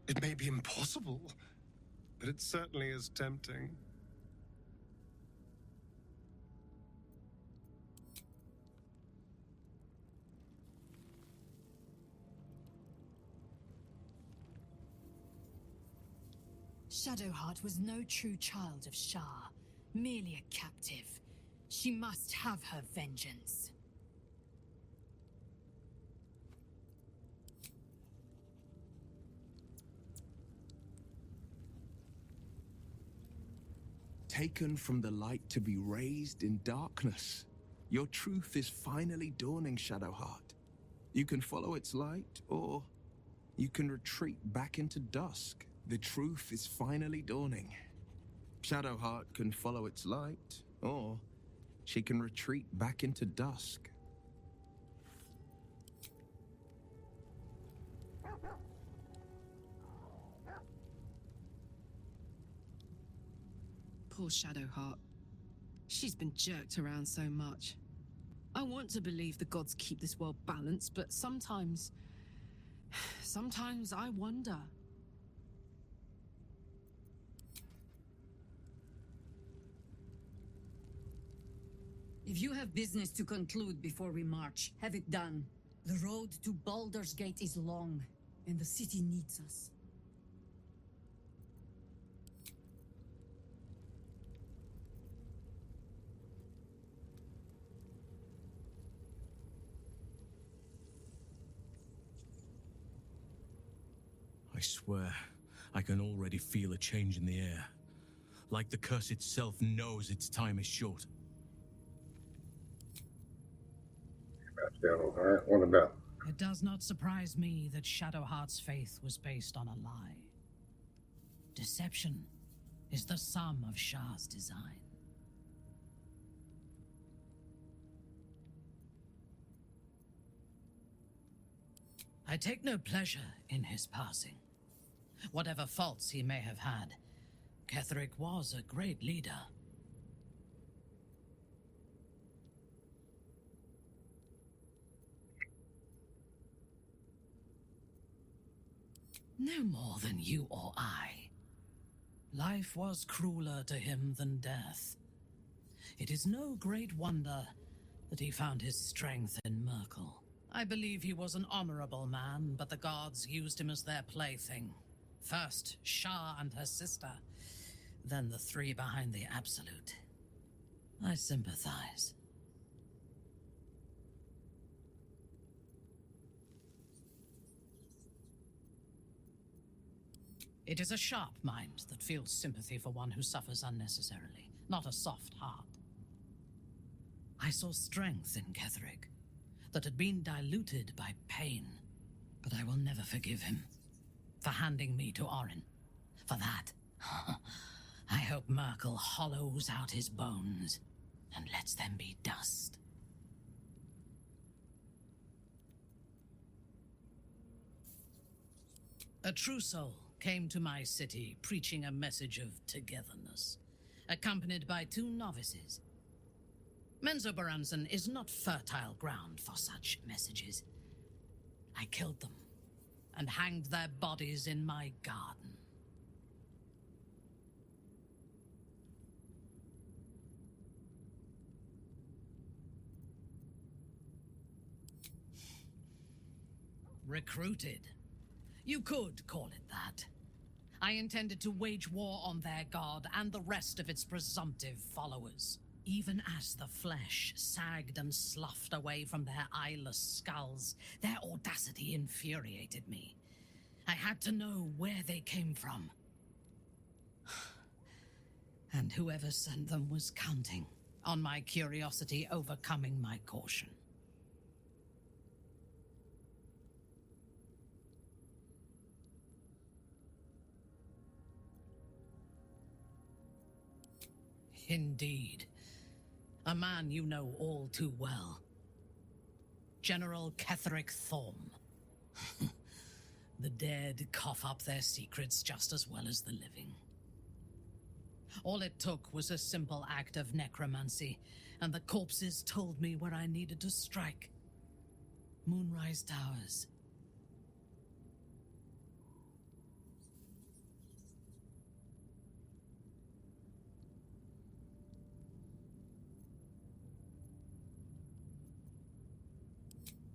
It may be impossible, but it certainly is tempting. Shadowheart was no true child of Shah, merely a captive. She must have her vengeance. Taken from the light to be raised in darkness. Your truth is finally dawning, Shadowheart. You can follow its light, or you can retreat back into dusk. The truth is finally dawning. Shadowheart can follow its light, or she can retreat back into dusk. Poor Shadowheart. She's been jerked around so much. I want to believe the gods keep this world balanced, but sometimes I wonder. If you have business to conclude before we march, have it done. The road to Baldur's Gate is long, and the city needs us. I swear, I can already feel a change in the air. Like the curse itself knows its time is short. Shadowheart, what about? It does not surprise me that Shadowheart's faith was based on a lie. Deception is the sum of Shah's design. I take no pleasure in his passing. Whatever faults he may have had, Ketheric was a great leader. No more than you or I. Life was crueler to him than death. It is no great wonder that he found his strength in Merkel. I believe he was an honorable man, but the gods used him as their plaything. First, Shah and her sister, then the three behind the Absolute. I sympathize. It is a sharp mind that feels sympathy for one who suffers unnecessarily, not a soft heart. I saw strength in Ketheric that had been diluted by pain, but I will never forgive him for handing me to Orin. For that, I hope Merkel hollows out his bones and lets them be dust. A true soul came to my city preaching a message of togetherness, accompanied by two novices. Menzoberranzan is not fertile ground for such messages. I killed them and hanged their bodies in my garden. Recruited. You could call it that. I intended to wage war on their god and the rest of its presumptive followers. Even as the flesh sagged and sloughed away from their eyeless skulls, their audacity infuriated me. I had to know where they came from. And whoever sent them was counting on my curiosity overcoming my caution. Indeed. A man you know all too well. General Ketheric Thorm. The dead cough up their secrets just as well as the living. All it took was a simple act of necromancy, and the corpses told me where I needed to strike. Moonrise Towers.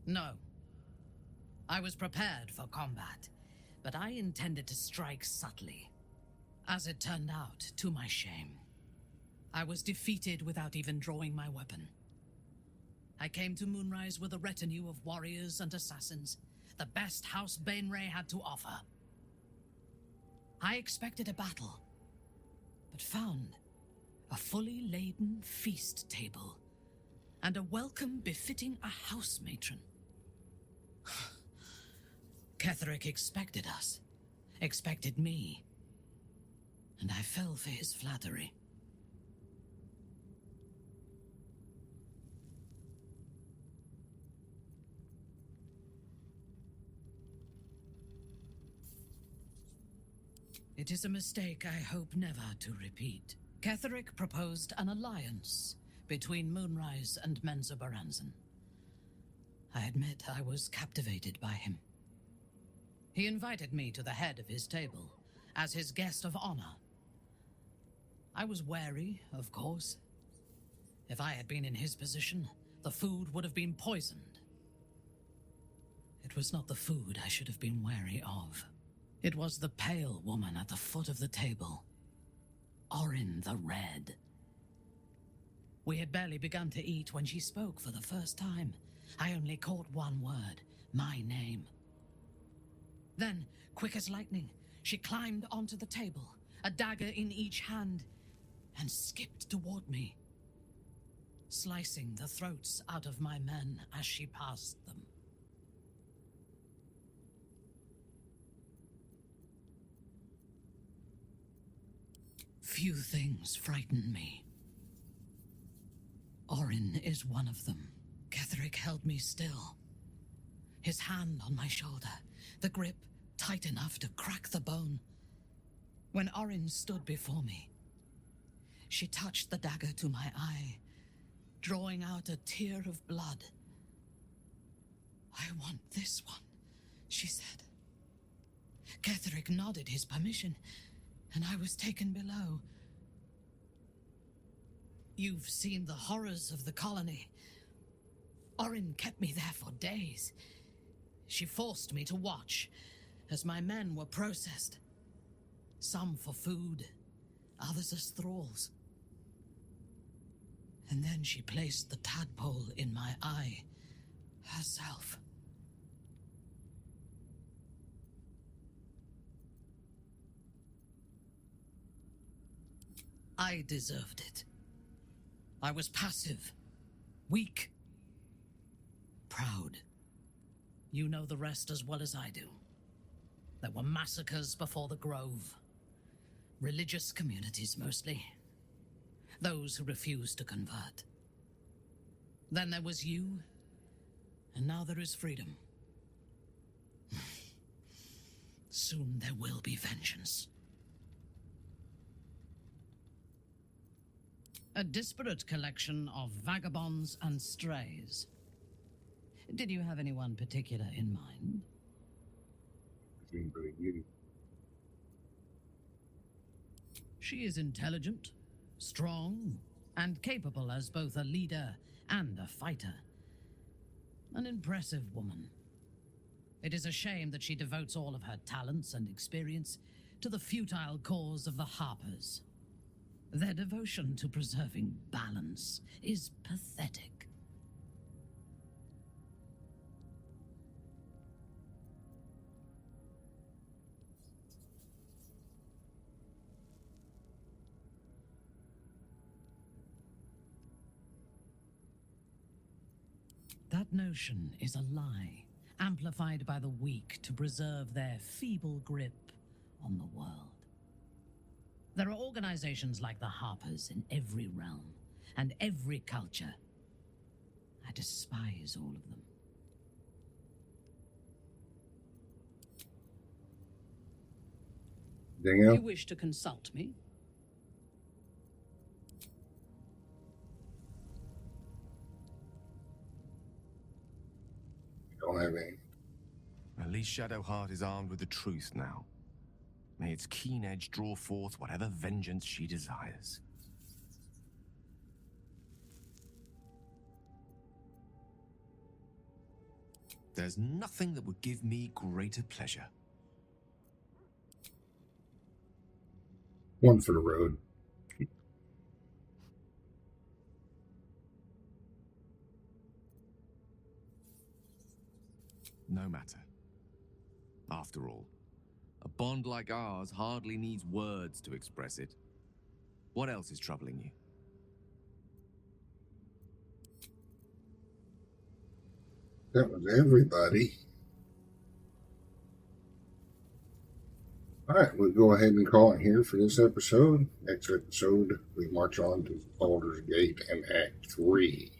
No. I was prepared for combat, but I intended to strike subtly. As it turned out, to my shame, I was defeated without even drawing my weapon. I came to Moonrise with a retinue of warriors and assassins, the best House Bainray had to offer. I expected a battle, but found a fully laden feast table and a welcome befitting a house matron. Ketheric expected us, expected me, and I fell for his flattery. It is a mistake I hope never to repeat. Ketheric proposed an alliance between Moonrise and Menzoberranzan. I admit I was captivated by him. He invited me to the head of his table as his guest of honor. I was wary, of course. If I had been in his position, the food would have been poisoned. It was not the food I should have been wary of. It was the pale woman at the foot of the table. Orin the Red. We had barely begun to eat when she spoke for the first time. I only caught one word, my name. Then, quick as lightning, she climbed onto the table, a dagger in each hand, and skipped toward me, slicing the throats out of my men as she passed them. Few things frighten me. Orin is one of them. Ketheric held me still, his hand on my shoulder, the grip tight enough to crack the bone. When Orin stood before me, she touched the dagger to my eye, drawing out a tear of blood. "I want this one," she said. Ketheric nodded his permission, and I was taken below. You've seen the horrors of the colony. Orin kept me there for days. She forced me to watch as my men were processed. Some for food, others as thralls. And then she placed the tadpole in my eye herself. I deserved it. I was passive, weak, proud. You know the rest as well as I do. There were massacres before the Grove. Religious communities mostly. Those who refused to convert. Then there was you, and now there is freedom. Soon there will be vengeance. A disparate collection of vagabonds and strays. Did you have anyone particular in mind? She is intelligent, strong, and capable as both a leader and a fighter. An impressive woman. It is a shame that she devotes all of her talents and experience to the futile cause of the Harpers. Their devotion to preserving balance is pathetic. That notion is a lie, amplified by the weak to preserve their feeble grip on the world. There are organizations like the Harpers in every realm and every culture. I despise all of them. Dingo? You wish to consult me? Don't have any. At least Shadowheart is armed with the truth now. May its keen edge draw forth whatever vengeance she desires. There's nothing that would give me greater pleasure. One for the road. No matter. After all, a bond like ours hardly needs words to express it. What else is troubling you? That was everybody. Alright, we'll go ahead and call it here for this episode. Next episode, we march on to Baldur's Gate and Act 3.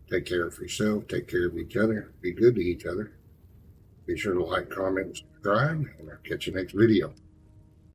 Take care of yourself, take care of each other, be good to each other. Be sure to like, comment, and subscribe, and I'll catch you next video.